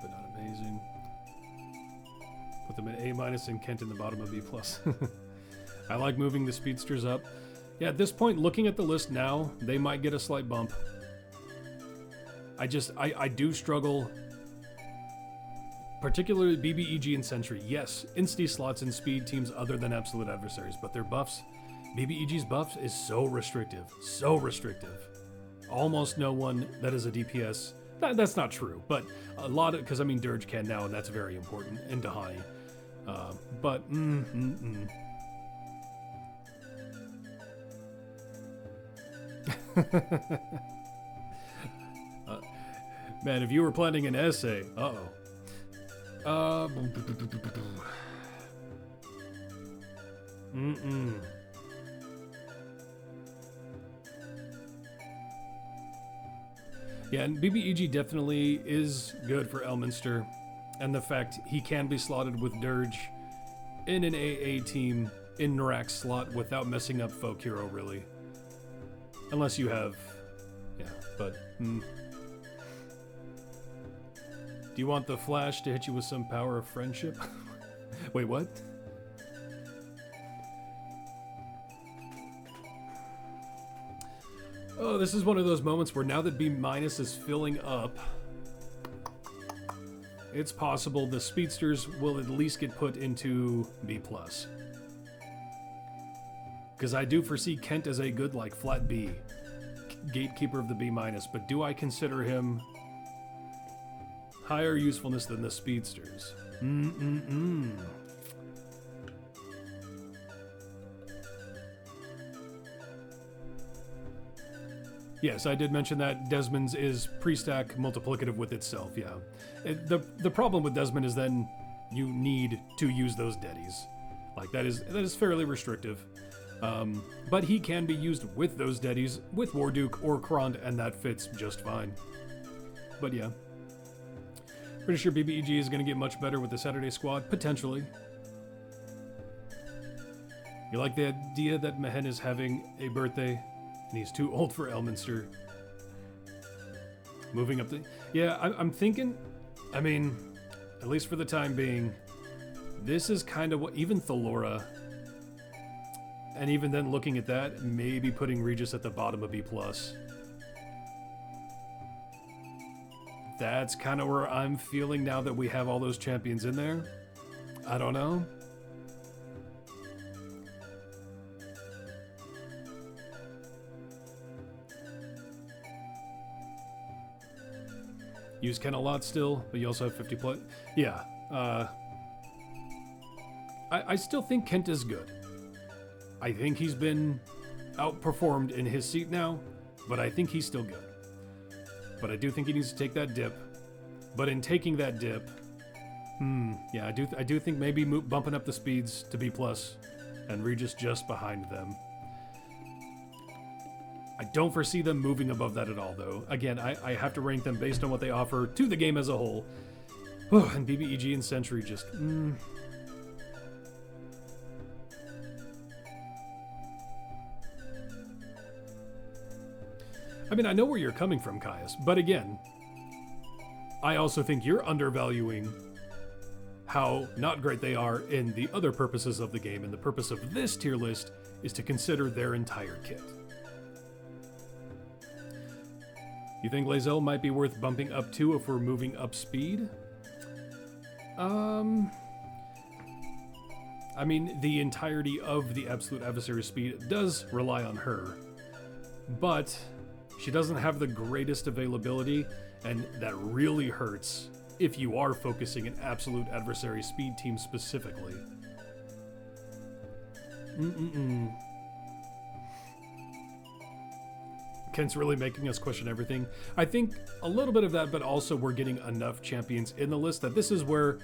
Speaker 1: But not amazing. Put them in A- and Kent in the bottom of B+. I like moving the speedsters up. Yeah, at this point, looking at the list now, they might get a slight bump. I do struggle, particularly BBEG and Sentry. Yes, insta slots in speed teams other than absolute adversaries, but their buffs, BBEG's buffs is so restrictive. So restrictive. Almost no one that is a DPS. That's not true, but a lot of, because I mean Dirge can now, and that's very important, and Dahani. But, man, if you were planning an essay, Yeah, and BBEG definitely is good for Elminster, and the fact he can be slotted with Dirge in an AA team in Narak's slot without messing up Folk Hero, really. Unless you have... Yeah, but... Do you want the Flash to hit you with some power of friendship? Wait, what? Oh, this is one of those moments where now that B- is filling up, it's possible the speedsters will at least get put into B+. Because I do foresee Kent as a good, like, flat B, gatekeeper of the B-, but do I consider him higher usefulness than the speedsters? Yes, I did mention that Desmond's is pre-stack multiplicative with itself, yeah. The problem with Desmond is then you need to use those Deddies. Like, that is fairly restrictive. But he can be used with those Deddies, with Warduke or Krond, and that fits just fine. But yeah. Pretty sure BBEG is going to get much better with the Saturday squad, potentially. You like the idea that Mehen is having a birthday, and he's too old for Elminster? Moving up the... Yeah, I'm thinking... I mean, at least for the time being, this is kind of what... Even Thalora... And even then, looking at that, maybe putting Regis at the bottom of B+. That's kind of where I'm feeling now that we have all those champions in there. I don't know. Use Ken a lot still, but you also have 50 plus. Yeah. I still think Kent is good. I think he's been outperformed in his seat now, but I think he's still good. But I do think he needs to take that dip. But in taking that dip, yeah, I do think maybe bumping up the speeds to B+ and Regis just behind them. I don't foresee them moving above that at all, though. Again, I have to rank them based on what they offer to the game as a whole. And BBEG and Sentry just... I mean, I know where you're coming from, Caius, but again, I also think you're undervaluing how not great they are in the other purposes of the game, and the purpose of this tier list is to consider their entire kit. You think Lae'zel might be worth bumping up to if we're moving up speed? I mean, the entirety of the Absolute Adversary speed does rely on her, but she doesn't have the greatest availability, and that really hurts if you are focusing an Absolute Adversary speed team specifically. Kent's really making us question everything. I think a little bit of that, but also we're getting enough champions in the list that this is where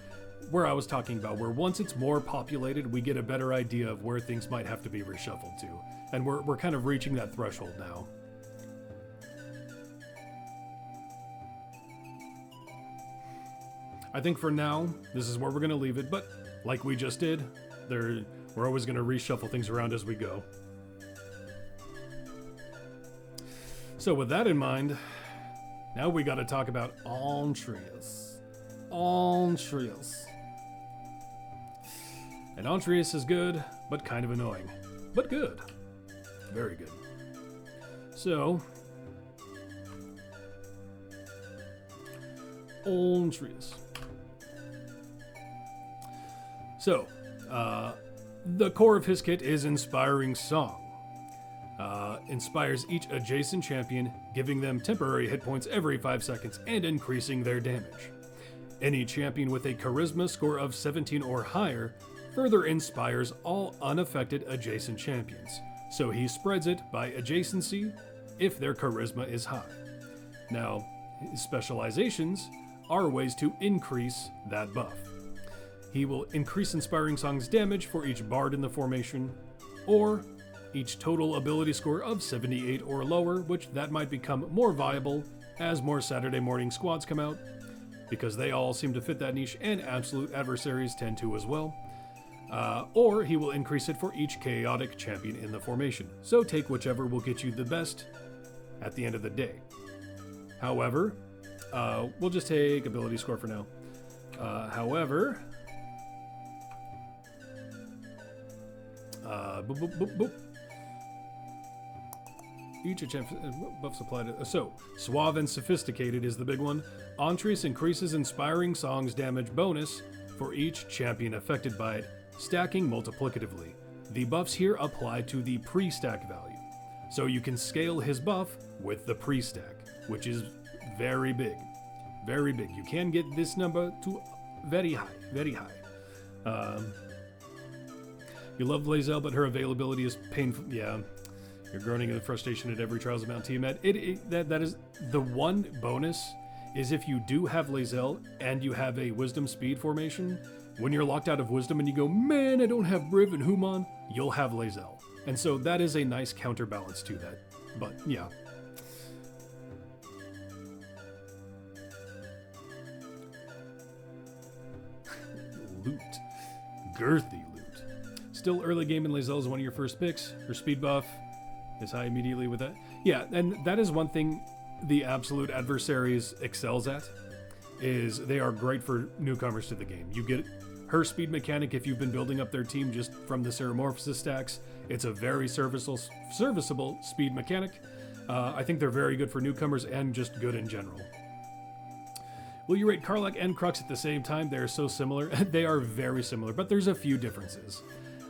Speaker 1: I was talking about, where once it's more populated, we get a better idea of where things might have to be reshuffled to. And we're kind of reaching that threshold now. I think for now, this is where we're going to leave it, but like we just did, we're always going to reshuffle things around as we go. So with that in mind, now we got to talk about Antreus. Antreus. And Antreus is good, but kind of annoying. But good. Very good. So, Antreus. So, the core of his kit is Inspiring Song. Inspires each adjacent champion, giving them temporary hit points every 5 seconds and increasing their damage. Any champion with a charisma score of 17 or higher further inspires all unaffected adjacent champions, so he spreads it by adjacency if their charisma is high. Now, his specializations are ways to increase that buff. He will increase Inspiring Song's damage for each bard in the formation, or each total ability score of 78 or lower, which that might become more viable as more Saturday morning squads come out, because they all seem to fit that niche, and Absolute Adversaries tend to as well. Or he will increase it for each chaotic champion in the formation, so take whichever will get you the best at the end of the day. However, we'll just take ability score for now. However, each buffs applied. So, Suave and Sophisticated is the big one. Antreus increases Inspiring Song's damage bonus for each champion affected by it, stacking multiplicatively. The buffs here apply to the pre-stack value, so you can scale his buff with the pre-stack, which is very big. Very big. You can get this number to very high, very high. You love Lae'zel, but her availability is painful. Yeah, you're groaning in frustration at every Trials of Mount Tiamat. That is the one bonus, is if you do have Lae'zel and you have a Wisdom Speed formation, when you're locked out of Wisdom and you go, man, I don't have Briv and Human, you'll have Lae'zel. And so that is a nice counterbalance to that. But yeah. Loot. Girthy loot. Still early game in Lae'zel is one of your first picks. Her speed buff is high immediately with that. Yeah, and that is one thing the Absolute Adversaries excels at, is they are great for newcomers to the game. You get her speed mechanic if you've been building up their team just from the Ceramorphosis stacks. It's a very serviceable speed mechanic. I think they're very good for newcomers and just good in general. Will you rate Karlach and Crux at the same time? They're so similar. They are very similar, but there's a few differences.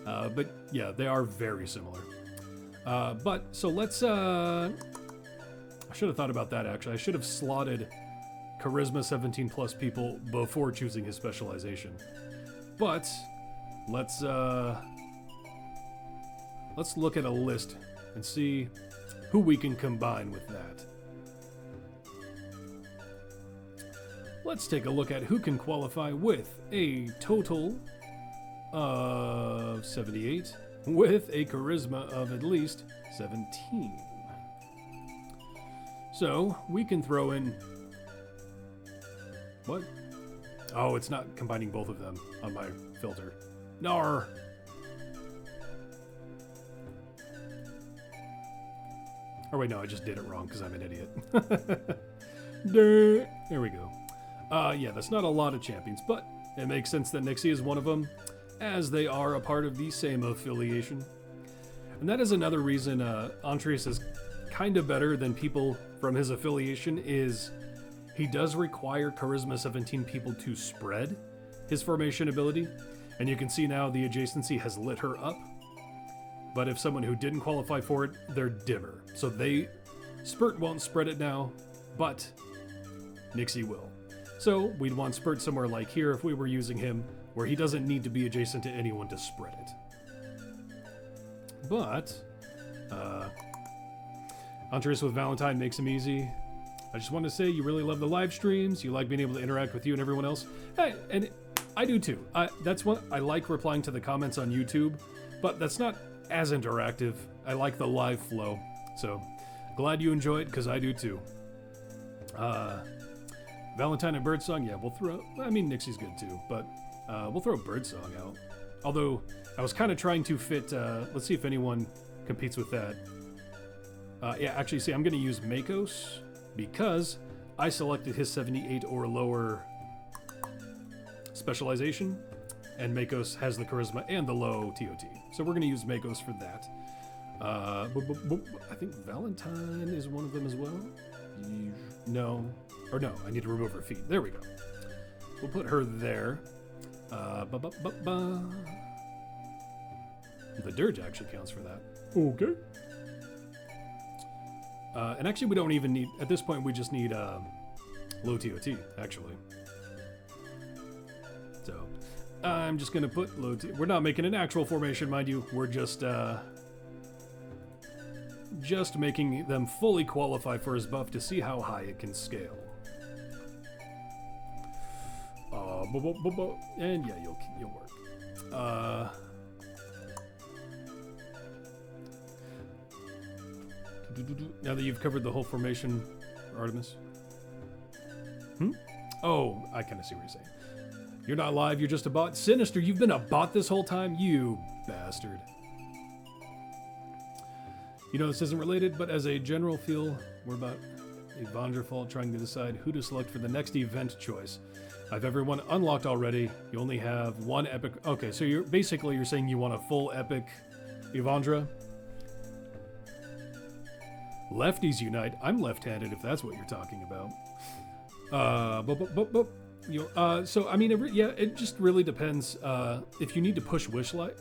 Speaker 1: But yeah, they are very similar. So let's... I should have thought about that, actually. I should have slotted Charisma 17 plus people before choosing his specialization. But let's look at a list and see who we can combine with that. Let's take a look at who can qualify with a total of 78 with a charisma of at least 17. So we can throw in... What? Oh, it's not combining both of them on my filter. Nar! Or wait, no, I just did it wrong because I'm an idiot. There we go. Yeah, that's not a lot of champions, but it makes sense that Nixie is one of them, as they are a part of the same affiliation. And that is another reason Antreus is kind of better than people from his affiliation, is he does require Charisma 17 people to spread his formation ability, and you can see now the adjacency has lit her up. But if someone who didn't qualify for it, they're dimmer. So Spurt won't spread it now, but Nixie will. So we'd want Spurt somewhere like here if we were using him, where he doesn't need to be adjacent to anyone to spread it. But, Antreus with Valentine makes him easy. I just want to say you really love the live streams. You like being able to interact with you and everyone else. Hey, and I do too. That's what I like, replying to the comments on YouTube, but that's not as interactive. I like the live flow. So glad you enjoy it, because I do too. Valentine and Birdsong, yeah, we'll throw... I mean, Nixie's good too, but we'll throw Birdsong out. Although, I was kind of trying to fit... let's see if anyone competes with that. Yeah, actually, see, I'm going to use Makos, because I selected his 78 or lower specialization, and Makos has the Charisma and the low TOT. So we're going to use Makos for that. I think Valentine is one of them as well. No. Or no, I need to remove her feet. There we go. We'll put her there. The dirge actually counts for that. Okay. And actually we don't even need... At this point we just need low TOT, actually. So... I'm just going to put low TOT. We're not making an actual formation, mind you. We're just making them fully qualify for his buff to see how high it can scale. And yeah, you'll work. Now that you've covered the whole formation, Artemis. Oh, I kind of see what you're saying. You're not live, you're just a bot. Sinister, you've been a bot this whole time? You bastard. You know this isn't related, but as a general feel, we're about a Vondrafall trying to decide who to select for the next event choice. I've everyone unlocked already. You only have one epic... Okay, so you're saying you want a full epic Evandra? Lefties unite. I'm left-handed if that's what you're talking about. So I mean, it just really depends. If you need to push Witchlight,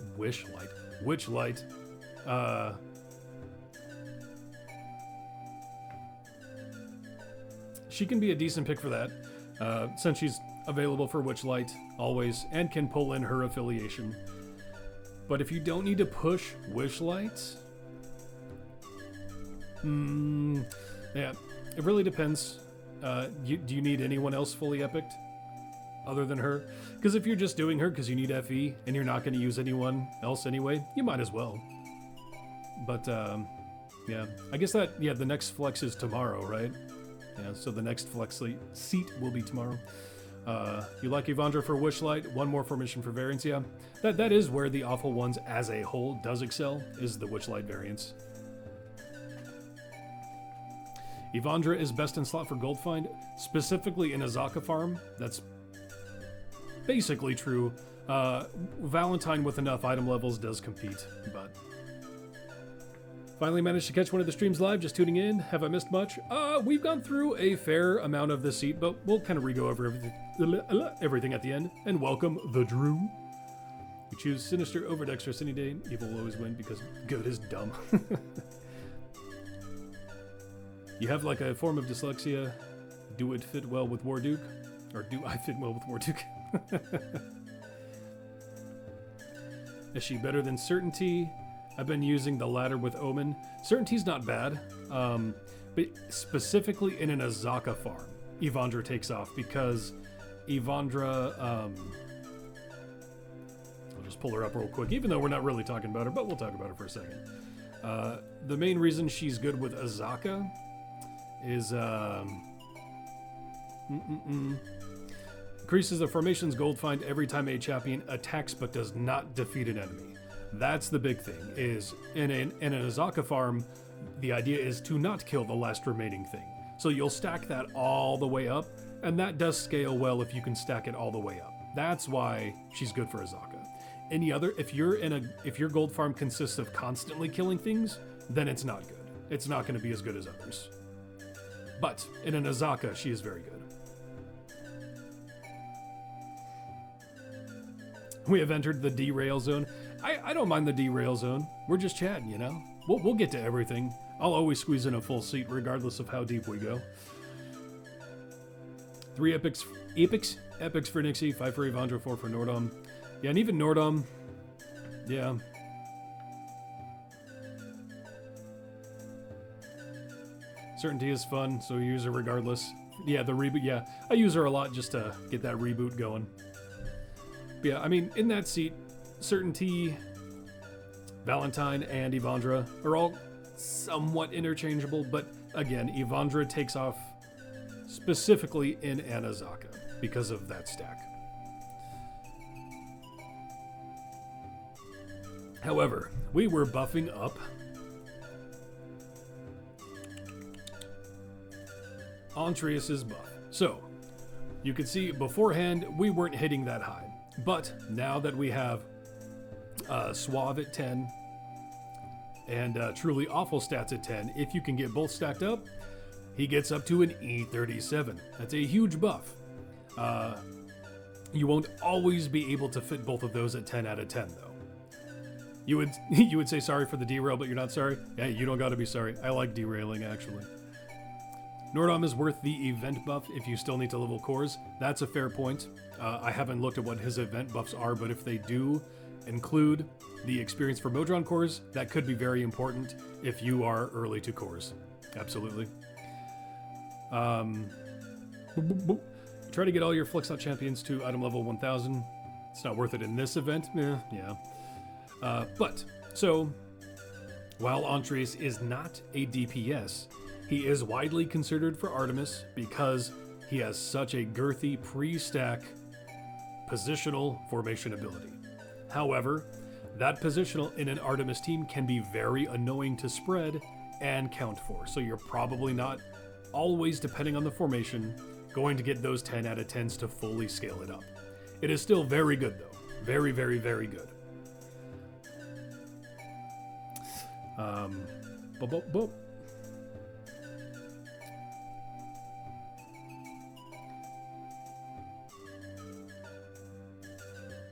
Speaker 1: she can be a decent pick for that, since she's available for Witchlight always and can pull in her affiliation. But if you don't need to push Witchlight, yeah, it really depends. Do you need anyone else fully epicked other than her? Because if you're just doing her because you need FE and you're not going to use anyone else anyway, you might as well. But yeah, I guess the next flex is tomorrow, right? Yeah, so the next flex seat will be tomorrow. You like Evandra for Wishlight, one more formation for variants, yeah. That is where the Awful Ones as a whole does excel, is the Witchlight variants. Evandra is best in slot for gold find, specifically in Azaka farm. That's basically true. Valentine with enough item levels does compete, but... Finally managed to catch one of the streams live, just tuning in. Have I missed much? We've gone through a fair amount of the seat, but we'll kind of re-go over everything at the end. And welcome, the Drew. We choose Sinister over Dexterous any day. Evil will always win because good is dumb. You have like a form of dyslexia. Do it fit well with Warduke? Or do I fit well with Warduke? Is she better than Certainty? I've been using the latter with Omen. Certainty's not bad, but specifically in an Azaka farm, Evandra takes off because Evandra, I'll just pull her up real quick, even though we're not really talking about her, but we'll talk about her for a second. The main reason she's good with Azaka is increases the formation's gold find every time a champion attacks but does not defeat an enemy. That's the big thing, is in an Azaka farm, the idea is to not kill the last remaining thing. So you'll stack that all the way up, and that does scale well if you can stack it all the way up. That's why she's good for Azaka. Any other, if your gold farm consists of constantly killing things, then it's not good. It's not going to be as good as others. But in an Azaka, she is very good. We have entered the derail zone. I don't mind the derail zone. We're just chatting, you know? We'll get to everything. I'll always squeeze in a full seat regardless of how deep we go. 3 epics for Nixie, 5 for Evandra, 4 for Nordom. Yeah, and even Nordom, yeah. Certainty is fun, so you use her regardless. Yeah, the reboot, yeah. I use her a lot just to get that reboot going. But yeah, I mean, in that seat, Certainty, Valentine, and Evandra are all somewhat interchangeable, but again, Evandra takes off specifically in Anazaka because of that stack. However, we were buffing up Antreus' buff. So, you can see beforehand we weren't hitting that high. But now that we have Suave at 10 and Truly Awful stats at 10, if you can get both stacked up, he gets up to an E37. That's a huge buff. You won't always be able to fit both of those at 10 out of 10, though. You would say sorry for the derail, but you're not sorry? Yeah, you don't gotta be sorry. I like derailing, actually. Nordom is worth the event buff if you still need to level cores. That's a fair point. I haven't looked at what his event buffs are, but if they do include the experience for Modron cores, that could be very important if you are early to cores. Absolutely. Try to get all your Flexot champions to item level 1000. It's not worth it in this event. Yeah. But, so, while Antreus is not a DPS, he is widely considered for Artemis because he has such a girthy pre-stack positional formation ability. However, that positional in an Artemis team can be very annoying to spread and count for, so you're probably not always, depending on the formation, going to get those 10 out of 10s to fully scale it up. It is still very good though. Very, very, very good.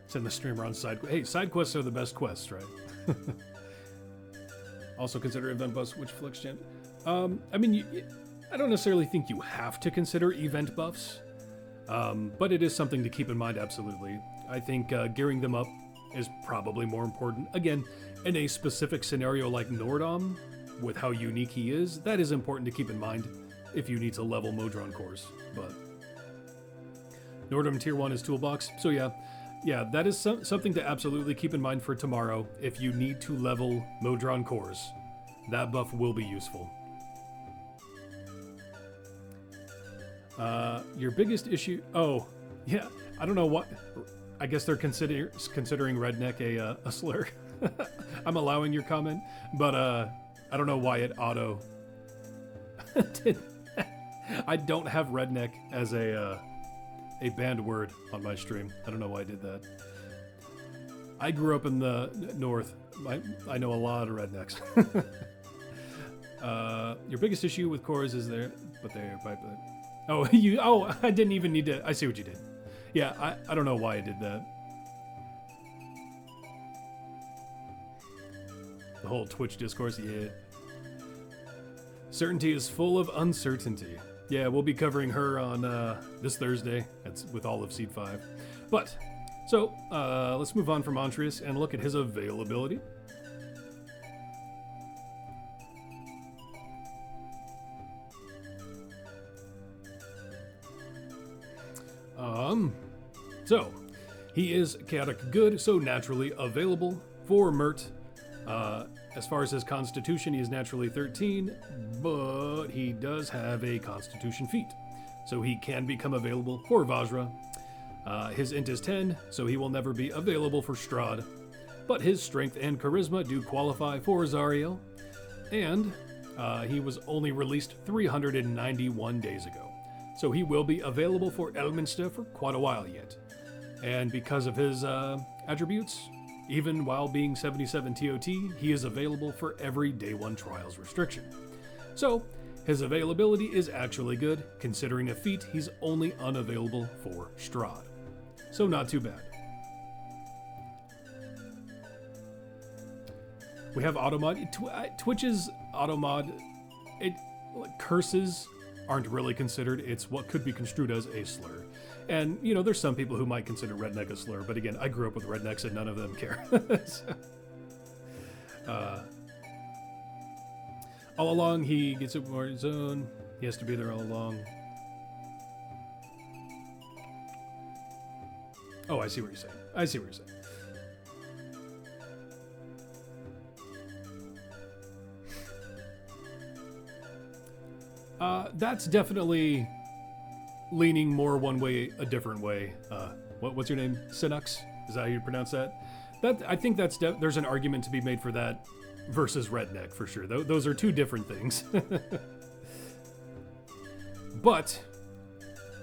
Speaker 1: Send the streamer on side. Hey, side quests are the best quests, right? Also consider event buffs, which flex champ. I mean, I don't necessarily think you have to consider event buffs, but it is something to keep in mind. Absolutely, I think gearing them up is probably more important. Again, in a specific scenario like Nordom, with how unique he is, that is important to keep in mind if you need to level Modron cores. But Nordom tier 1 is toolbox, so yeah, that is something to absolutely keep in mind for tomorrow. If you need to level Modron cores, that buff will be useful. Your biggest issue... Oh, yeah, I don't know what... I guess they're considering redneck a slur. I'm allowing your comment, but I don't know why it auto... I don't have redneck as a banned word on my stream. I don't know why I did that. I grew up in the north. I know a lot of rednecks. Your biggest issue with cores is there, but they're pipeline. Oh, I didn't even need to. I see what you did. Yeah, I don't know why I did that. The whole Twitch discourse, yeah. Certainty is full of uncertainty. Yeah, we'll be covering her on this Thursday. That's with all of Seed 5. But, so, let's move on from Antreus and look at his availability. So, he is chaotic good, so naturally available for Mert, As far as his constitution, he is naturally 13, but he does have a constitution feat, so he can become available for Vajra. His int is 10, so he will never be available for Strahd, but his strength and charisma do qualify for Zariel, and he was only released 391 days ago, so he will be available for Elminster for quite a while yet. And because of his attributes, even while being 77 TOT, he is available for every Day 1 Trials restriction. So, his availability is actually good, considering a feat he's only unavailable for Strahd. So not too bad. We have Automod. Twitch's Automod, curses aren't really considered. It's what could be construed as a slur. And, you know, there's some people who might consider redneck a slur, but again, I grew up with rednecks and none of them care. All along, he gets it more his own. He has to be there all along. Oh, I see what you're saying. I see what you're saying. That's definitely leaning more one way, a different way. What's your name? Sinux? Is that how you pronounce that? I think that's there's an argument to be made for that versus redneck for sure. Those are two different things. But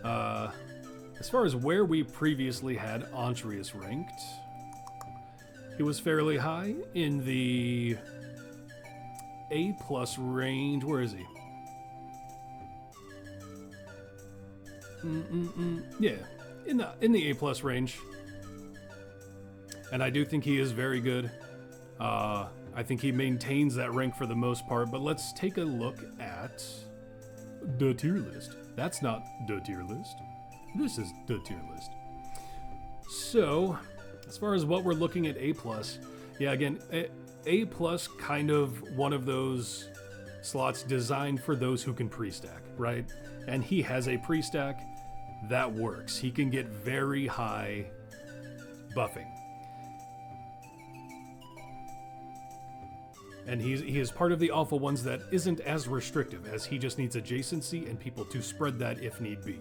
Speaker 1: as far as where we previously had Antreus ranked, he was fairly high in the A+ range. Where is he? Yeah, in the A+ range, and I do think he is very good. I think he maintains that rank for the most part. But let's take a look at the tier list. That's not the tier list. This is the tier list. So, as far as what we're looking at A+, yeah, again, A+ kind of one of those slots designed for those who can pre-stack, right? And he has a pre-stack that works. He can get very high buffing. And he is part of the alpha ones that isn't as restrictive, as he just needs adjacency and people to spread that if need be.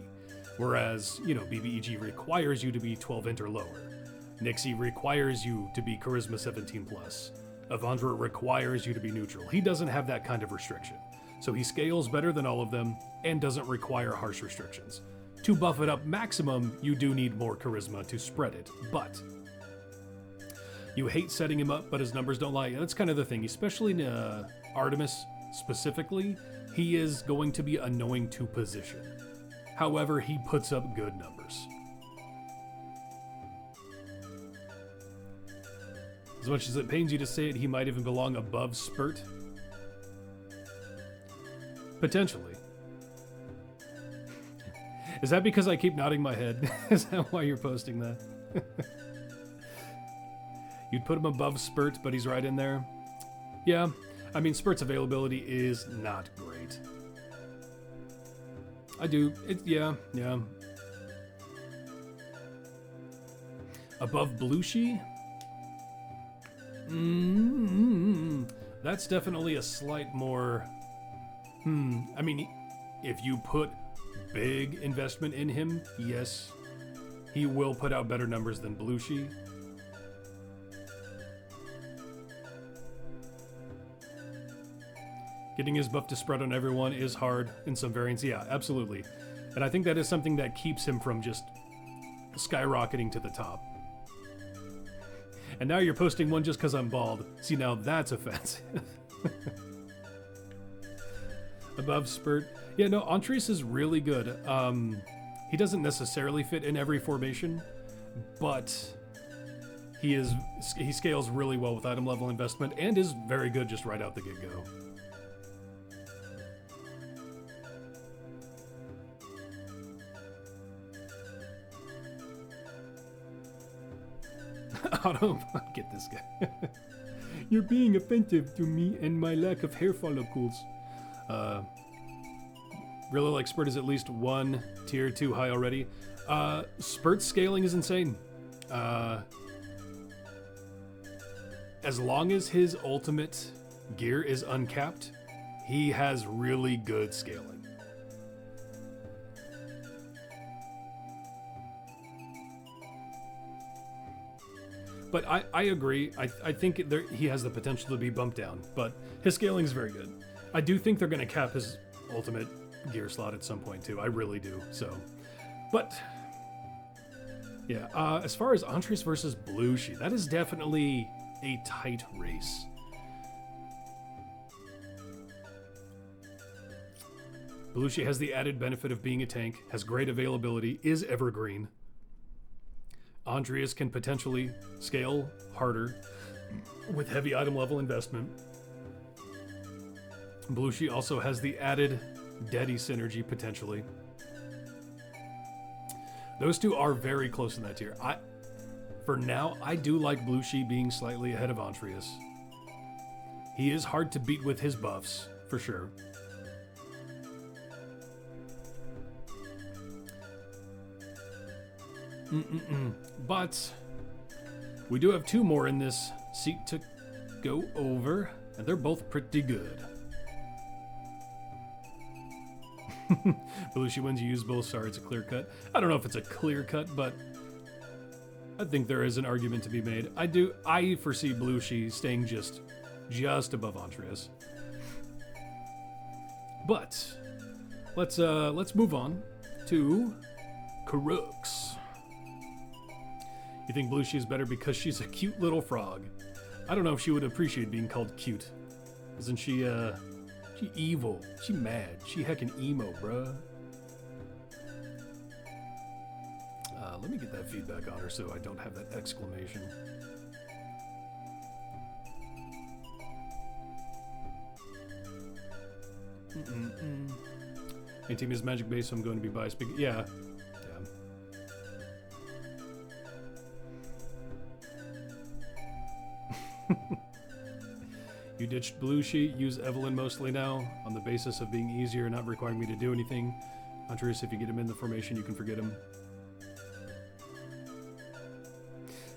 Speaker 1: Whereas, you know, BBEG requires you to be 12 int or lower. Nixie requires you to be Charisma 17+. Avandra requires you to be neutral. He doesn't have that kind of restriction. So he scales better than all of them and doesn't require harsh restrictions. To buff it up maximum, you do need more charisma to spread it, but you hate setting him up, but his numbers don't lie. That's kind of the thing, especially in Artemis specifically. He is going to be annoying to position. However, he puts up good numbers. As much as it pains you to say it, he might even belong above Spurt. Potentially. Is that because I keep nodding my head? Is that why you're posting that? You'd put him above Spurt, but he's right in there. Yeah, I mean, Spurt's availability is not great. I do. Yeah. Above Blushi? That's definitely a slight more... I mean, if you put big investment in him, yes, he will put out better numbers than Blushi. Getting his buff to spread on everyone is hard in some variants. Yeah, absolutely. And I think that is something that keeps him from just skyrocketing to the top. And now you're posting one just because I'm bald. See, now that's offensive. Above Spurt. Yeah, no, Antreus is really good. He doesn't necessarily fit in every formation, but he scales really well with item level investment and is very good just right out the get-go. Auto, get this guy. You're being offensive to me and my lack of hair follicles. Really like Spurt is at least one tier too high already. Spurt scaling is insane. As long as his ultimate gear is uncapped, he has really good scaling. But I agree. I think he has the potential to be bumped down, but his scaling is very good. I do think they're going to cap his ultimate gear slot at some point too. I really do. So, but yeah, as far as Antreus versus Belushi, that is definitely a tight race. Belushi has the added benefit of being a tank, has great availability, is evergreen. Antreus can potentially scale harder with heavy item level investment. Belushi also has the added Daddy synergy potentially. Those two are very close in that tier. For now, I do like Belushi being slightly ahead of Antreus. He is hard to beat with his buffs, for sure. But we do have two more in this seat to go over, and they're both pretty good. Belushi wins, you use both. Sorry, it's a clear cut. I don't know if it's a clear cut, but I think there is an argument to be made. I foresee Belushi staying just above Antreus. But let's move on to Crux. You think Belushi is better because she's a cute little frog? I don't know if she would appreciate being called cute. Isn't she, she evil. She mad. She heckin' emo, bruh. Let me get that feedback on her so I don't have that exclamation. My team is magic based, so I'm going to be biased. Yeah. You ditched Belushi, use Evelynn mostly now, on the basis of being easier and not requiring me to do anything. Antreus, if you get him in the formation, you can forget him.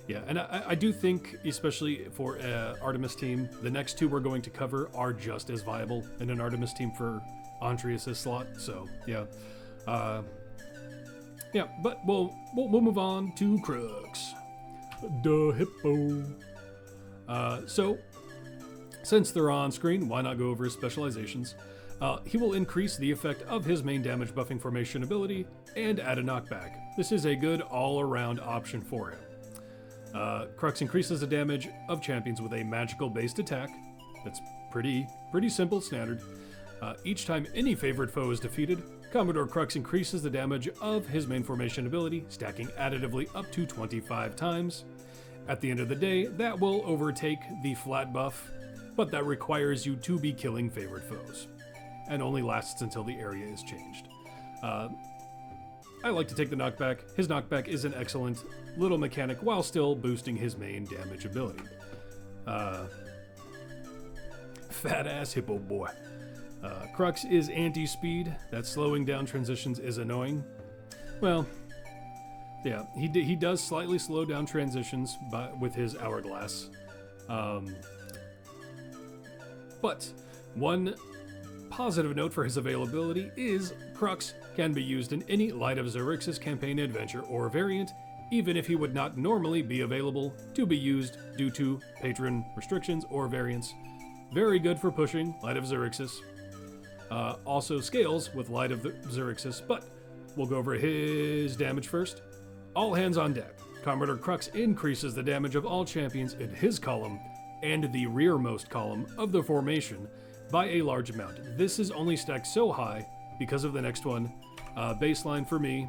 Speaker 1: Yeah, and I do think, especially for Artemis team, the next two we're going to cover are just as viable in an Artemis team for Antreus' slot. So yeah, yeah. But we'll move on to Crux, the hippo. So since they're on screen, why not go over his specializations? He will increase the effect of his main damage buffing formation ability and add a knockback. This is a good all-around option for him. Crux increases the damage of champions with a magical-based attack. That's pretty simple, standard. Each time any favored foe is defeated, Commodore Crux increases the damage of his main formation ability, stacking additively up to 25 times. At the end of the day, that will overtake the flat buff, but that requires you to be killing favored foes, and only lasts until the area is changed. I like to take the knockback. His knockback is an excellent little mechanic while still boosting his main damage ability. Fat ass hippo boy. Crux is anti-speed. That slowing down transitions is annoying. Well, yeah, he does slightly slow down transitions with his hourglass. But one positive note for his availability is Crux can be used in any Light of Xerxes campaign adventure or variant, even if he would not normally be available to be used due to patron restrictions or variants. Very good for pushing Light of Xerxes. Also scales with Light of Xerxes, but we'll go over his damage first. All hands on deck. Commodore Crux increases the damage of all champions in his column and the rearmost column of the formation by a large amount. This is only stacked so high because of the next one. Baseline for me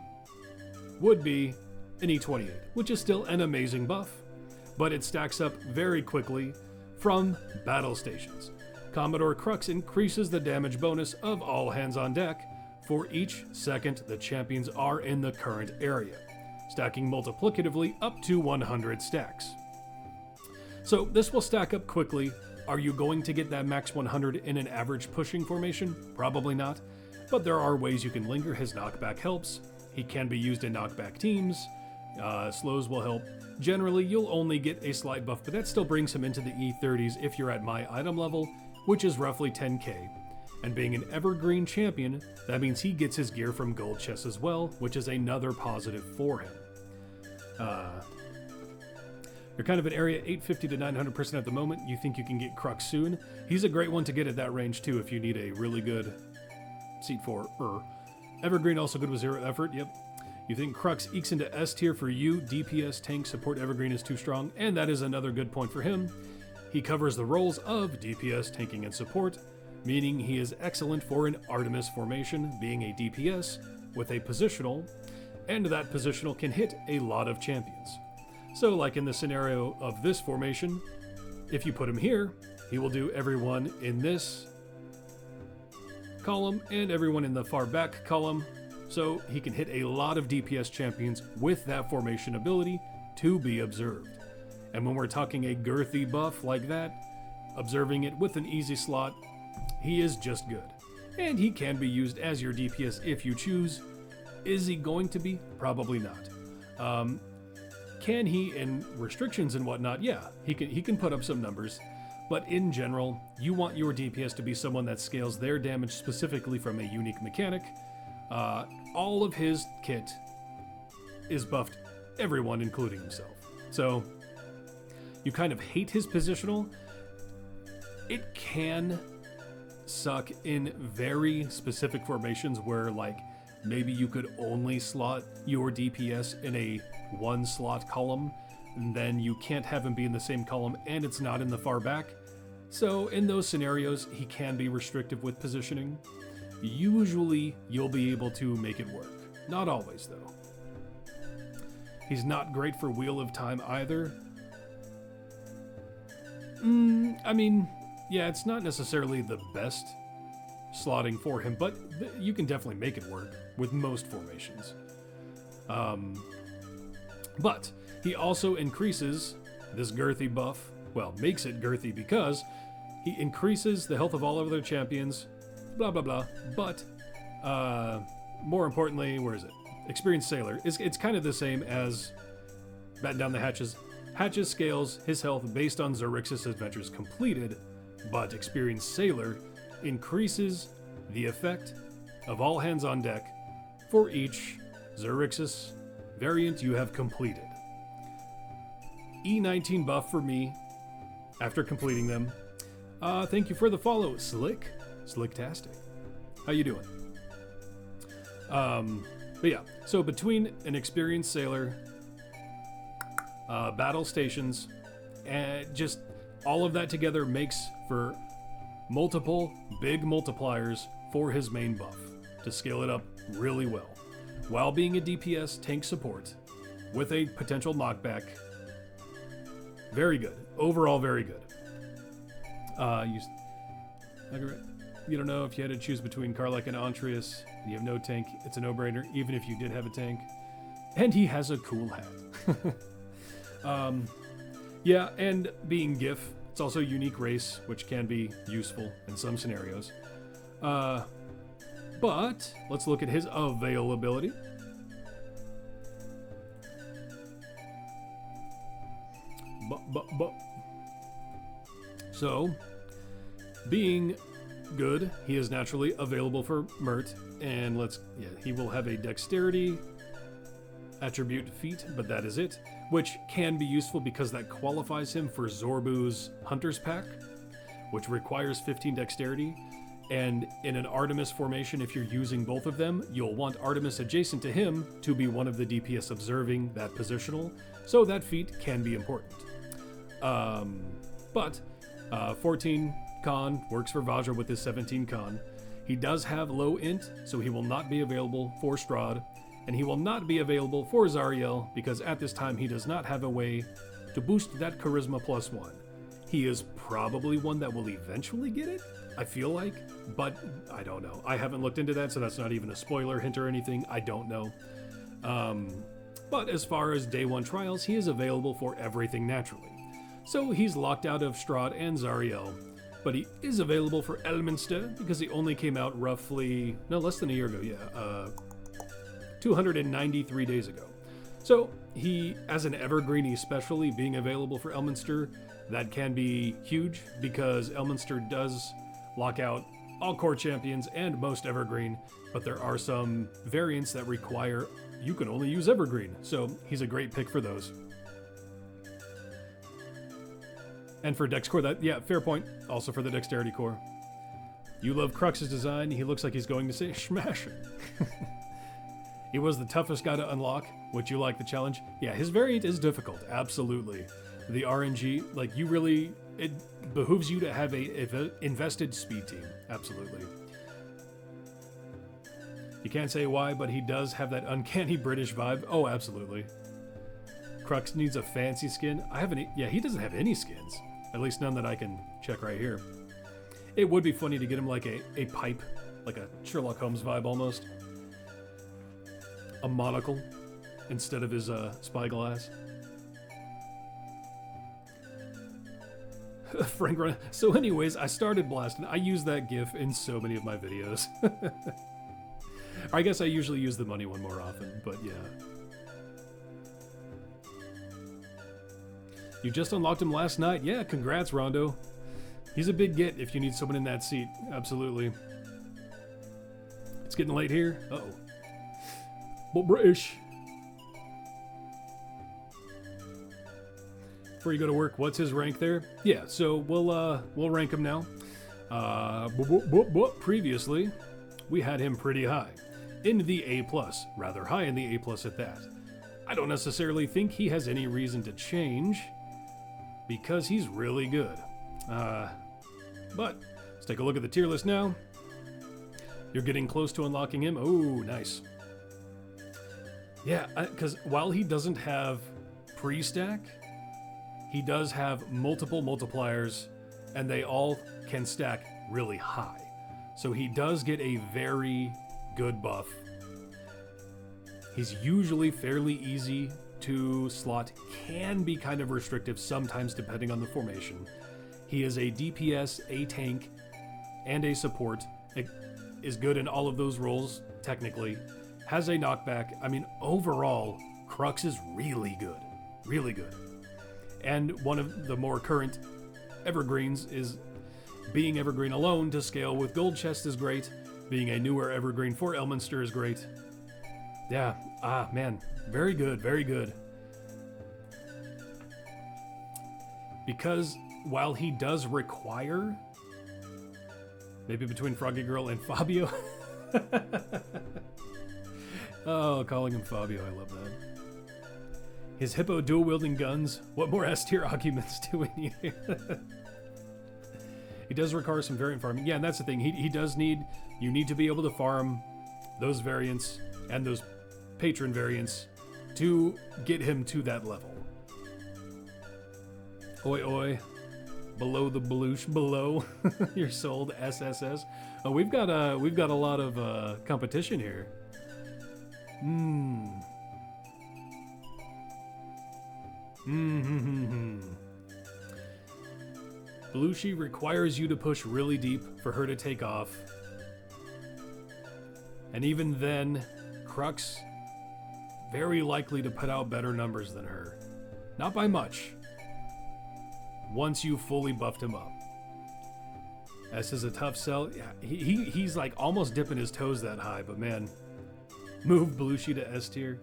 Speaker 1: would be an E28, which is still an amazing buff, but it stacks up very quickly from battle stations. Commodore Crux increases the damage bonus of all hands on deck for each second the champions are in the current area, stacking multiplicatively up to 100 stacks. So this will stack up quickly. Are you going to get that max 100 in an average pushing formation? Probably not, but there are ways you can linger. His knockback helps. He can be used in knockback teams. Slows will help. Generally, you'll only get a slight buff, but that still brings him into the E30s if you're at my item level, which is roughly 10k. And being an evergreen champion, that means he gets his gear from gold chests as well, which is another positive for him. You're kind of at area 850 to 900% at the moment. You think you can get Crux soon. He's a great one to get at that range too if you need a really good seat for Evergreen also good with 0 effort, yep. You think Crux ekes into S tier for you, DPS, tank, support, Evergreen is too strong, and that is another good point for him. He covers the roles of DPS, tanking, and support, meaning he is excellent for an Artemis formation, being a DPS with a positional, and that positional can hit a lot of champions. So like in the scenario of this formation, if you put him here, he will do everyone in this column and everyone in the far back column, so he can hit a lot of DPS champions with that formation ability to be observed. And when we're talking a girthy buff like that, observing it with an easy slot, he is just good. And he can be used as your DPS if you choose. Is he going to be? Probably not. Can he, in restrictions and whatnot? Yeah, he can put up some numbers. But in general, you want your DPS to be someone that scales their damage specifically from a unique mechanic. All of his kit is buffed everyone, including himself. So you kind of hate his positional. It can suck in very specific formations where, like, maybe you could only slot your DPS in a 1-slot column, and then you can't have him be in the same column and it's not in the far back. So in those scenarios, he can be restrictive with positioning. Usually, you'll be able to make it work. Not always, though. He's not great for Wheel of Time either. I mean, yeah, it's not necessarily the best slotting for him, but you can definitely make it work with most formations. But he also increases this girthy buff, well, makes it girthy because he increases the health of all other champions, blah, blah, blah. But more importantly, where is it? Experienced Sailor. It's kind of the same as Batten Down the Hatches. Hatches scales his health based on Xerxes' adventures completed, but Experienced Sailor increases the effect of all hands on deck for each Xerxes variant you have completed. E19 buff for me after completing them. Thank you for the follow, Slicktastic. How you doing? But yeah, so between an Experienced Sailor, battle stations, and just all of that together makes for multiple big multipliers for his main buff to scale it up really well, while being a DPS tank support with a potential knockback. Very good. Overall, very good. You don't know if you had to choose between Karlach and Antreus, and you have no tank. It's a no-brainer, even if you did have a tank. And he has a cool hat. Yeah, and being GIF, it's also a unique race, which can be useful in some scenarios. But let's look at his availability. So, being good, he is naturally available for Mert, and he will have a dexterity attribute feat, but that is it, which can be useful because that qualifies him for Zorbu's Hunter's Pack, which requires 15 dexterity. And in an Artemis formation, if you're using both of them, you'll want Artemis adjacent to him to be one of the DPS observing that positional, so that feat can be important. But 14 con works for Vajra with his 17 con. He does have low int, so he will not be available for Strahd, and he will not be available for Zariel because at this time he does not have a way to boost that charisma +1. He is probably one that will eventually get it, I feel like, but I don't know. I haven't looked into that, so that's not even a spoiler hint or anything. I don't know. But as far as day 1 trials, he is available for everything naturally. So he's locked out of Strahd and Zariel, but he is available for Elminster because he only came out less than a year ago, 293 days ago. So he, as an evergreen especially, being available for Elminster, that can be huge because Elminster does lock out all core champions and most evergreen, but there are some variants that require you can only use evergreen, so he's a great pick for those. And for Dex Core, that, yeah, fair point. Also for the Dexterity Core. You love Crux's design. He looks like he's going to say smash it. He was the toughest guy to unlock. Would you like the challenge? Yeah, his variant is difficult. Absolutely. The RNG, like you really, it behooves you to have a invested speed team. Absolutely. You can't say why, but he does have that uncanny British vibe. Oh, absolutely. Crux needs a fancy skin. I haven't, yeah, he doesn't have any skins. At least none that I can check right here. It would be funny to get him like a pipe, like a Sherlock Holmes vibe almost. A monocle instead of his spyglass. Frank Run. So anyways, I started blasting. I use that GIF in so many of my videos. I guess I usually use the money one more often, but yeah. You just unlocked him last night. Yeah, congrats, Rondo. He's a big get if you need someone in that seat. Absolutely. It's getting late here. Uh-oh. But British. Before you go to work, what's his rank there? Yeah, so we'll rank him now. Previously, we had him pretty high. In the A+, rather high in the A+ at that. I don't necessarily think he has any reason to change, because he's really good. But let's take a look at the tier list now. You're getting close to unlocking him. Oh, nice. Yeah, because while he doesn't have pre-stack, he does have multiple multipliers, and they all can stack really high. So he does get a very good buff. He's usually fairly easy to slot, can be kind of restrictive sometimes depending on the formation. He is a DPS, a tank, and a support. It is good in all of those roles, technically. Has a knockback. I mean, overall, Crux is really good. Really good. And one of the more current evergreens is being evergreen alone to scale with Gold Chest is great. Being a newer evergreen for Elminster is great. Yeah, man, very good, very good. Because while he does require, maybe between Froggy Girl and Fabio. Oh, calling him Fabio, I love that. His hippo dual-wielding guns. What more S-tier arguments do we need here? He does require some variant farming. Yeah, and that's the thing. He does need, you need to be able to farm those variants and those patron variants to get him to that level. Oi, oi. Below the bloosh, below. You're sold, SSS. Oh, we've got a lot of competition here. Belushi requires you to push really deep for her to take off. And even then, Crux very likely to put out better numbers than her. Not by much. Once you fully buffed him up. S is a tough sell. Yeah, he's like almost dipping his toes that high, but man, move Belushi to S tier.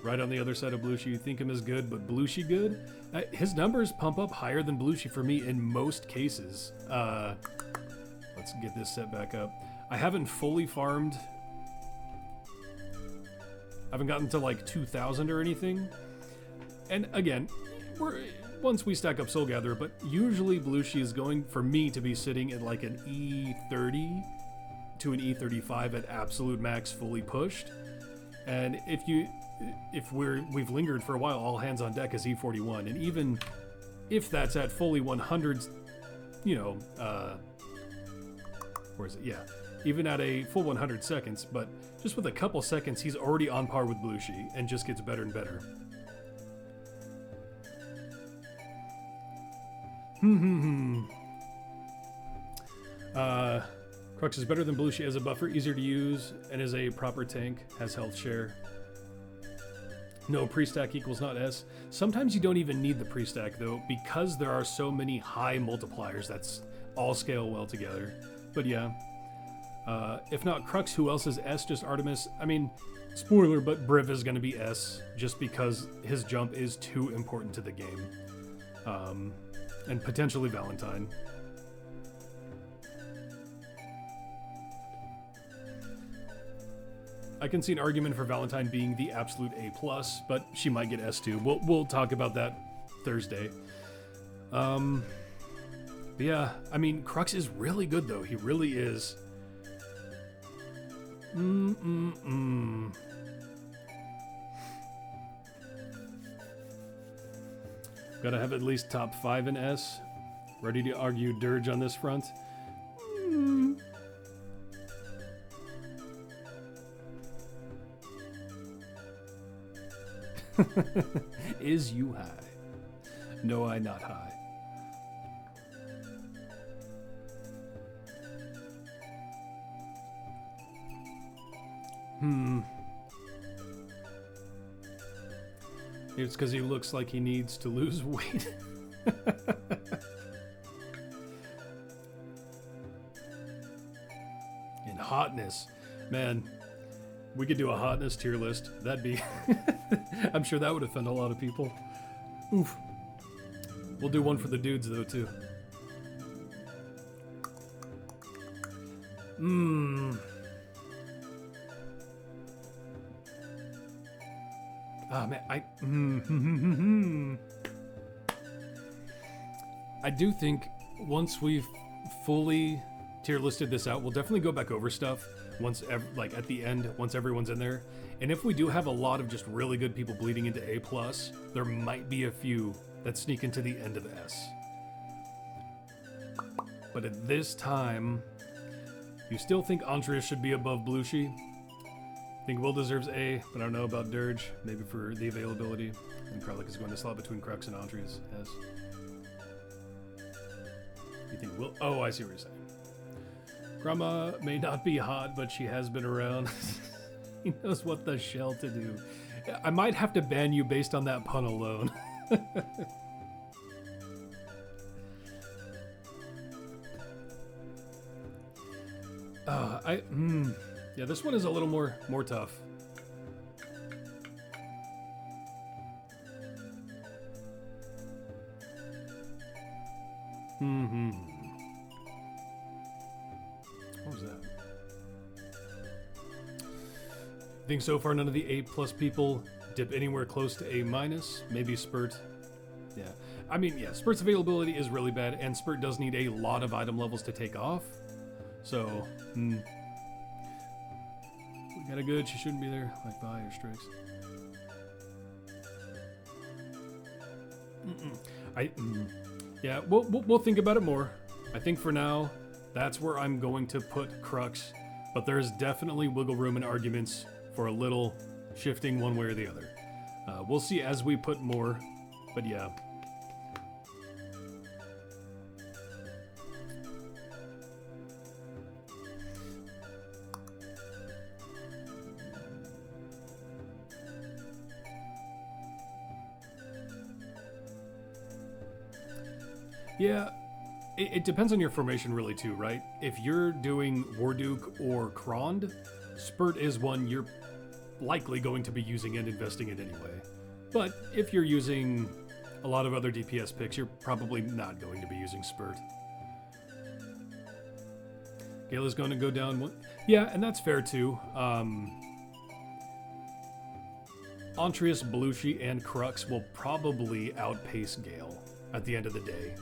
Speaker 1: Right on the other side of Belushi, you think him as good, but Belushi good? His numbers pump up higher than Belushi for me in most cases. Let's get this set back up. I haven't fully farmed. I haven't gotten to like 2,000 or anything. And again, once we stack up Soul Gatherer, but usually Belushi is going, for me, to be sitting at like an E30 to an E35 at absolute max fully pushed. And if we've lingered for a while, all hands on deck is E41, and even if that's at fully 100, you know, where is it? Yeah, even at a full 100 seconds, but just with a couple seconds, he's already on par with Belushi and just gets better and better. Crux is better than Belushi as a buffer, easier to use, and is a proper tank, has health share. No, pre-stack equals not S. Sometimes you don't even need the pre-stack though, because there are so many high multipliers that's all scale well together. But yeah. If not Crux, who else is S? Just Artemis? I mean, spoiler, but Briv is going to be S, just because his jump is too important to the game. And potentially Valentine. I can see an argument for Valentine being the absolute A+, but she might get S2. We'll talk about that Thursday. But yeah, I mean, Crux is really good, though. He really is. Gotta have at least top 5 in S. Ready to argue Dirge on this front? Is you high? No, I not high. It's because he looks like he needs to lose weight. And hotness. Man, we could do a hotness tier list. That'd be... I'm sure that would offend a lot of people. Oof. We'll do one for the dudes, though, too. Ah, man, I do think once we've fully tier listed this out, we'll definitely go back over stuff once, like at the end, once everyone's in there. And if we do have a lot of just really good people bleeding into A+, there might be a few that sneak into the end of S. But at this time, you still think Andreas should be above Blushi? I think Will deserves A, but I don't know about Dirge. Maybe for the availability. And Karlik is going to slot between Crux and Andreas. S. You think Will? Oh, I see what you're saying. Grandma may not be hot, but she has been around. He knows what the shell to do. I might have to ban you based on that pun alone. Yeah, this one is a little more tough. What was that? I think so far none of the A+ people dip anywhere close to A-. Maybe Spurt. Yeah. I mean, yeah, Spurt's availability is really bad, and Spurt does need a lot of item levels to take off. So, we got a good, she shouldn't be there, like Vi or Strix. Yeah, we'll think about it more. I think for now, that's where I'm going to put Crux, but there's definitely wiggle room and arguments for a little shifting one way or the other. We'll see as we put more, but yeah. Yeah, it depends on your formation really too, right? If you're doing Warduke or Krond, Spurt is one you're likely going to be using and investing in anyway. But if you're using a lot of other DPS picks, you're probably not going to be using Spurt. Gale is going to go down one. Yeah, and that's fair too. Antreus, Belushi, and Crux will probably outpace Gale at the end of the day.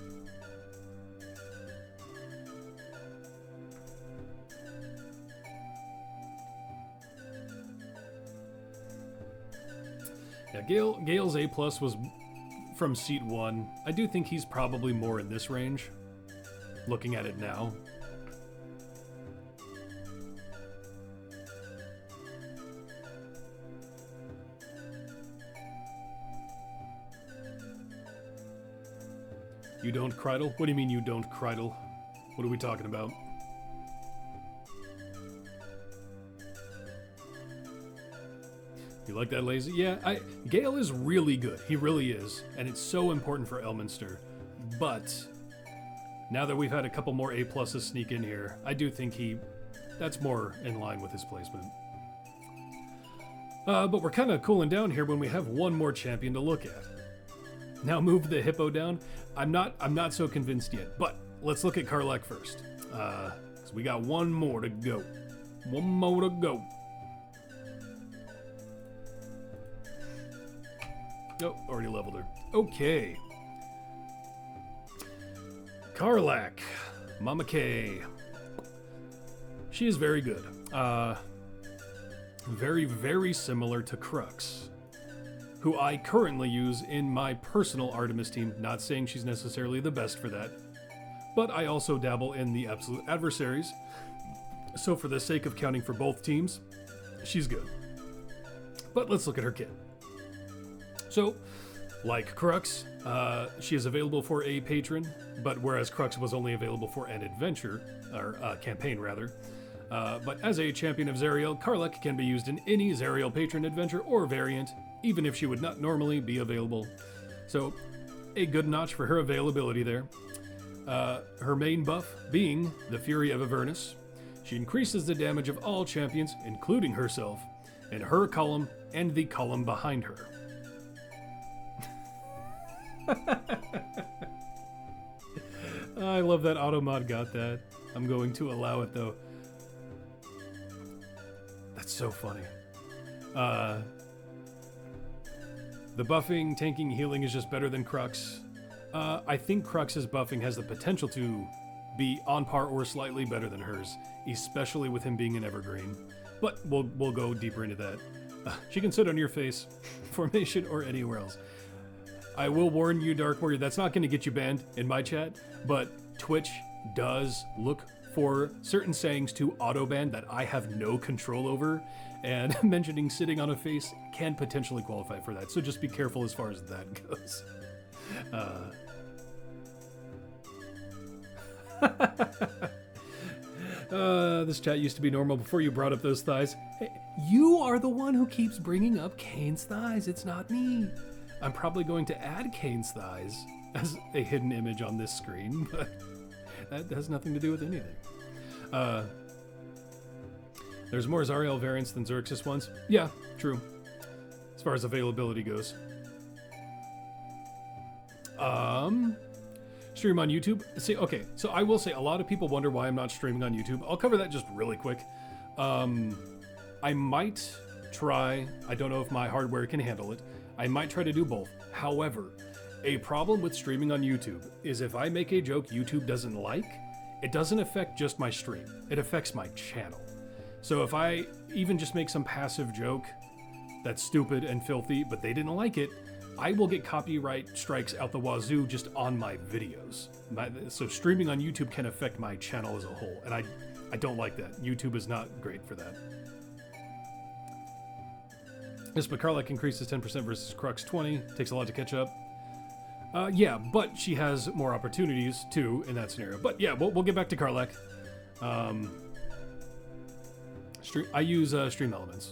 Speaker 1: Yeah, Gale's A+ was from seat 1. I do think he's probably more in this range, looking at it now. You don't cridle? What do you mean you don't cridle? What are we talking about? You like that, Lazy? Yeah, Gale is really good. He really is. And it's so important for Elminster. But now that we've had a couple more A-pluses sneak in here, I do think that's more in line with his placement. But we're kind of cooling down here when we have one more champion to look at. Now move the Hippo down. I'm not so convinced yet, but let's look at Karlach first. 'Cause we got one more to go. One more to go. Oh, already leveled her. Okay. Karlach. Mama K. She is very good. Very, very similar to Crux, who I currently use in my personal Artemis team. Not saying she's necessarily the best for that, but I also dabble in the absolute adversaries. So for the sake of counting for both teams, she's good. But let's look at her kit. So, like Crux, she is available for a patron, but whereas Crux was only available for an adventure, or campaign rather. But as a champion of Zariel, Karlach can be used in any Zariel patron adventure or variant, even if she would not normally be available. So, a good notch for her availability there. Her main buff being the Fury of Avernus. She increases the damage of all champions, including herself, in her column and the column behind her. I love that Automod got that. I'm going to allow it though. That's so funny. The buffing, tanking, healing is just better than Crux. I think Crux's buffing has the potential to be on par or slightly better than hers, especially with him being an evergreen. But we'll go deeper into that. She can sit on your face, formation, or anywhere else. I will warn you, Dark Warrior, that's not going to get you banned in my chat, but Twitch does look for certain sayings to auto-ban that I have no control over, and mentioning sitting on a face can potentially qualify for that, so just be careful as far as that goes. This chat used to be normal before you brought up those thighs. Hey, you are the one who keeps bringing up Kane's thighs, it's not me. I'm probably going to add Kane's thighs as a hidden image on this screen, but that has nothing to do with anything. There's more Zariel variants than Xerxes ones. Yeah, true. As far as availability goes. Stream on YouTube. See, okay, so I will say a lot of people wonder why I'm not streaming on YouTube. I'll cover that just really quick. I might try, I don't know if my hardware can handle it. I might try to do both. However, a problem with streaming on YouTube is if I make a joke YouTube doesn't like, it doesn't affect just my stream. It affects my channel. So if I even just make some passive joke that's stupid and filthy, but they didn't like it, I will get copyright strikes out the wazoo just on my videos. So streaming on YouTube can affect my channel as a whole, and I don't like that. YouTube is not great for that. This Karlach increases 10% versus Crux 20. Takes a lot to catch up. Yeah, but she has more opportunities too in that scenario. But yeah, we'll get back to Karlach. I use Stream Elements.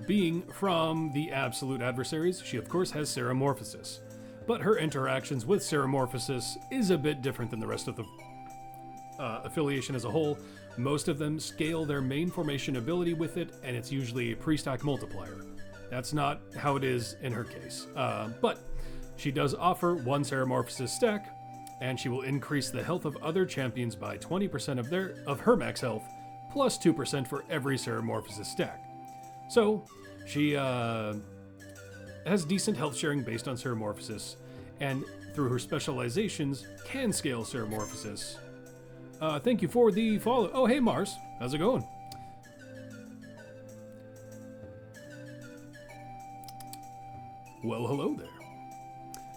Speaker 1: Being from the Absolute Adversaries, she of course has Ceramorphosis. But her interactions with Ceramorphosis is a bit different than the rest of the affiliation as a whole. Most of them scale their main formation ability with it, and it's usually a pre-stack multiplier. That's not how it is in her case. But she does offer one Ceramorphosis stack, and she will increase the health of other champions by 20% of her max health, plus 2% for every Ceramorphosis stack. So, she has decent health sharing based on Ceramorphosis, and through her specializations, can scale Ceramorphosis. Thank you for the follow. Oh, hey Mars, how's it going? Well, hello there.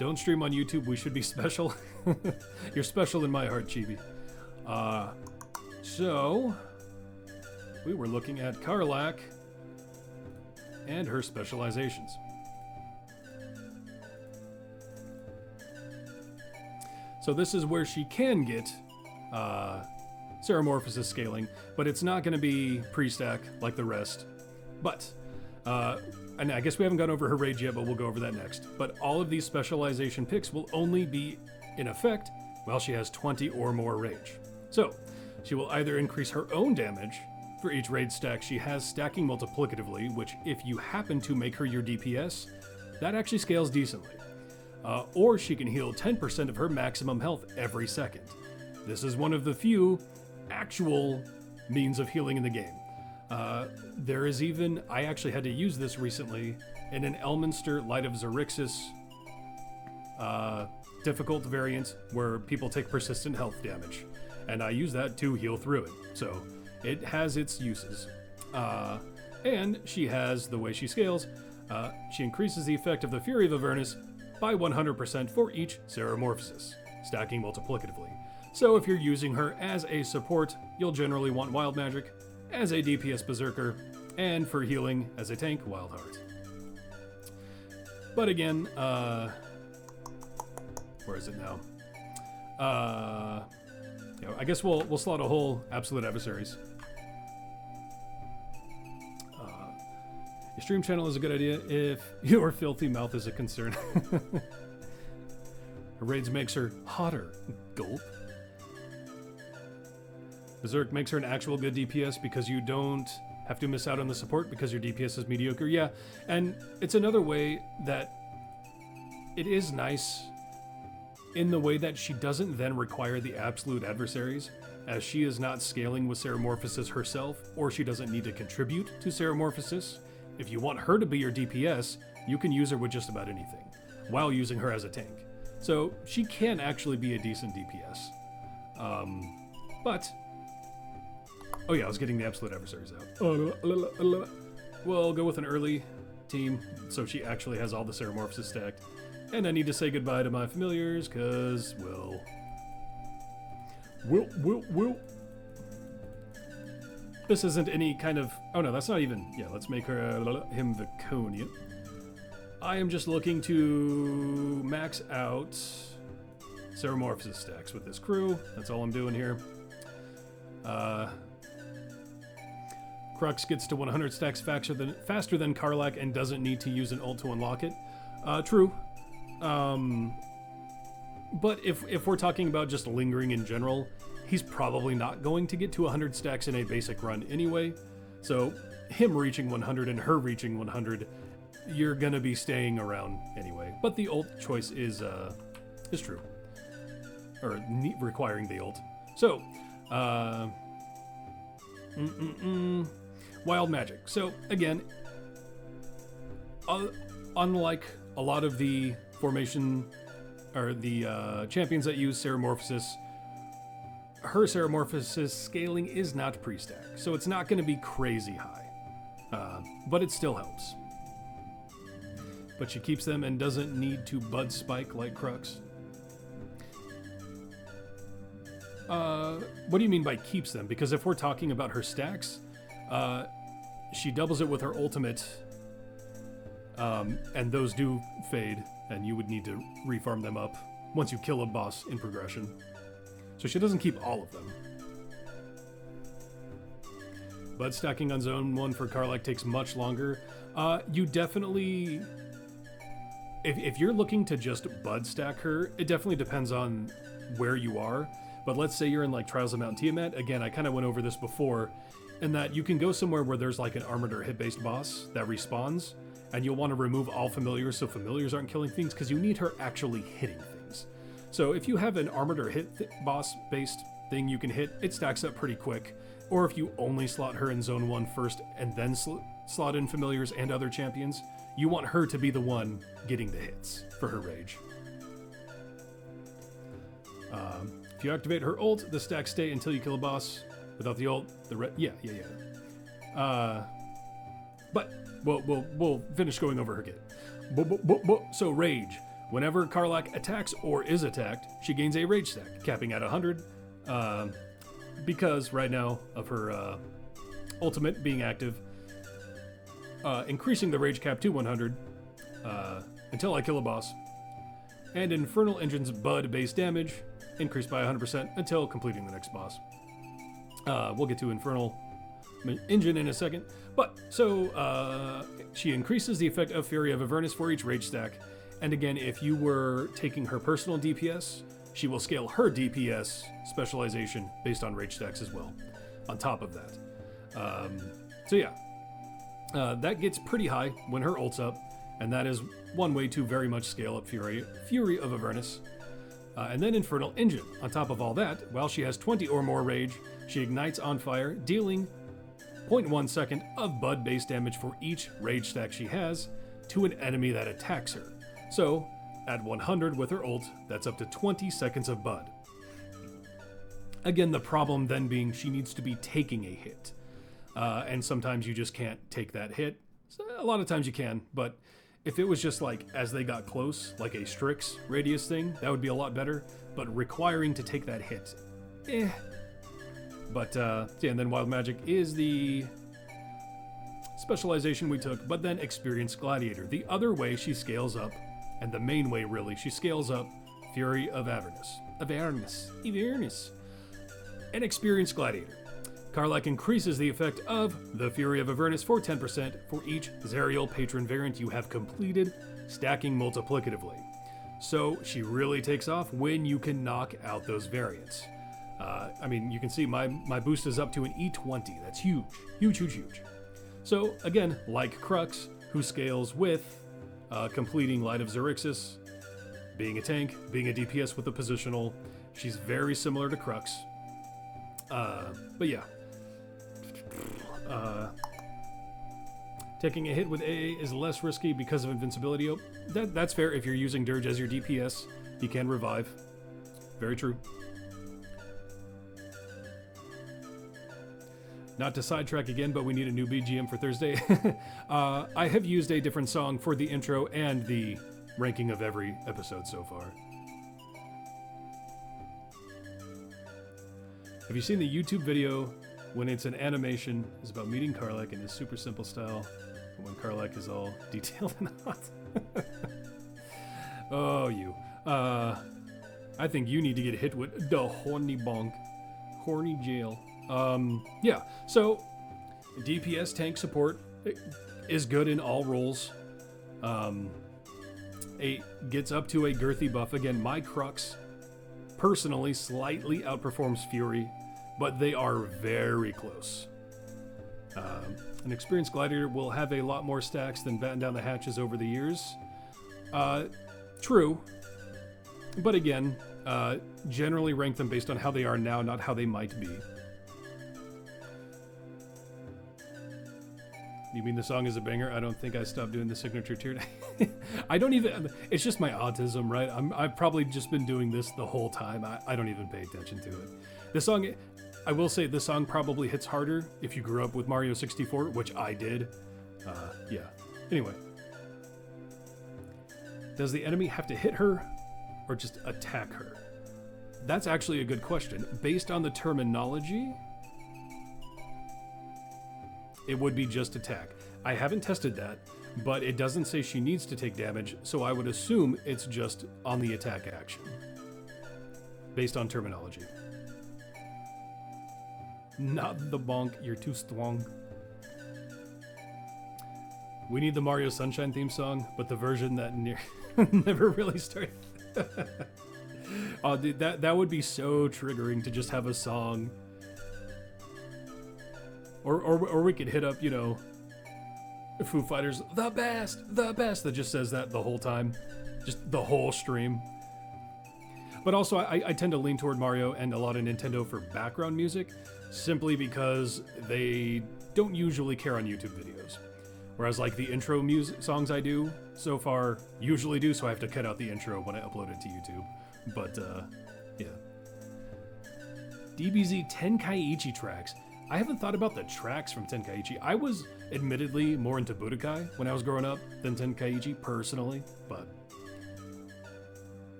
Speaker 1: Don't stream on YouTube, we should be special. You're special in my heart, Chibi. So, we were looking at Karlach and her specializations. So this is where she can get Ceramorphosis scaling, but it's not going to be pre-stack like the rest. But, and I guess we haven't gone over her rage yet, but we'll go over that next. But all of these specialization picks will only be in effect while she has 20 or more rage. So, she will either increase her own damage for each rage stack she has stacking multiplicatively, which if you happen to make her your DPS, that actually scales decently. Or she can heal 10% of her maximum health every second. This is one of the few actual means of healing in the game. There is even, I actually had to use this recently in an Elminster Light of Xerxes difficult variant where people take persistent health damage. And I use that to heal through it. So it has its uses. And she has, the way she scales, she increases the effect of the Fury of Avernus by 100% for each Ceramorphosis, stacking multiplicatively. So if you're using her as a support, you'll generally want Wild Magic, as a DPS Berserker, and for healing as a tank, Wild Heart. But again, where is it now? I guess we'll slot a whole Absolute Adversaries. Your stream channel is a good idea if your filthy mouth is a concern. Her raids makes her hotter. Gulp. Berserk makes her an actual good DPS because you don't have to miss out on the support because your DPS is mediocre. Yeah, and it's another way that it is nice in the way that she doesn't then require the Absolute Adversaries, as she is not scaling with Ceramorphosis herself, or she doesn't need to contribute to Ceramorphosis. If you want her to be your DPS, you can use her with just about anything, while using her as a tank. So she can actually be a decent DPS. But, oh yeah, I was getting the Absolute Adversaries out. We'll go with an early team, so she actually has all the Ceramorphosis stacked. And I need to say goodbye to my familiars, cause, well... This isn't any kind of... Oh no, that's not even... Yeah, let's make her him Viconian. I am just looking to max out Ceramorphosis stacks with this crew. That's all I'm doing here. Crux gets to 100 stacks faster than Karlach and doesn't need to use an ult to unlock it. True. But if we're talking about just lingering in general, he's probably not going to get to 100 stacks in a basic run anyway. So him reaching 100 and her reaching 100, you're gonna be staying around anyway. But the ult choice is true, or requiring the ult. So, Wild Magic. So again, unlike a lot of the formation or the champions that use Ceramorphosis, her Ceramorphosis scaling is not pre-stack, so it's not going to be crazy high, but it still helps. But she keeps them and doesn't need to bud spike like Crux. What do you mean by keeps them? Because if we're talking about her stacks, she doubles it with her ultimate, and those do fade, and you would need to refarm them up once you kill a boss in progression. So she doesn't keep all of them. But stacking on Zone 1 for Karlach takes much longer. You definitely... If you're looking to just bud stack her, it definitely depends on where you are. But let's say you're in like Trials of Mount Tiamat. Again, I kind of went over this before, in that you can go somewhere where there's like an armored or hit-based boss that respawns, and you'll want to remove all familiars so familiars aren't killing things, because you need her actually hitting things. So if you have an armored or hit boss-based thing you can hit, it stacks up pretty quick. Or if you only slot her in Zone 1 first and then slot in familiars and other champions, you want her to be the one getting the hits for her rage. If you activate her ult, the stacks stay until you kill a boss. Without the ult, but we'll finish going over her kit. So rage. Whenever Karlach attacks or is attacked, she gains a rage stack, capping at 100. Because right now of her ultimate being active, increasing the rage cap to 100 until I kill a boss. And Infernal Engine's Bud base damage increased by 100% until completing the next boss. We'll get to Infernal Engine in a second. But, so, she increases the effect of Fury of Avernus for each rage stack. And again, if you were taking her personal DPS, she will scale her DPS specialization based on rage stacks as well, on top of that. So yeah, that gets pretty high when her ult's up, and that is one way to very much scale up Fury of Avernus. And then Infernal Engine. On top of all that, while she has 20 or more rage, she ignites on fire, dealing 0.1 second of Bud base damage for each rage stack she has to an enemy that attacks her. So, at 100 with her ult, that's up to 20 seconds of Bud. Again, the problem then being she needs to be taking a hit. And sometimes you just can't take that hit. So a lot of times you can, but if it was just like as they got close, like a Strix radius thing, that would be a lot better. But requiring to take that hit, But yeah, and then Wild Magic is the specialization we took, but then Experienced Gladiator. The other way she scales up, and the main way really, she scales up Fury of Avernus. Avernus. An Experienced Gladiator. Karlach increases the effect of the Fury of Avernus for 10% for each Zerial patron variant you have completed, stacking multiplicatively. So she really takes off when you can knock out those variants. I mean, you can see my boost is up to an E20. That's huge. Huge. So again, like Crux, who scales with completing Light of Xerxes, being a tank, being a DPS with a positional, she's very similar to Crux. But yeah. Taking a hit with AA is less risky because of invincibility. Oh, that's fair. If you're using Dirge as your DPS, you can revive. Very true. Not to sidetrack again, but we need a new BGM for Thursday. I have used a different song for the intro and the ranking of every episode so far. Have you seen the YouTube video when it's an animation? It's about meeting Karlach in his super simple style, when Karlach is all detailed and hot. Oh, you. I think you need to get hit with the horny bonk. Horny jail. Yeah, so DPS tank support is good in all roles. It gets up to a girthy buff. Again, my Crux personally slightly outperforms Fury, but they are very close. An Experienced Gladiator will have a lot more stacks than Batten Down the Hatches over the years. True, but again, generally rank them based on how they are now, not how they might be. You mean the song is a banger? I don't think I stopped doing the signature tier. I don't even, it's just my autism, right? I've probably just been doing this the whole time. I don't even pay attention to it. The song, I will say this song probably hits harder if you grew up with Mario 64, which I did. Yeah. Anyway. Does the enemy have to hit her or just attack her? That's actually a good question. Based on the terminology, it would be just attack. I haven't tested that, but it doesn't say she needs to take damage, so I would assume it's just on the attack action, based on terminology. Not the bonk, you're too strong. We need the Mario Sunshine theme song, but the version that never really started. Oh, dude, that would be so triggering to just have a song. Or we could hit up, you know, Foo Fighters, the best, that just says that the whole time. Just the whole stream. But also, I tend to lean toward Mario and a lot of Nintendo for background music, simply because they don't usually care on YouTube videos. Whereas, like, the intro music songs I do so far usually do, so I have to cut out the intro when I upload it to YouTube. But, yeah. DBZ Tenkaichi tracks. I haven't thought about the tracks from Tenkaichi. I was admittedly more into Budokai when I was growing up than Tenkaichi, personally, but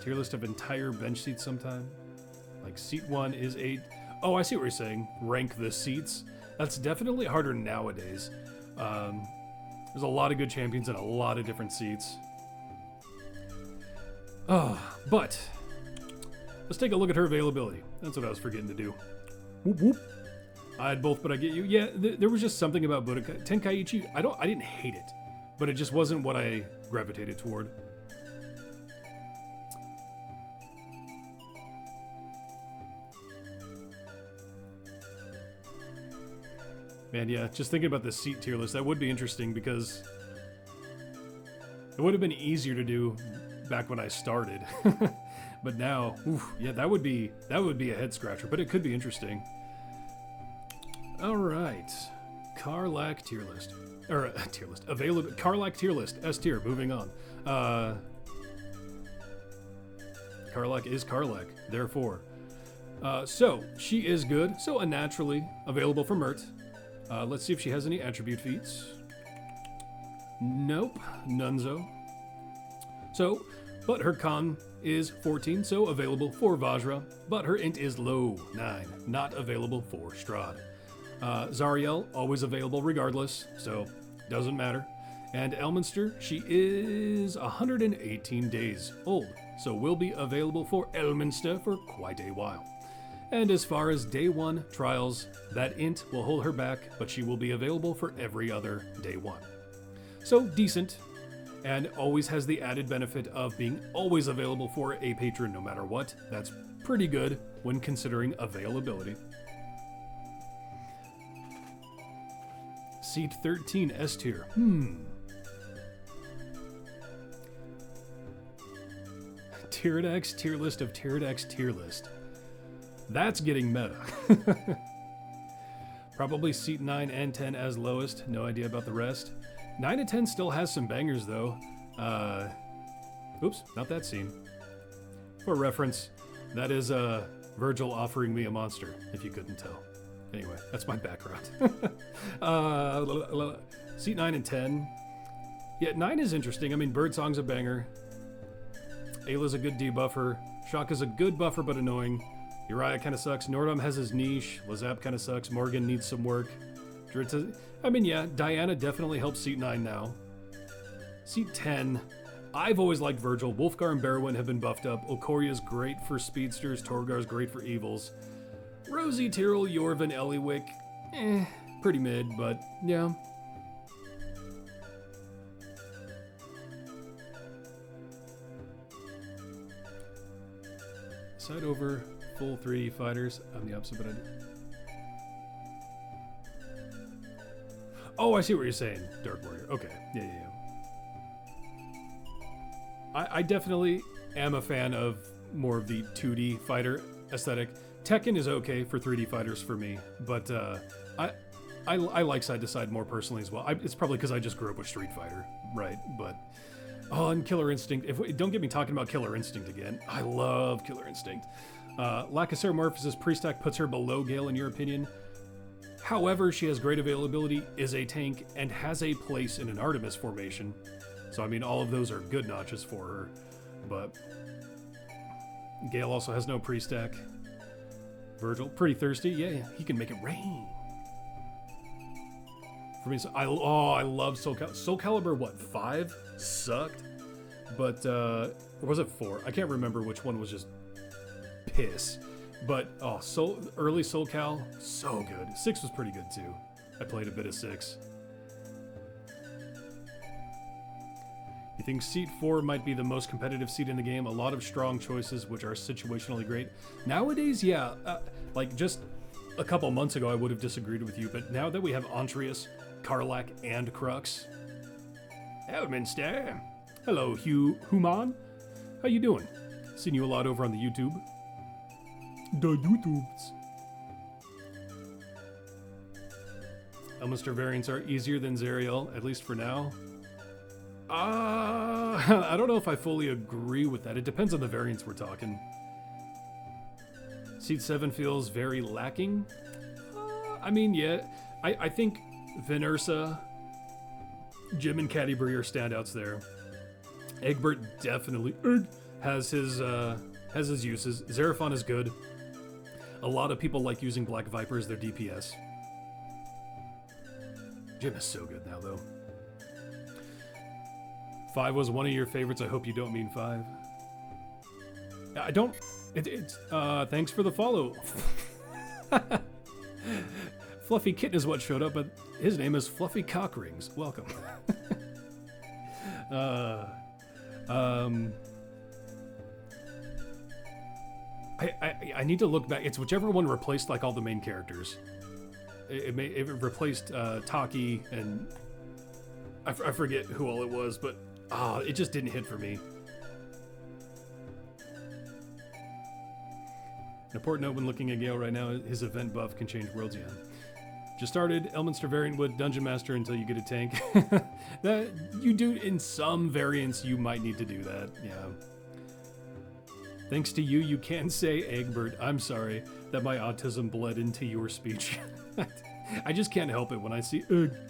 Speaker 1: tier list of entire bench seats sometime. Like, seat 1 is 8. Oh, I see what you're saying. Rank the seats. That's definitely harder nowadays. There's a lot of good champions and a lot of different seats. Oh, but let's take a look at her availability. That's what I was forgetting to do. Whoop, whoop. I had both, but I get you. Yeah, there was just something about Budokai Tenkaichi. I didn't hate it, but it just wasn't what I gravitated toward. Man, yeah, just thinking about the seat tier list, that would be interesting because it would have been easier to do back when I started. But now, oof, yeah, that would be a head scratcher, but it could be interesting. All right, Karlach tier list, or tier list available. Karlach tier list, S tier. Moving on. Karlach is Karlach, therefore. So she is good. So unnaturally available for Mert. Let's see if she has any attribute feats. Nope, nunzo. So, but her con is 14, so available for Vajra, but her int is low, 9, not available for Strahd. Zariel, always available regardless, so doesn't matter. And Elminster, she is 118 days old, so will be available for Elminster for quite a while. And as far as day 1 trials, that int will hold her back, but she will be available for every other day 1. So decent, and always has the added benefit of being always available for a patron no matter what. That's pretty good when considering availability. Seat 13, S tier. Tyrodax tier list of Tyrodax tier list. That's getting meta. Probably seat 9 and 10 as lowest. No idea about the rest. 9 and 10 still has some bangers though. Oops, not that scene. For reference, that is Virgil offering me a monster, if you couldn't tell. Anyway, that's my background. Seat 9 and 10. Yeah, 9 is interesting. I mean, Birdsong's a banger. Ayla's a good debuffer. Shaka's a good buffer but annoying. Uriah kind of sucks. Nordom has his niche. Lazap kind of sucks. Morgan needs some work. I mean, yeah, Diana definitely helps seat 9 now. Seat 10. I've always liked Virgil. Wolfgar and Barrowin have been buffed up. Okoria's great for speedsters. Torgar's great for evils. Rosie, Tyrrell, Yorvin, Eliwick. Pretty mid, but yeah. Side over full 3D fighters. I'm the opposite, but I do. Oh, I see what you're saying, Dark Warrior. Okay, yeah. I definitely am a fan of more of the 2D fighter aesthetic. Tekken is okay for 3D fighters for me, but I like side to side more personally as well. It's probably because I just grew up with Street Fighter, right? But and Killer Instinct. Don't get me talking about Killer Instinct again. I love Killer Instinct. Lack of Ceramorphosis pre-stack puts her below Gale in your opinion. However, she has great availability, is a tank, and has a place in an Artemis formation. So I mean, all of those are good notches for her. But Gale also has no pre-stack. Virgil, pretty thirsty. Yeah, he can make it rain. For me, I love Soul Calibur. Soul Calibur, what, 5? Sucked. But, or was it 4? I can't remember which one was just piss. But, early Soul Cal, so good. 6 was pretty good too. I played a bit of 6. You think seat 4 might be the most competitive seat in the game? A lot of strong choices, which are situationally great. Nowadays, yeah, like just a couple months ago, I would have disagreed with you, but now that we have Antreus, Karlach, and Crux. Elminster. Hello, Human. How you doing? Seen you a lot over on the YouTube. The YouTubes. Elminster variants are easier than Zariel, at least for now. I don't know if I fully agree with that. It depends on the variants we're talking. Seat 7 feels very lacking. I mean, yeah. I think Venersa, Jim, and Catti-Brie are standouts there. Egbert definitely has his uses. Xeraphon is good. A lot of people like using Black Viper as their DPS. Jim is so good now, though. 5 was one of your favorites. I hope you don't mean 5. I don't. Thanks for the follow. Fluffy Kitten is what showed up, but his name is Fluffy Cockrings. Welcome. I need to look back. It's whichever one replaced like all the main characters. It replaced Taki and I forget who all it was, but it just didn't hit for me. An important note when looking at Gale right now, his event buff can change worlds. Yeah. Just started Elminster variant with Dungeon Master until you get a tank. That you do in some variants, you might need to do that. Yeah. Thanks to you, you can say Egbert. I'm sorry that my autism bled into your speech. I just can't help it when I see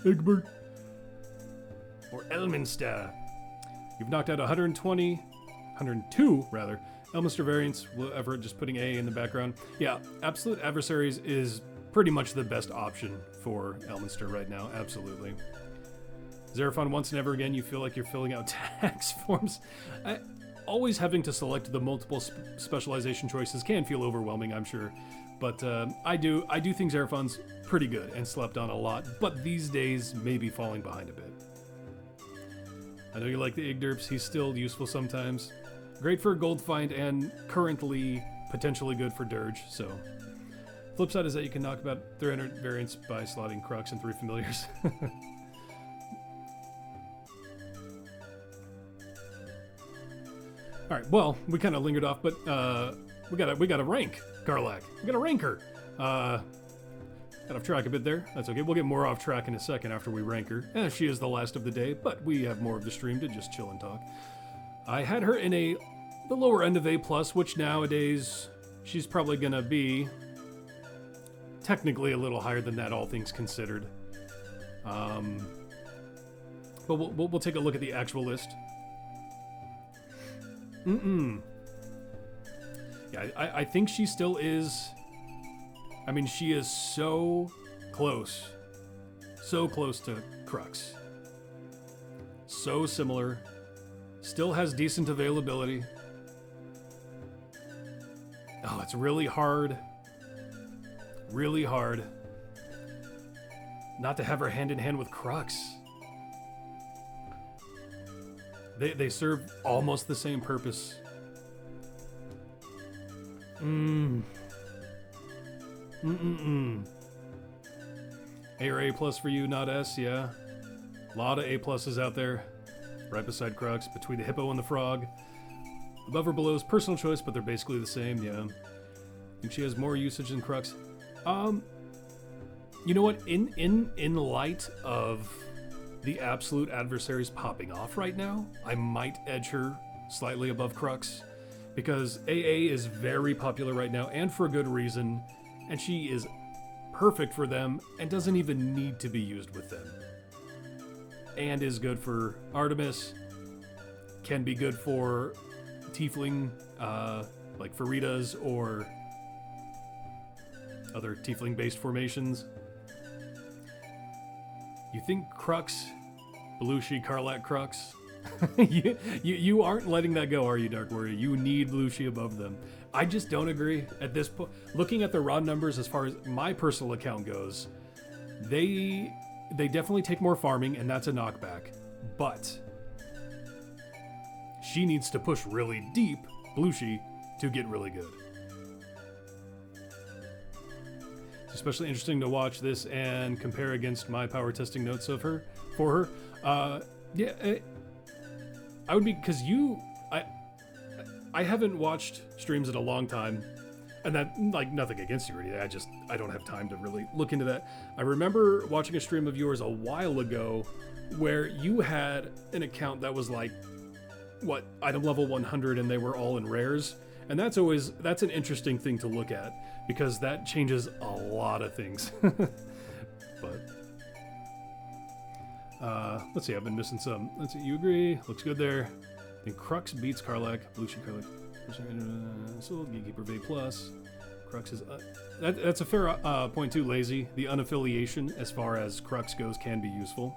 Speaker 1: Egbert. Or Elminster. You've knocked out 102 rather, Elminster variants, whatever, just putting A in the background. Yeah, Absolute Adversaries is pretty much the best option for Elminster right now, absolutely. Xeraphon, once and ever again, you feel like you're filling out tax forms. Always having to select the multiple specialization choices can feel overwhelming, I'm sure. But I do think Xeraphon's pretty good and slept on a lot, but these days may be falling behind a bit. I know you like the Igderps, he's still useful sometimes. Great for gold find and currently potentially good for Dirge, so. Flip side is that you can knock about 300 variants by slotting Crux and 3 familiars. All right, well, we kind of lingered off, but we got a rank Karlach. We got a rank her. Got off track a bit there. That's okay. We'll get more off track in a second after we rank her. She is the last of the day, but we have more of the stream to just chill and talk. I had her in the lower end of A+, which nowadays she's probably gonna be technically a little higher than that, all things considered. But we'll take a look at the actual list. Yeah, I think she still is. I mean, she is so close to Crux. So similar. Still has decent availability. Oh, it's really hard. Really hard not to have her hand in hand with Crux. They serve almost the same purpose. A or A+ for you, not S, yeah. A lot of A+s out there. Right beside Crux, between the hippo and the frog. Above or below is personal choice, but they're basically the same, yeah. I think she has more usage than Crux. You know what? In light of the Absolute Adversaries popping off right now, I might edge her slightly above Crux, because AA is very popular right now, and for a good reason, and she is perfect for them, and doesn't even need to be used with them. And is good for Artemis, can be good for Tiefling, like Faridas, or other Tiefling-based formations. You think Crux, Belushi, Karlach, Crux? you aren't letting that go, are you, Dark Warrior? You need Belushi above them. I just don't agree at this point. Looking at the raw numbers as far as my personal account goes, they definitely take more farming, and that's a knockback. But she needs to push really deep, Belushi, to get really good. It's especially interesting to watch this and compare against my power testing notes of her, for her. I would be, because I haven't watched streams in a long time, and that, like, nothing against you or anything, I don't have time to really look into that. I remember watching a stream of yours a while ago where you had an account that was like, what, item level 100, and they were all in rares, and that's an interesting thing to look at, because that changes a lot of things. But let's see, I've been missing some. Let's see, you agree? Looks good there. I think Crux beats Karlach. Belushi, Karlach. Soul, Gatekeeper V+. Crux is... that's a fair point too, Lazy. The unaffiliation, as far as Crux goes, can be useful.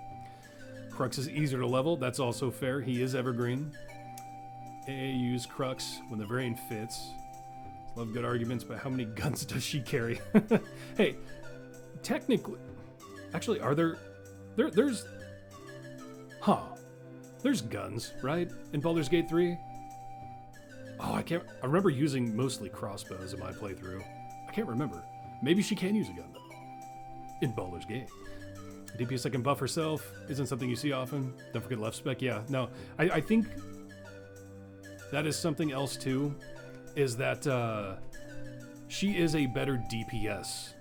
Speaker 1: Crux is easier to level. That's also fair. He is evergreen. AA use Crux when the variant fits. Love good arguments, but how many guns does she carry? Hey, technically, actually, are there's, huh, there's guns, right, in Baldur's Gate 3? Oh, I remember using mostly crossbows in my playthrough. I can't remember. Maybe she can use a gun, though, in Baldur's Gate. DPS that can buff herself isn't something you see often. Don't forget left spec. Yeah, no, I think that is something else, too, is that she is a better DPS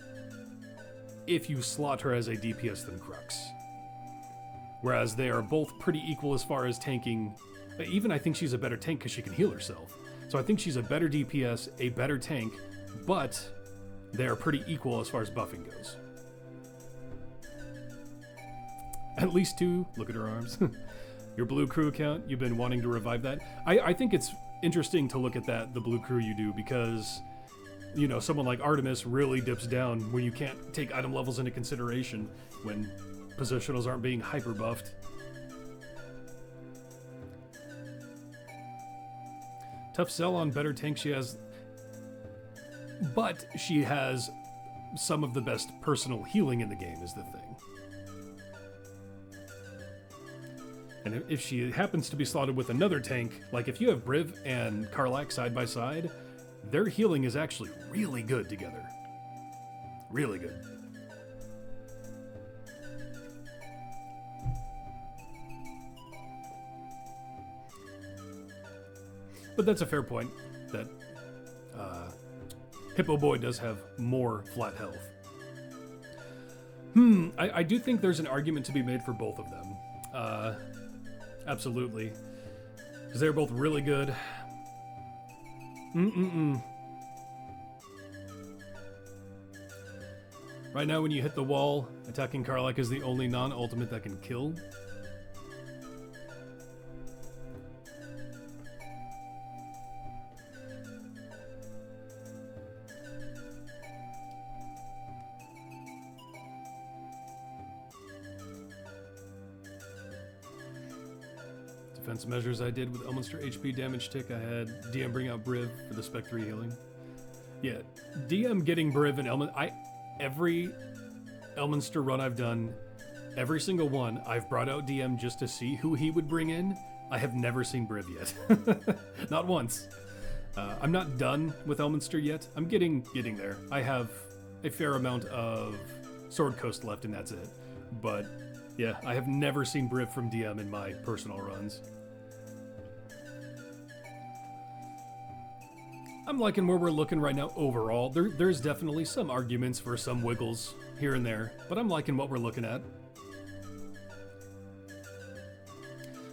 Speaker 1: if you slot her as a DPS than Crux. Whereas they are both pretty equal as far as tanking. Even I think she's a better tank because she can heal herself. So I think she's a better DPS, a better tank, but they are pretty equal as far as buffing goes. At least 2. Look at her arms. Your blue crew account, you've been wanting to revive that. I think it's interesting to look at that, the blue crew you do, because, you know, someone like Artemis really dips down when you can't take item levels into consideration when positionals aren't being hyper buffed. Tough sell on better tank she has, but she has some of the best personal healing in the game is the thing. And if she happens to be slotted with another tank, like if you have Briv and Karlach side by side, their healing is actually really good together. Really good. But that's a fair point, that Hippo Boy does have more flat health. I do think there's an argument to be made for both of them. Absolutely. Because they're both really good. Right now when you hit the wall, attacking Karlach is the only non-ultimate that can kill. Defense measures I did with Elminster HP damage tick. I had DM bring out Briv for the Spec 3 healing. Yeah, DM getting Briv and every Elminster run I've done, every single one, I've brought out DM just to see who he would bring in. I have never seen Briv yet. Not once. I'm not done with Elminster yet. I'm getting there. I have a fair amount of Sword Coast left and that's it. But yeah, I have never seen Briv from DM in my personal runs. I'm liking where we're looking right now overall. There's definitely some arguments for some wiggles here and there, but I'm liking what we're looking at.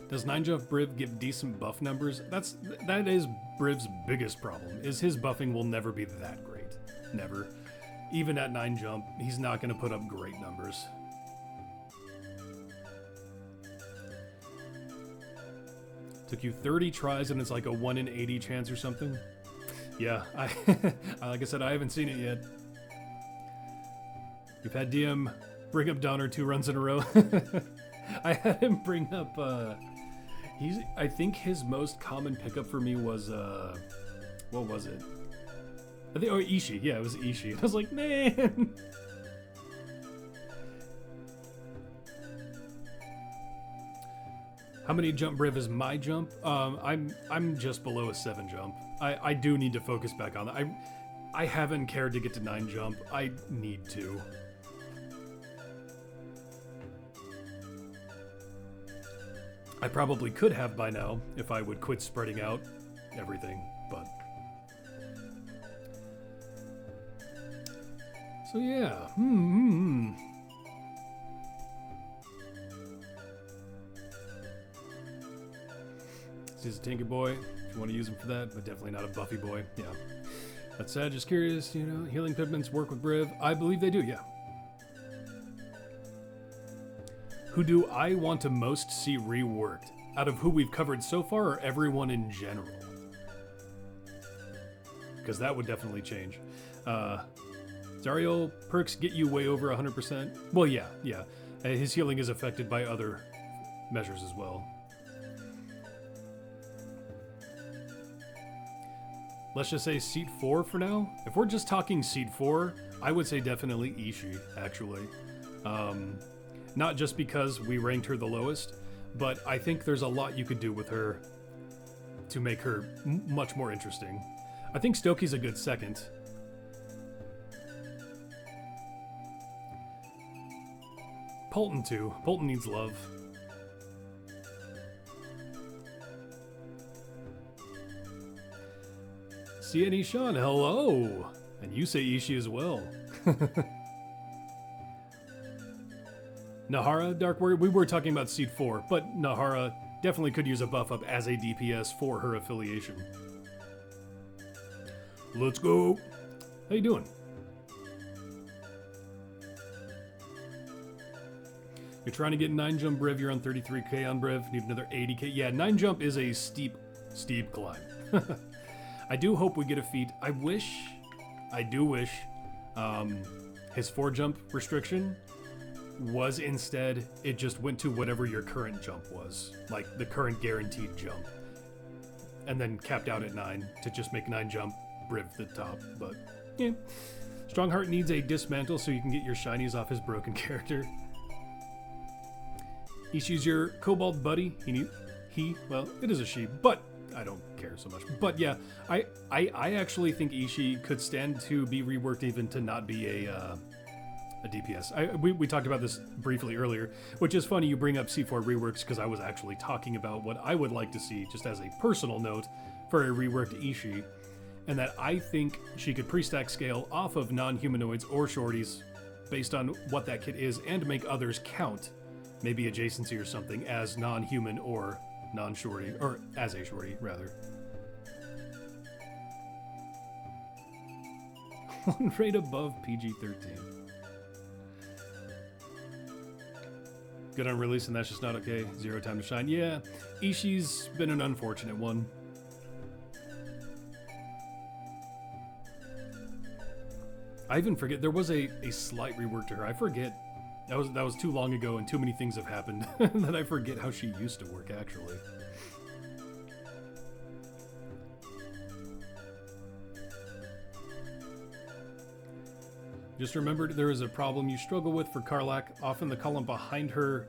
Speaker 1: Does 9-jump Briv give decent buff numbers? That is Briv's biggest problem, is his buffing will never be that great. Never. Even at 9-jump, he's not going to put up great numbers. Took you 30 tries and it's like a 1 in 80 chance or something? Yeah, like I said, I haven't seen it yet. You've had DM bring up Donner 2 runs in a row. I had him bring up, I think his most common pickup for me was, what was it? I think, Ishii. Yeah, it was Ishii. I was like, man. How many jump Briv is my jump? I'm just below a 7 jump. I do need to focus back on that. I haven't cared to get to 9 jump. I need to. I probably could have by now if I would quit spreading out everything, but... So yeah, He's a tanky boy, if you want to use him for that, but definitely not a buffy boy, yeah. That said, just curious, you know, healing pigments work with Briv? I believe they do, yeah. Who do I want to most see reworked? Out of who we've covered so far, or everyone in general? Because that would definitely change. Zariel perks get you way over 100%. Well, yeah. His healing is affected by other measures as well. let's just say seat 4 for now. If we're just talking seat 4, I would say definitely Ishii, actually. Not just because we ranked her the lowest, but I think there's a lot you could do with her to make her much more interesting. I think Stokey's a good second. Polton too. Polton needs love. Sia Nishan, hello! And you say Ishii as well. Nahara, Dark Warrior, we were talking about seed 4, but Nahara definitely could use a buff up as a DPS for her affiliation. Let's go! How you doing? You're trying to get 9 jump Briv, you're on 33k on Briv, need another 80k. Yeah, 9 jump is a steep climb. I do hope we get a feat. I do wish, his 4 jump restriction was instead, it just went to whatever your current jump was. Like, the current guaranteed jump. And then capped out at 9 to just make 9 jump, Briv the top, but, yeah. Strongheart needs a dismantle so you can get your shinies off his broken character. Ishii's your kobold buddy. Well, it is a she, but I don't care so much. But yeah, I actually think Ishii could stand to be reworked even to not be a DPS. We talked about this briefly earlier, which is funny you bring up C4 reworks because I was actually talking about what I would like to see, just as a personal note, for a reworked Ishii, and that I think she could pre-stack scale off of non-humanoids or shorties based on what that kit is and make others count, maybe adjacency or something, as non-human or non-shorty, or as a shorty, rather. One rate above PG-13. Good on release, and that's just not okay. 0 time to shine. Yeah, Ishii's been an unfortunate one. I even forget, there was a slight rework to her. I forget. That was too long ago, and too many things have happened that I forget how she used to work, actually. Just remembered there is a problem you struggle with for Karlach. Often the column behind her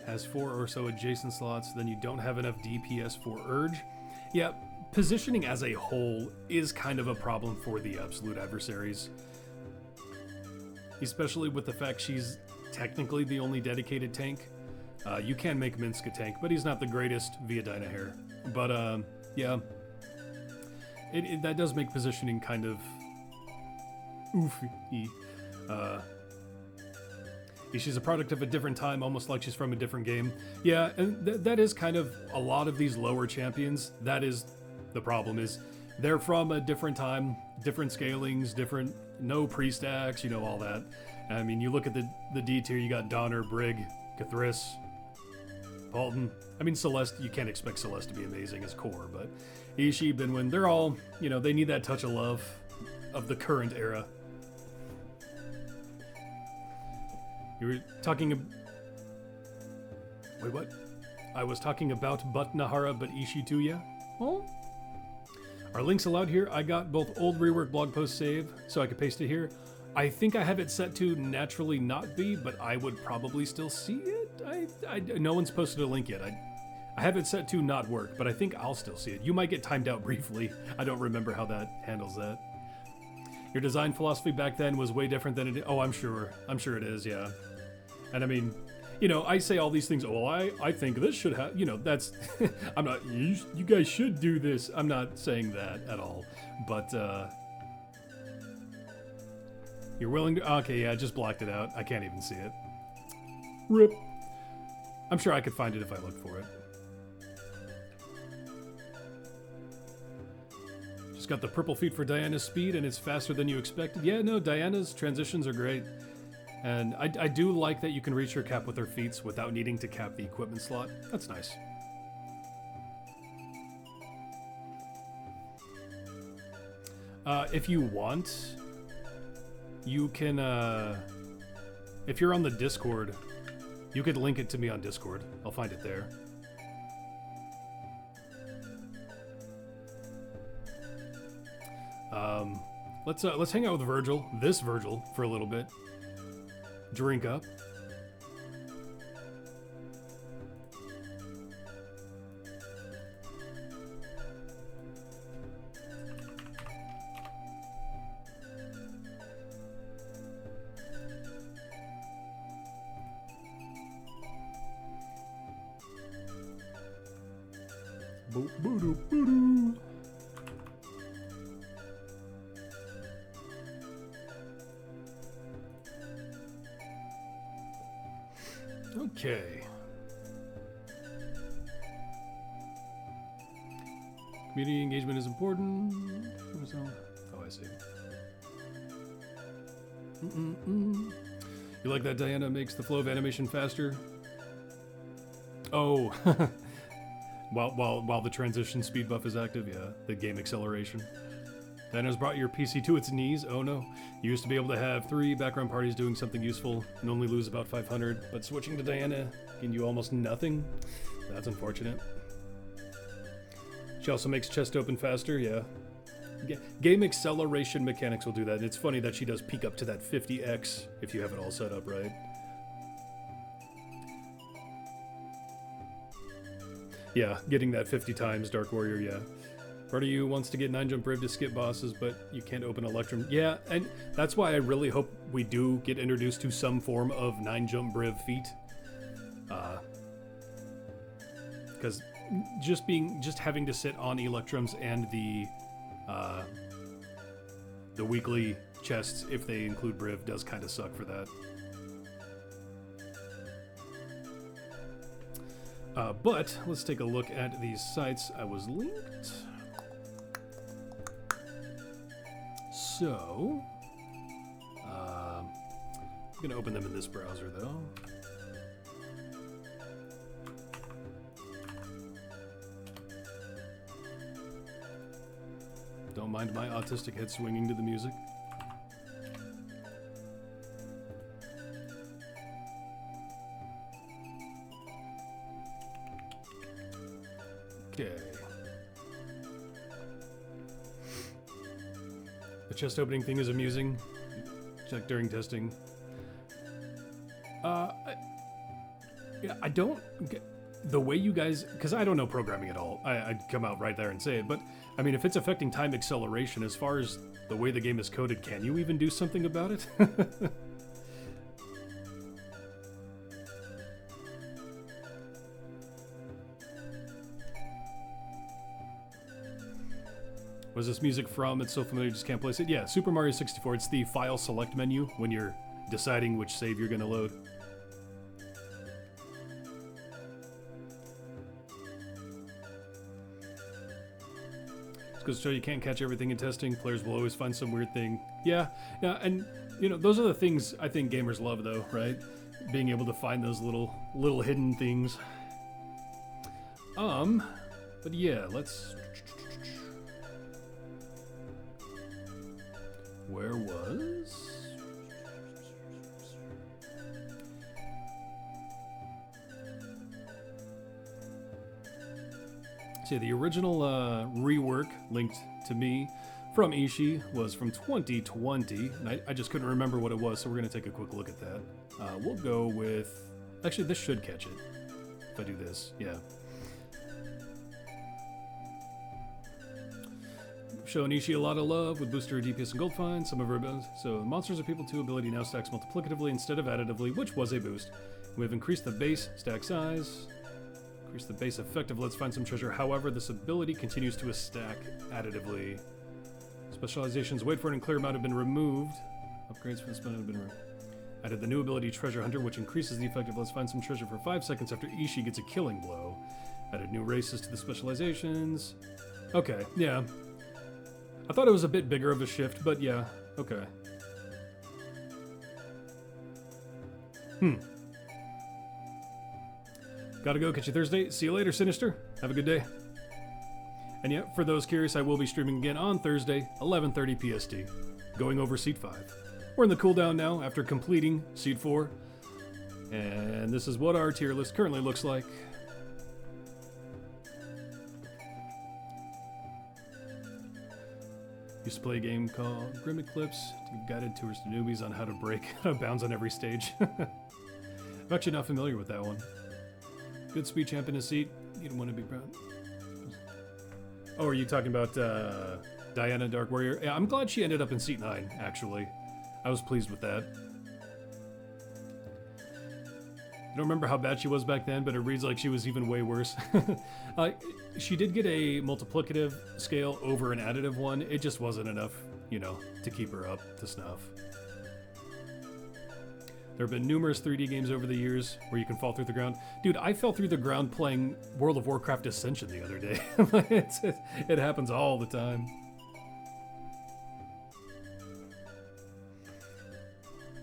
Speaker 1: has 4 or so adjacent slots, then you don't have enough DPS for Urge. Yeah, positioning as a whole is kind of a problem for the absolute adversaries. Especially with the fact she's technically the only dedicated tank. You can make Minsk a tank, but he's not the greatest via Dynahair. But yeah, that does make positioning kind of oofy. She's a product of a different time, almost like she's from a different game. Yeah, and that is kind of a lot of these lower champions. That is the problem, is they're from a different time, different scalings, different, no pre-stacks, you know, all that. I mean, you look at the D tier, you got Donner, Brig, Cathris, Paulton. I mean, Celeste, you can't expect Celeste to be amazing as core, but Ishii, Binwin, they're all, you know, they need that touch of love of the current era. You were talking wait, what? I was talking about but Nahara, but Ishii too, yeah? Oh? Are links allowed here? I got both old rework blog post save, so I could paste it here. I think I have it set to naturally not be, but I would probably still see it. No one's posted a link yet. I have it set to not work, but I think I'll still see it. You might get timed out briefly. I don't remember how that handles that. Your design philosophy back then was way different than it is. Oh, I'm sure. I'm sure it is, yeah. And I mean, you know, I say all these things, oh, I think this should have, you know, that's, I'm not, you guys should do this. I'm not saying that at all. But, you're willing to, okay, yeah, I just blocked it out. I can't even see it. RIP. I'm sure I could find it if I looked for it. Just got the purple feet for Diana's speed, and it's faster than you expected. Yeah, no, Diana's transitions are great. And I do like that you can reach your cap with her feats without needing to cap the equipment slot. That's nice. If you want, you can, if you're on the Discord, you could link it to me on Discord. I'll find it there. Let's hang out with Virgil, this Virgil, for a little bit. Drink up. Okay. Community engagement is important. Oh, I see. You like that Diana makes the flow of animation faster? Oh, while the transition speed buff is active, yeah, the game acceleration. Diana's brought your PC to its knees. Oh no. You used to be able to have 3 background parties doing something useful and only lose about 500, but switching to Diana can you almost nothing? That's unfortunate. She also makes chest open faster, yeah. Game acceleration mechanics will do that, and it's funny that she does peak up to that 50x if you have it all set up right. Yeah, getting that 50 times Dark Warrior, yeah. Part of you wants to get 9-jump Brave to skip bosses, but you can't open Electrum. Yeah, and that's why I really hope we do get introduced to some form of 9-jump Briv feat. Because just having to sit on Electrums and the weekly chests, if they include Briv, does kind of suck for that. But let's take a look at these sites I was linked. So, I'm going to open them in this browser, though. Don't mind my autistic head swinging to the music. Okay. The chest opening thing is amusing. Check during testing. Yeah, I don't get the way you guys, because I don't know programming at all. I'd come out right there and say it, but I mean, if it's affecting time acceleration, as far as the way the game is coded, can you even do something about it? Was this music from? It's so familiar, just can't place it. Yeah, Super Mario 64. It's the file select menu when you're deciding which save you're going to load. It's goes to show you can't catch everything in testing. Players will always find some weird thing. Yeah, and you know, those are the things I think gamers love, though, right? Being able to find those little hidden things. But yeah, let's. Where was? See, the original rework linked to me from Ishii was from 2020, and I just couldn't remember what it was, so we're going to take a quick look at that. We'll go with... Actually, this should catch it, if I do this, yeah. Showing Ishii a lot of love with booster DPS and gold finds, some of her abilities. So monsters are people 2 ability now stacks multiplicatively instead of additively, which was a boost. We've increased the base stack size, increased the base effective let's find some treasure. However, this ability continues to stack additively. Specializations wait for it and clear amount have been removed. Upgrades for this amount have been added the new ability Treasure Hunter, which increases the effective let's find some treasure for 5 seconds after Ishii gets a killing blow. Added new races to the specializations. Okay, yeah. I thought it was a bit bigger of a shift, but yeah, okay. Gotta go, catch you Thursday. See you later, Sinister. Have a good day. And yeah, for those curious, I will be streaming again on Thursday, 11:30 PST, going over Seed 5. We're in the cooldown now after completing Seed 4, and this is what our tier list currently looks like. Used to play a game called Grim Eclipse to give guided tours to newbies on how to break out of bounds on every stage. I'm actually not familiar with that one. Good speed champ in a seat. You don't want to be proud. Oh, are you talking about Diana Dark Warrior? Yeah, I'm glad she ended up in seat 9, actually. I was pleased with that. I don't remember how bad she was back then, but it reads like she was even way worse. She did get a multiplicative scale over an additive one. It just wasn't enough, you know, to keep her up to snuff. There have been numerous 3D games over the years where you can fall through the ground. Dude, I fell through the ground playing World of Warcraft Ascension the other day. It happens all the time.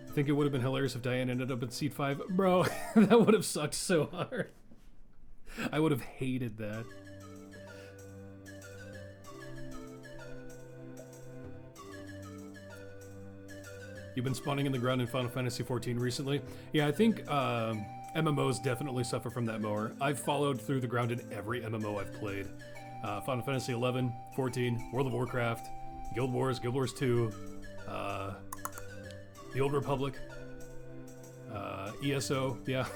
Speaker 1: I think it would have been hilarious if Diane ended up in seat 5. Bro, that would have sucked so hard. I would have hated that. You've been spawning in the ground in Final Fantasy XIV recently? Yeah, I think MMOs definitely suffer from that more. I've followed through the ground in every MMO I've played. Final Fantasy XI, 14, World of Warcraft, Guild Wars 2, The Old Republic, ESO, yeah.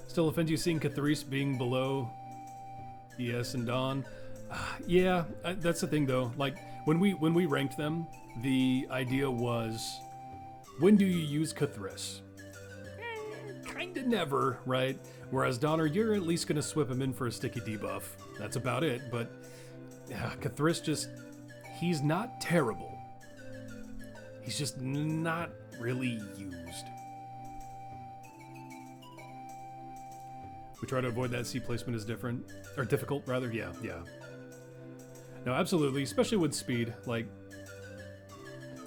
Speaker 1: Still offends you seeing Catherice being below ES and Dawn? Yeah, that's the thing though. Like, when we ranked them, the idea was, when do you use Catherice? Kinda never, right? Whereas Donner, you're at least gonna swip him in for a sticky debuff. That's about it, but yeah, Catherice just, he's not terrible. He's just not really used. We try to avoid that seat placement is different, or difficult rather, yeah. No, absolutely, especially with speed, like,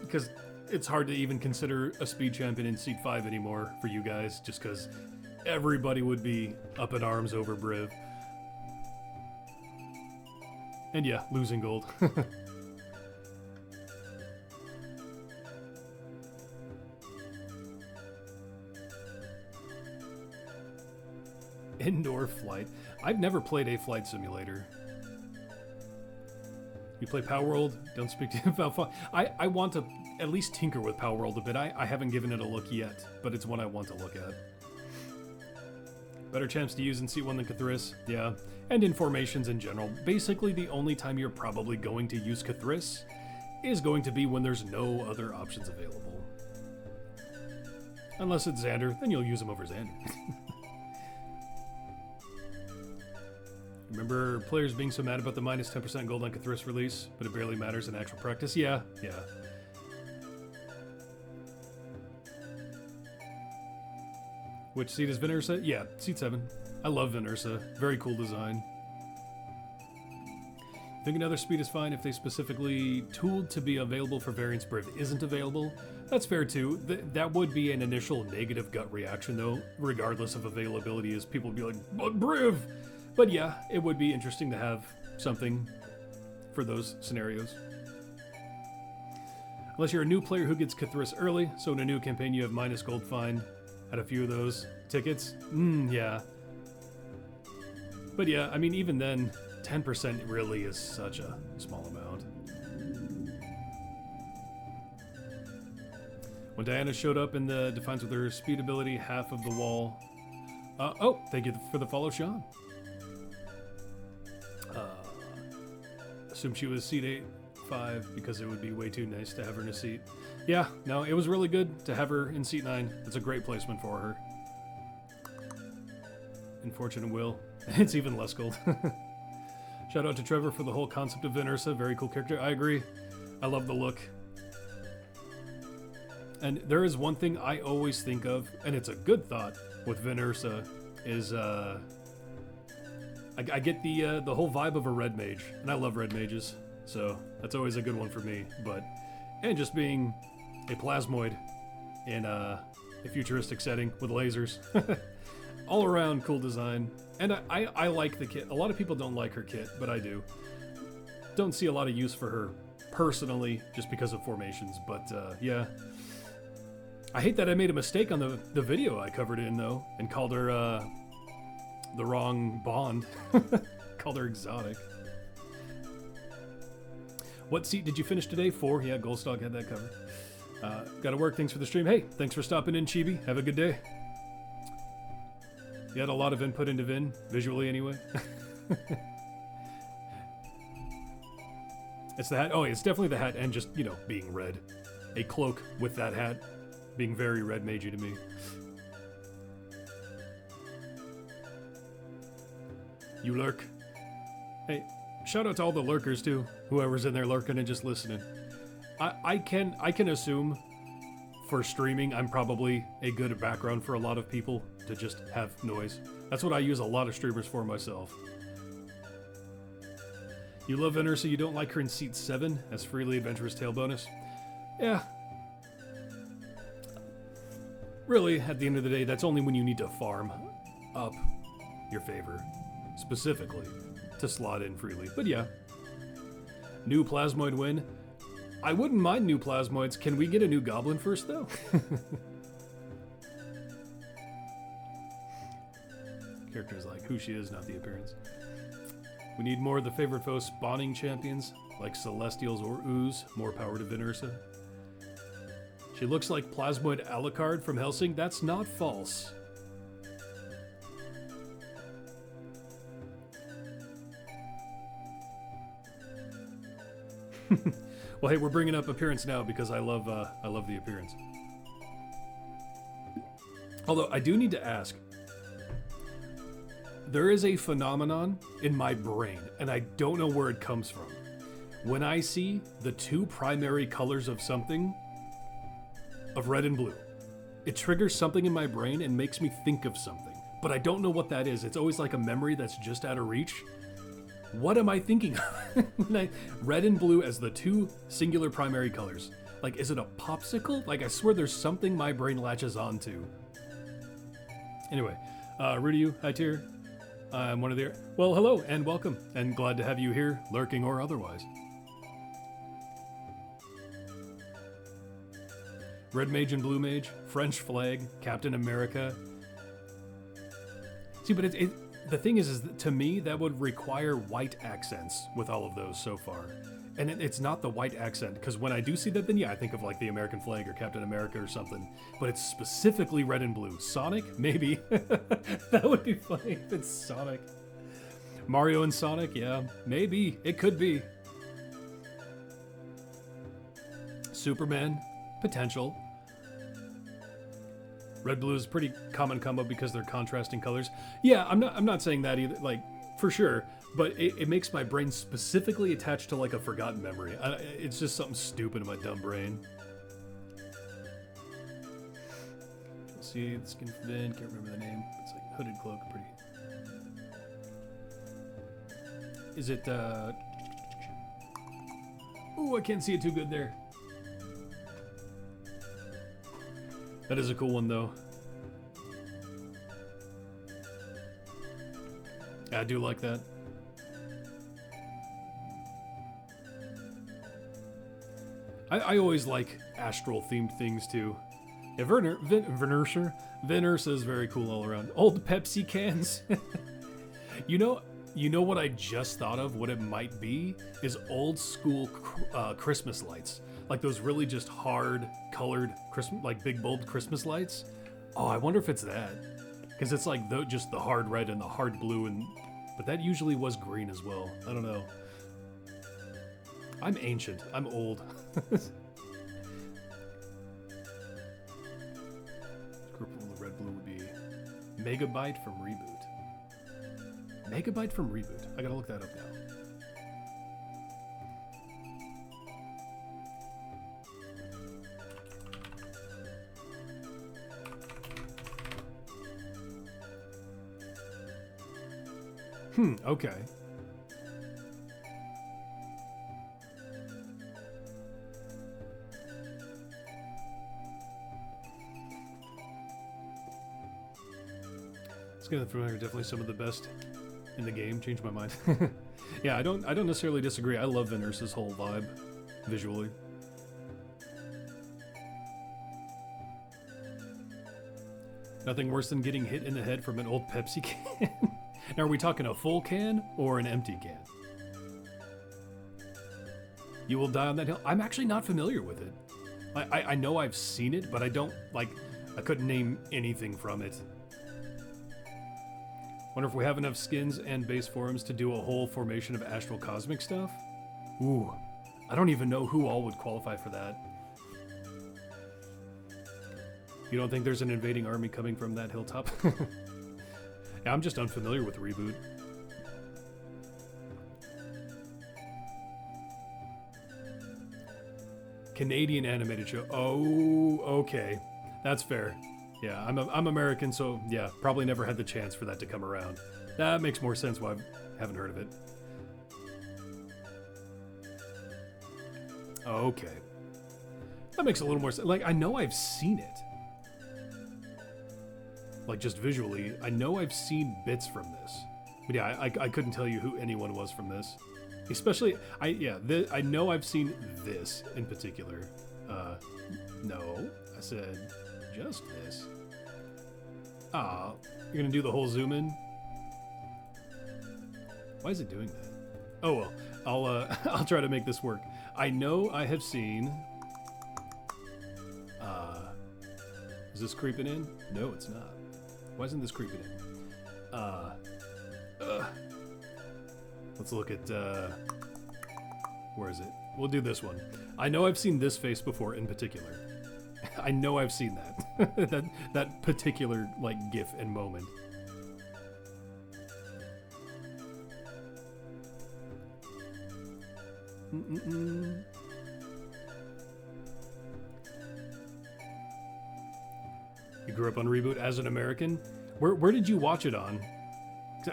Speaker 1: because it's hard to even consider a speed champion in seat 5 anymore for you guys, just because everybody would be up in arms over Briv. And yeah, losing gold. Indoor flight. I've never played a flight simulator. You play Power World? Don't speak to him about fun. I want to at least tinker with Power World a bit. I haven't given it a look yet, but it's one I want to look at. Better champs to use in C1 than Catherice? Yeah. And in formations in general. Basically, the only time you're probably going to use Catherice is going to be when there's no other options available. Unless it's Xander, then you'll use him over Xander. Remember players being so mad about the minus 10% gold on Catherice release, but it barely matters in actual practice? Yeah. Which seat is Venursa? Yeah, seat 7. I love Venursa. Very cool design. Think another speed is fine if they specifically tooled to be available for variants Briv isn't available? That's fair too. That would be an initial negative gut reaction though, regardless of availability, as people would be like, but Briv! But yeah, it would be interesting to have something for those scenarios. Unless you're a new player who gets Catherice early, so in a new campaign you have minus gold fine at a few of those tickets. Yeah. But yeah, I mean, even then, 10% really is such a small amount. When Diana showed up in the Defiance with her speed ability, half of the wall... oh, thank you for the follow, Sean. Assume she was seat 5 because it would be way too nice to have her in a seat. Yeah, no, it was really good to have her in seat 9. It's a great placement for her. In Fortune and Will, it's even less gold. Shout out to Trevor for the whole concept of Venursa. Very cool character. I agree. I love the look. And there is one thing I always think of, and it's a good thought with Venursa, is I get the whole vibe of a red mage, and I love red mages, so that's always a good one for me. And just being a plasmoid in a futuristic setting with lasers, all around cool design. And I like the kit. A lot of people don't like her kit, but I do. Don't see a lot of use for her personally, just because of formations. But yeah, I hate that I made a mistake on the video I covered in though, and called her the wrong Bond. Called her exotic. What seat did you finish today? 4. Yeah, Goldstock had that covered. Gotta work. Thanks for the stream. Hey, thanks for stopping in, Chibi. Have a good day. You had a lot of input into Vin, visually anyway. It's the hat. Oh, it's definitely the hat and just, you know, being red. A cloak with that hat being very red Meiji to me. You lurk. Hey, shout out to all the lurkers too. Whoever's in there lurking and just listening. I can assume for streaming I'm probably a good background for a lot of people to just have noise. That's what I use a lot of streamers for myself. You love Venersa, you don't like her in seat 7 as Freely Adventurous Tale bonus? Yeah. Really, at the end of the day, that's only when you need to farm up your favor, specifically, to slot in freely. But yeah. New Plasmoid win. I wouldn't mind new Plasmoids. Can we get a new Goblin first, though? Character's like who she is, not the appearance. We need more of the favorite foe spawning champions, like Celestials or Ooze. More power to Venersa. She looks like Plasmoid Alucard from Hellsing. That's not false. Well, hey, we're bringing up appearance now because I love the appearance. Although I do need to ask, there is a phenomenon in my brain, and I don't know where it comes from. When I see the 2 primary colors of something, of red and blue, it triggers something in my brain and makes me think of something. But I don't know what that is. It's always like a memory that's just out of reach. What am I thinking of? Red and blue as the 2 singular primary colors. Like, is it a popsicle? Like, I swear there's something my brain latches onto. Anyway, Rudy, hi tier. I'm one of the... Well, hello and welcome, and glad to have you here, lurking or otherwise. Red Mage and Blue Mage, French Flag, Captain America. See, but the thing is that to me, that would require white accents with all of those so far. And it's not the white accent, because when I do see that, then yeah, I think of like the American flag or Captain America or something. But it's specifically red and blue. Sonic? Maybe. That would be funny if it's Sonic. Mario and Sonic? Yeah, maybe. It could be. Superman? Potential. Red blue is a pretty common combo because they're contrasting colors. Yeah, I'm not saying that either, like, for sure. But it makes my brain specifically attached to like a forgotten memory. It's just something stupid in my dumb brain. You'll see the skin from Vin, can't remember the name. It's like hooded cloak, pretty. Is it, Ooh, I can't see it too good there. That is a cool one though. Yeah, I do like that. I always like astral themed things too. Yeah, Venersa is very cool all around. Old Pepsi cans. You know what I just thought of? What it might be is old school Christmas lights, like those really just hard colored Christmas, like big bulb Christmas lights. Oh, I wonder if it's that, because it's like just the hard red and the hard blue, but that usually was green as well. I don't know. I'm ancient. I'm old. The red blue would be Megabyte from Reboot. Megabyte from Reboot. I gotta look that up now. Okay. Skin of the Familiar, definitely some of the best in the game. Changed my mind. Yeah, I don't necessarily disagree. I love Venersa's whole vibe visually. Nothing worse than getting hit in the head from an old Pepsi can. Now, are we talking a full can or an empty can? You Will Die on That Hill. I'm actually not familiar with it. I know I've seen it, but I don't, like, I couldn't name anything from it. Wonder if we have enough skins and base forums to do a whole formation of Astral Cosmic stuff? Ooh, I don't even know who all would qualify for that. You don't think there's an invading army coming from that hilltop? Yeah, I'm just unfamiliar with Reboot. Canadian animated show. Oh, okay. That's fair. Yeah, I'm American, so yeah, probably never had the chance for that to come around. That makes more sense why I haven't heard of it. Okay. That makes a little more sense. Like, I know I've seen it. Like, just visually, I know I've seen bits from this. But yeah, I couldn't tell you who anyone was from this. Especially, I know I've seen this in particular. No, I said just this. Ah, you're gonna do the whole zoom in? Why is it doing that? Oh well, I'll try to make this work. I know I have seen. Is this creeping in? No, it's not. Why isn't this creeping in? Let's look at, where is it? We'll do this one. I know I've seen this face before in particular. I know I've seen that. that particular, like, gif and moment. You grew up on Reboot as an American? Where did you watch it on?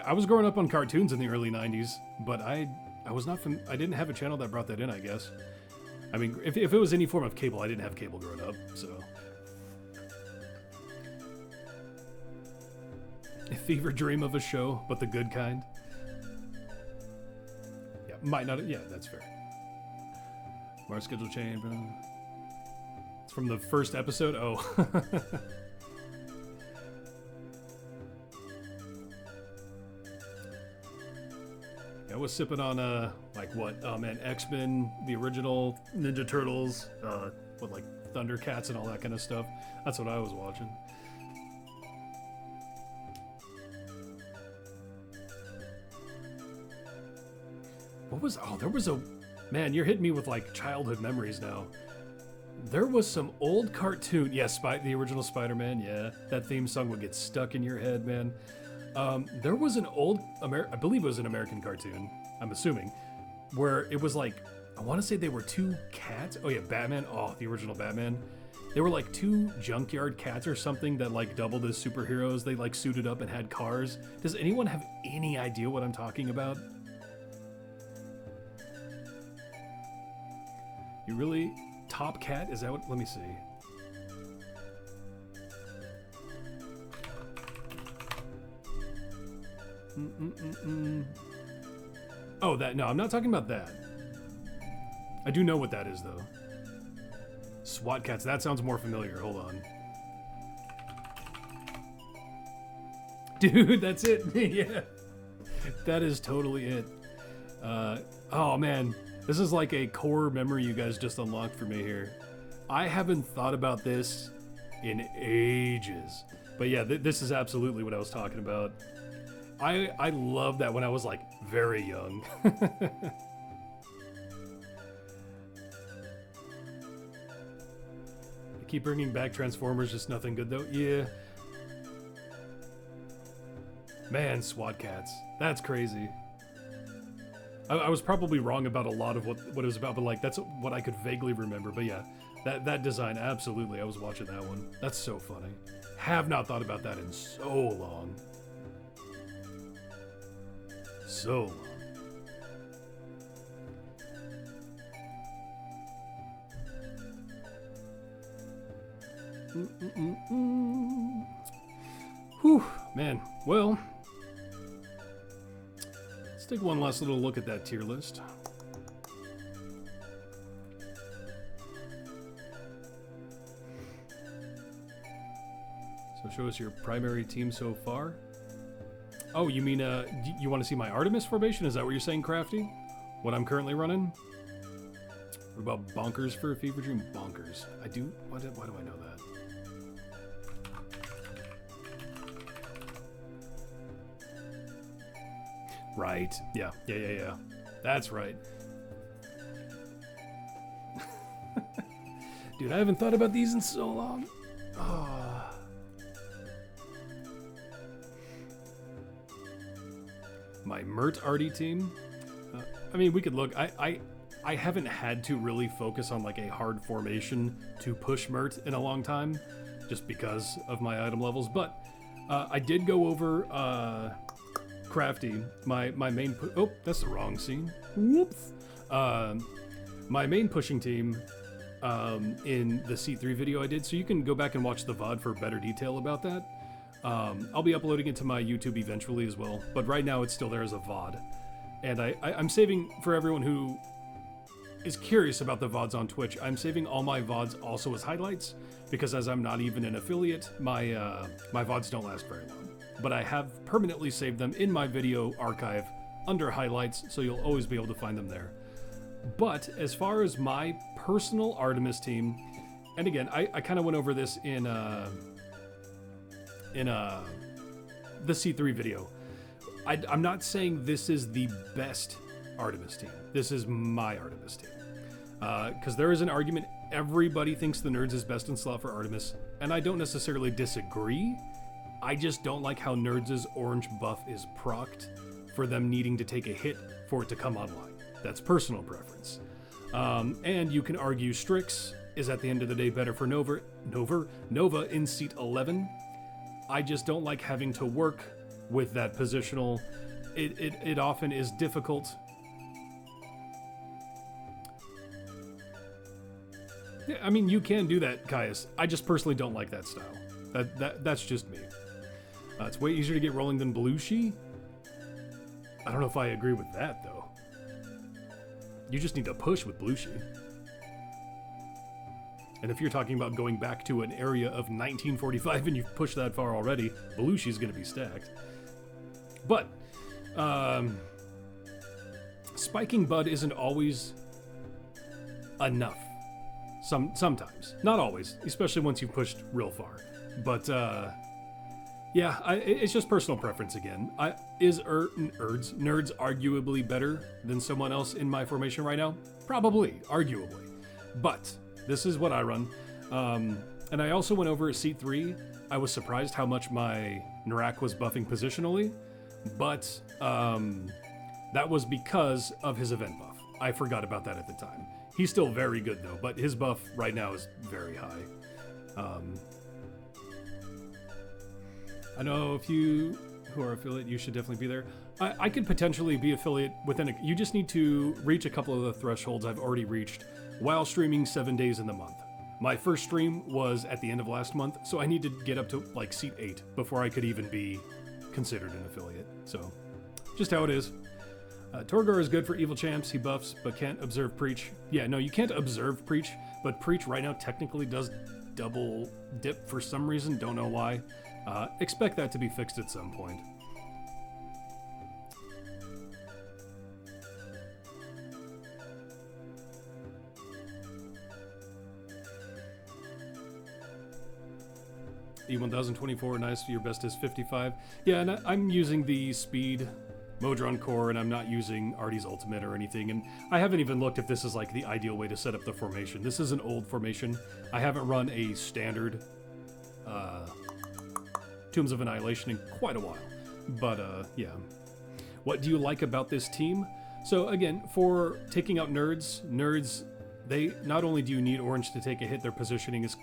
Speaker 1: I was growing up on cartoons in the early 90s, but I was not I didn't have a channel that brought that in, I guess. I mean, if it was any form of cable, I didn't have cable growing up, so. A fever dream of a show, but the good kind. Yeah, might not, yeah, that's fair. Mars schedule change, it's from the first episode? Oh. I was sipping on, like what? Oh man, X-Men, the original Ninja Turtles, what, like Thundercats and all that kind of stuff. That's what I was watching. What was, oh, there was a, man, you're hitting me with like childhood memories now. There was some old cartoon, yeah, the original Spider-Man, yeah. That theme song would get stuck in your head, man. There was an old, I believe it was an American cartoon, I'm assuming, where it was like, I want to say they were two cats. Oh yeah, Batman, oh, the original Batman. They were like two junkyard cats or something that like doubled as superheroes. They like suited up and had cars. Does anyone have any idea what I'm talking about? You really, Top Cat, is that what, let me see. Oh, that, no, I'm not talking about that. I do know what that is, though. SWAT Cats, that sounds more familiar. Hold on. Dude, that's it. Yeah. That is totally it. Oh, man. This is like a core memory you guys just unlocked for me here. I haven't thought about this in ages. But yeah, this is absolutely what I was talking about. I loved that when I was, like, very young. I keep bringing back Transformers, just nothing good, though. Yeah. Man, SWAT Cats. That's crazy. I was probably wrong about a lot of what it was about, but, like, that's what I could vaguely remember. But, yeah, that design, absolutely. I was watching that one. That's so funny. Have not thought about that in so long. So long. Whew, man. Well, let's take one last little look at that tier list. So show us your primary team so far. Oh, you mean, you want to see my Artemis formation? Is that what you're saying, Crafty? What I'm currently running? about bonkers for a fever dream? Bonkers. I do. Why do I know that? Right. Yeah. That's right. Dude, I haven't thought about these in so long. Oh. My Mert Artie team. I mean, we could look. I haven't had to really focus on like a hard formation to push Mert in a long time, just because of my item levels. But I did go over Crafty. My main. Oh, that's the wrong scene. Whoops. My main pushing team. In the C3 video I did, so you can go back and watch the VOD for better detail about that. I'll be uploading it to my YouTube eventually as well, but right now it's still there as a VOD. And I'm saving, for everyone who is curious about the VODs on Twitch, I'm saving all my VODs also as highlights, because as I'm not even an affiliate, my VODs don't last very long. But I have permanently saved them in my video archive under highlights, so you'll always be able to find them there. But as far as my personal Artemis team, and again, I kind of went over this in the C3 video. I'm not saying this is the best Artemis team. This is my Artemis team. Because there is an argument, everybody thinks the Nerds is best in slot for Artemis, and I don't necessarily disagree. I just don't like how Nerds' orange buff is procced for them needing to take a hit for it to come online. That's personal preference. And you can argue Strix is at the end of the day better for Nova in seat 11. I just don't like having to work with that positional. It often is difficult. Yeah, I mean, you can do that, Caius. I just personally don't like that style. That's just me. It's way easier to get rolling than Belushi. I don't know if I agree with that, though. You just need to push with Belushi. And if you're talking about going back to an area of 1945 and you've pushed that far already, Belushi's going to be stacked. But, spiking Bud isn't always enough. Sometimes. Not always, especially once you've pushed real far. But, yeah, it's just personal preference again. Is Nerds arguably better than someone else in my formation right now? Probably, arguably. But this is what I run. And I also went over at seat 3. I was surprised how much my Narak was buffing positionally, but that was because of his event buff. I forgot about that at the time. He's still very good though, but his buff right now is very high. I know if you who are affiliate, you should definitely be there. I could potentially be affiliate within you just need to reach a couple of the thresholds I've already reached while streaming 7 days in the month. My first stream was at the end of last month, so I need to get up to like seat 8 before I could even be considered an affiliate. So, just how it is. Torgar is good for evil champs, he buffs, but can't observe Preach. Yeah, no, you can't observe Preach, but Preach right now technically does double dip for some reason, don't know why. Expect that to be fixed at some point. E1024, nice, your best is 55. Yeah, and I'm using the speed Modron core, and I'm not using Artie's ultimate or anything, and I haven't even looked if this is like the ideal way to set up the formation. This is an old formation. I haven't run a standard Tombs of Annihilation in quite a while. But, yeah. What do you like about this team? So, again, for taking out Nerds, they not only do you need orange to take a hit, their positioning is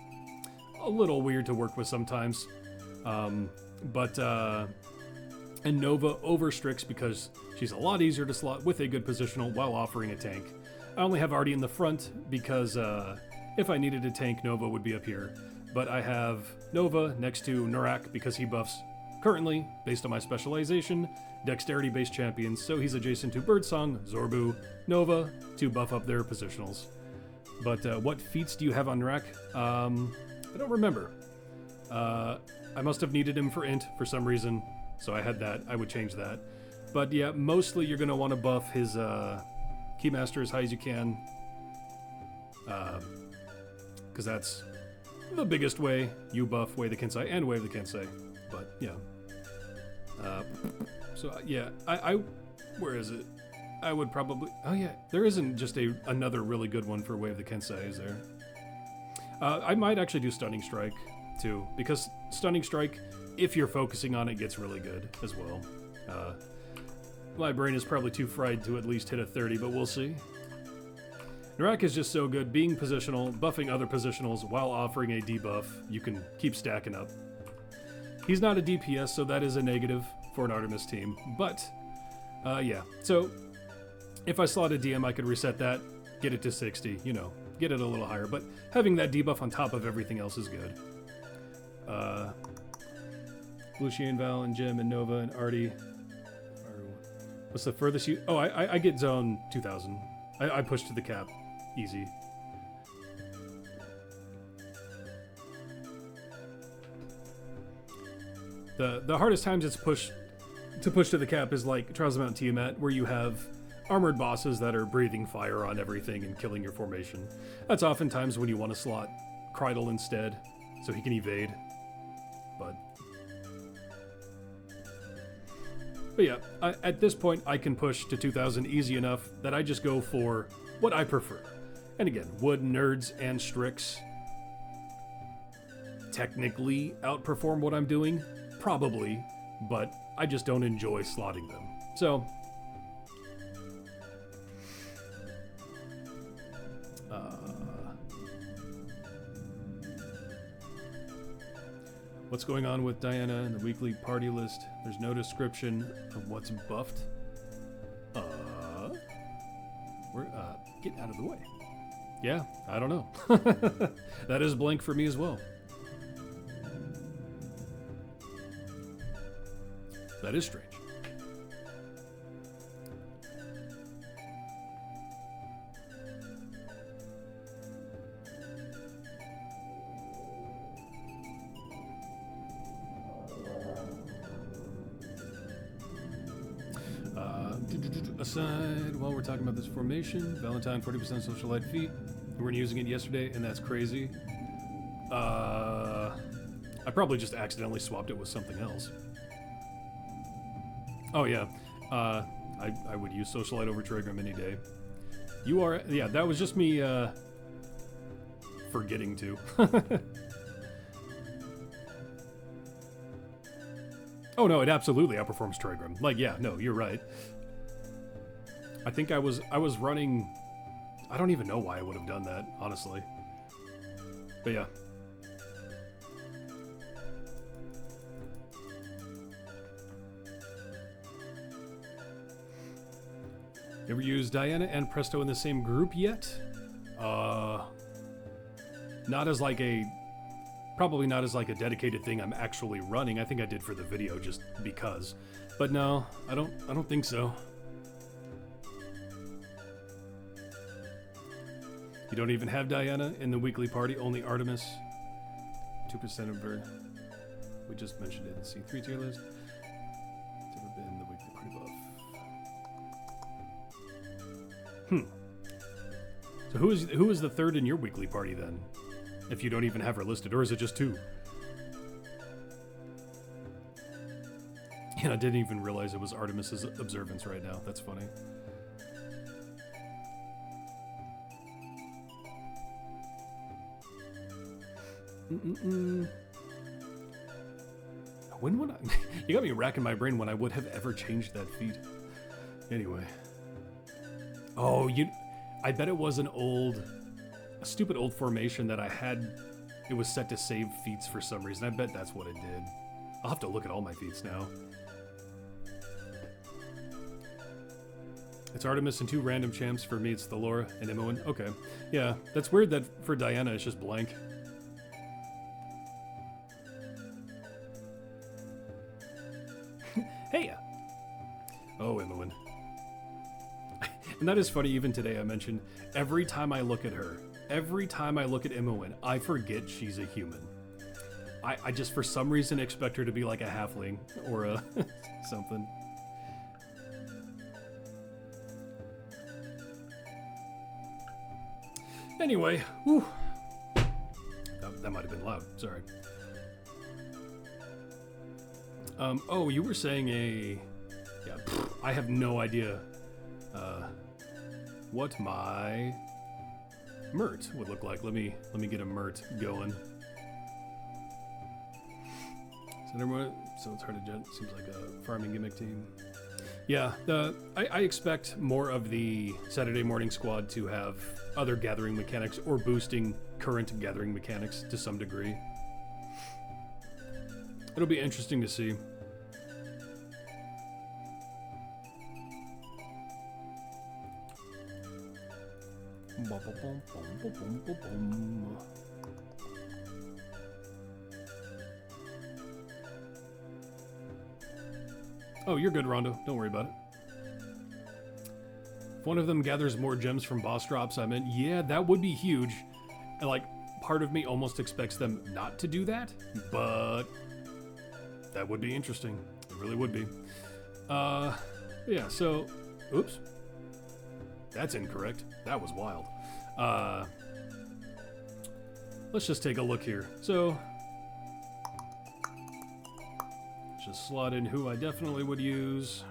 Speaker 1: a little weird to work with sometimes. And Nova over Strix because she's a lot easier to slot with a good positional while offering a tank. I only have Artie in the front because if I needed a tank, Nova would be up here. But I have Nova next to Narak because he buffs currently, based on my specialization, dexterity-based champions, so he's adjacent to Birdsong, Zorbu, Nova, to buff up their positionals. But what feats do you have on Narak? I don't remember. I must have needed him for int for some reason, so I had that. I would change that. But yeah, mostly you're going to want to buff his Keymaster as high as you can. Because that's the biggest way you buff Wave the Kensei and Wave the Kensei. But yeah. Yeah, I where is it? I would probably. Oh yeah, there isn't just another really good one for Wave the Kensei, is there? I might actually do Stunning Strike too, because Stunning Strike, if you're focusing on it, gets really good as well. My brain is probably too fried to at least hit a 30, but we'll see. Narak is just so good, being positional, buffing other positionals while offering a debuff. You can keep stacking up. He's not a DPS, so that is a negative for an Artemis team, but yeah. So if I slot a DM, I could reset that, get it to 60, you know, get it a little higher, but having that debuff on top of everything else is good. Lucian, Val, and Jim, and Nova, and Artie. What's the furthest you... Oh, I get zone 2000. I push to the cap. Easy. The hardest times to push to the cap is like Trials of Mount Tiamat, where you have armored bosses that are breathing fire on everything and killing your formation. That's oftentimes when you want to slot Krydle instead, so he can evade. But yeah, at this point I can push to 2000 easy enough that I just go for what I prefer. And again, Wood, Nerds, and Strix technically outperform what I'm doing, probably, but I just don't enjoy slotting them. So, what's going on with Diana and the weekly party list? There's no description of what's buffed. Get out of the way. Yeah, I don't know. That is blank for me as well. That is strange. Aside, while we're talking about this formation, Valentine 40% social light feet. We weren't using it yesterday, and that's crazy. I probably just accidentally swapped it with something else. Oh yeah, I would use social light over Trigram any day. You are, yeah, that was just me forgetting to. Oh no, it absolutely outperforms Trigram. Like, yeah, no, you're right. I think I was running... I don't even know why I would have done that, honestly. But yeah. You ever used Diana and Presto in the same group yet? Not as like a... Probably not as like a dedicated thing I'm actually running. I think I did for the video just because. But no, I don't think so. You don't even have Diana in the weekly party, only Artemis. 2% of her. We just mentioned it in the C3 tier list. It's never been the weekly party buff. So who is the third in your weekly party then? If you don't even have her listed, or is it just 2? And I didn't even realize it was Artemis's observance right now. That's funny. When would I... You got me racking my brain when I would have ever changed that feat. Anyway. Oh, I bet it was a stupid old formation that I had. It was set to save feats for some reason. I bet that's what it did. I'll have to look at all my feats now. It's Artemis and 2 random champs. For me, it's Thalora and Imoen. Okay. Yeah, that's weird that for Diana it's just blank. Hey! Oh, Imoen. And that is funny, even today I mentioned, every time I look at her, every time I look at Imoen, I forget she's a human. I just, for some reason, expect her to be like a halfling or a something. Anyway, whew. That might have been loud. Sorry. Oh, you were saying a... Yeah, I have no idea what my Mert would look like. Let me get a Mert going. So it's hard to judge. Seems like a farming gimmick team. Yeah, I expect more of the Saturday morning squad to have other gathering mechanics or boosting current gathering mechanics to some degree. It'll be interesting to see. Oh, you're good, Rondo. Don't worry about it. If one of them gathers more gems from boss drops, I meant, yeah, that would be huge. And, like, part of me almost expects them not to do that, but that would be interesting. It really would be. Yeah, so... Oops. That's incorrect. That was wild. Let's just take a look here. So... just slot in who I definitely would use.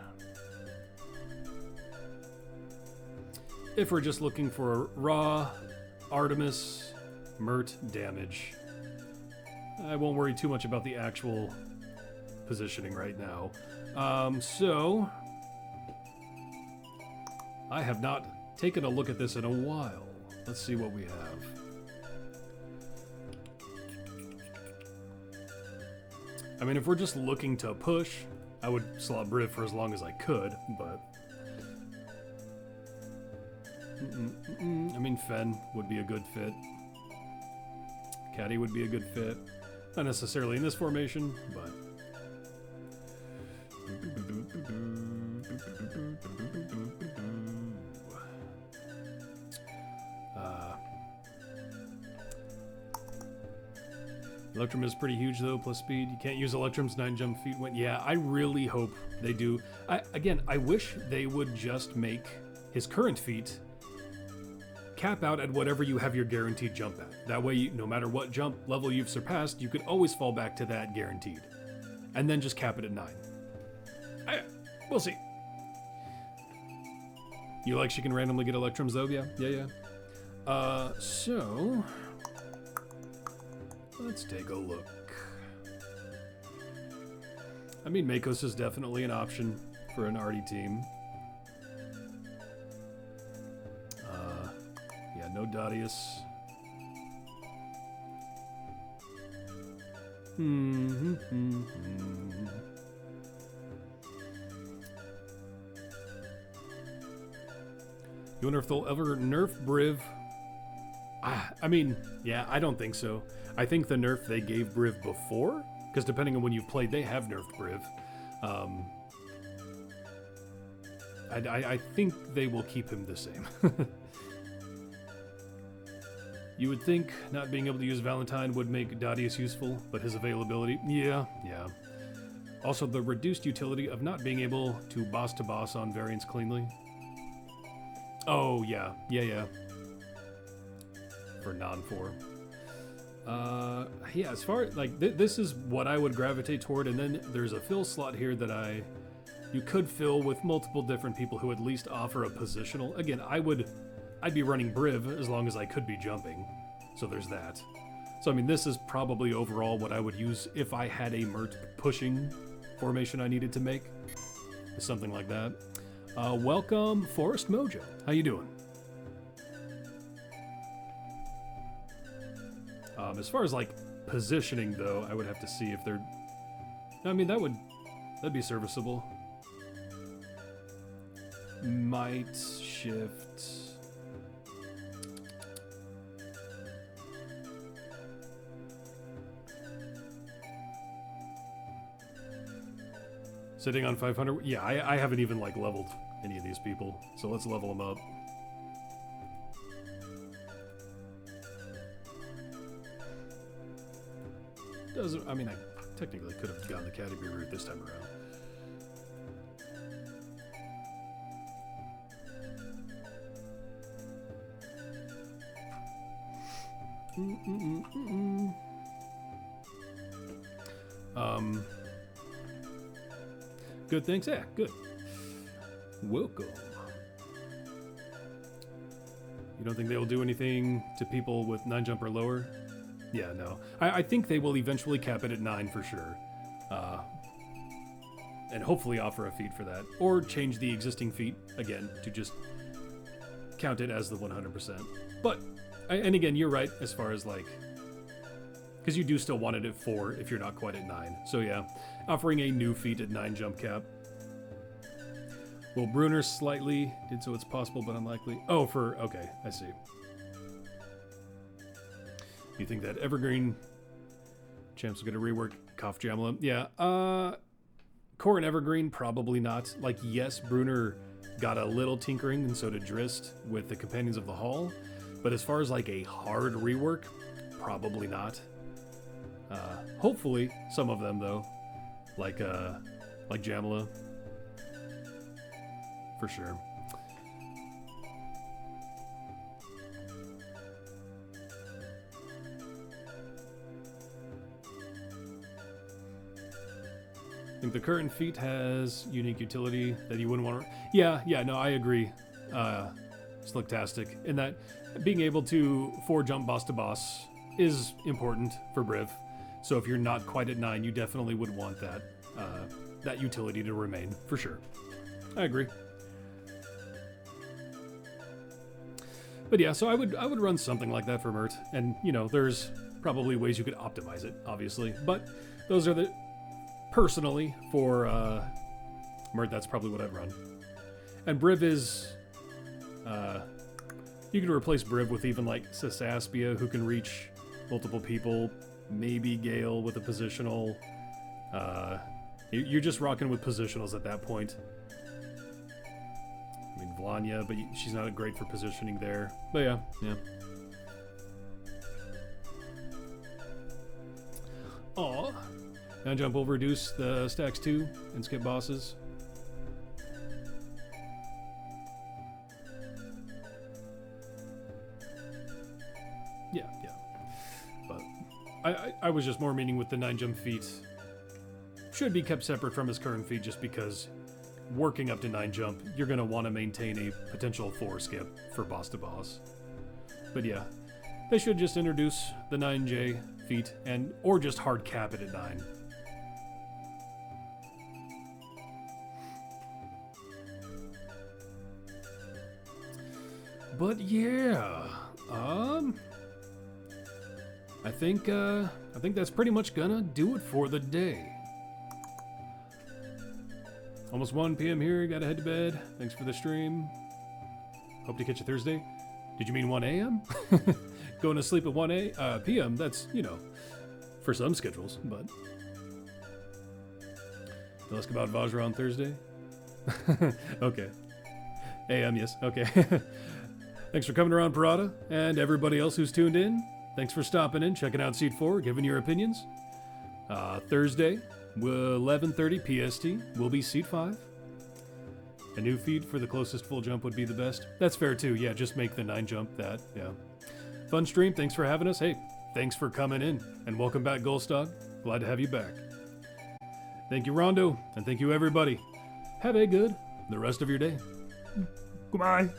Speaker 1: If we're just looking for raw Artemis Mert damage. I won't worry too much about the actual positioning right now. So I have not taken a look at this in a while. Let's see what we have. I mean, if we're just looking to push, I would slot Briv for as long as I could, but... I mean, Fen would be a good fit. Caddy would be a good fit. Not necessarily in this formation, but... Electrum is pretty huge though, plus speed. You can't use Electrum's 9 jump feet. Yeah, I really hope they do. Again, I wish they would just make his current feat cap out at whatever you have your guaranteed jump at. That way, no matter what jump level you've surpassed, you could always fall back to that guaranteed. And then just cap it at 9. We'll see. You like she can randomly get Electrums though? Yeah. So... let's take a look. I mean, Makos is definitely an option for an arty team. Yeah, no Darius. You wonder if they'll ever nerf Briv? I mean, yeah, I don't think so. I think the nerf they gave Briv before, because depending on when you've played, they have nerfed Briv. I think they will keep him the same. You would think not being able to use Valentine would make Darius useful, but his availability, yeah. Also, the reduced utility of not being able to boss on variants cleanly. Oh, yeah. For non-4. Yeah, as far like this is what I would gravitate toward, and then there's a fill slot here that you could fill with multiple different people who at least offer a positional. Again, I'd be running Briv as long as I could be jumping, so there's that. So I mean, this is probably overall what I would use if I had a Mert pushing formation I needed to make, something like that. Welcome, Forest Mojo. How you doing? As far as like positioning though, I would have to see if they're... I mean, that'd be serviceable. Might shift... Sitting on 500? Yeah, I haven't even like leveled any of these people, so let's level them up. I mean, I technically could have gone the category route this time around. Good, thanks. Yeah, good. Welcome. You don't think they will do anything to people with 9 jump or lower? Yeah, no. I think they will eventually cap it at 9 for sure. And hopefully offer a feat for that. Or change the existing feat, again, to just count it as the 100%. But, and again, you're right as far as like... Because you do still want it at 4 if you're not quite at 9. So yeah, offering a new feat at 9 jump cap. Well, Brunner slightly did so it's possible but unlikely. Oh, okay, I see. You think that Evergreen champs are going to rework Kof Jamala? Yeah, Core and Evergreen, probably not. Like, yes, Brunner got a little tinkering, and so did Drist with the Companions of the Hall. But as far as like a hard rework, probably not. Hopefully, some of them though, like Jamala, for sure. I think the current feat has unique utility that you wouldn't want to... Yeah, no, I agree. Slicktastic. In that being able to 4-jump boss to boss is important for Briv. So if you're not quite at 9, you definitely would want that that utility to remain, for sure. I agree. But yeah, so I would run something like that for Mert. And, you know, there's probably ways you could optimize it, obviously. But those are the... Personally, for Mert, that's probably what I'd run. And Briv is... you could replace Briv with even, like, Sasaspia, who can reach multiple people. Maybe Gale with a positional. You're just rocking with positionals at that point. I mean, Vlanya, but she's not great for positioning there. But yeah. Aw. Now jump will reduce the stacks too and skip bosses. Yeah. But I was just more meaning with the 9 jump feat. Should be kept separate from his current feat just because working up to 9 jump, you're going to want to maintain a potential 4 skip for boss to boss. But yeah, they should just introduce the 9J feat or just hard cap it at 9. But yeah, I think that's pretty much gonna do it for the day. Almost 1 p.m. here, gotta head to bed. Thanks for the stream. Hope to catch you Thursday. Did you mean 1 a.m.? Going to sleep at 1 p.m., that's, you know, for some schedules, but... They'll ask about Vajra on Thursday? Okay. AM, yes, okay. Thanks for coming around, Parada, and everybody else who's tuned in. Thanks for stopping in, checking out Seat 4, giving your opinions. Thursday, 11:30 PST, will be Seat 5. A new feed for the closest full jump would be the best. That's fair too, yeah, just make the 9 jump that, yeah. Fun stream, thanks for having us. Hey, thanks for coming in, and welcome back, Goldstog. Glad to have you back. Thank you, Rondo, and thank you, everybody. Have a good the rest of your day. Goodbye.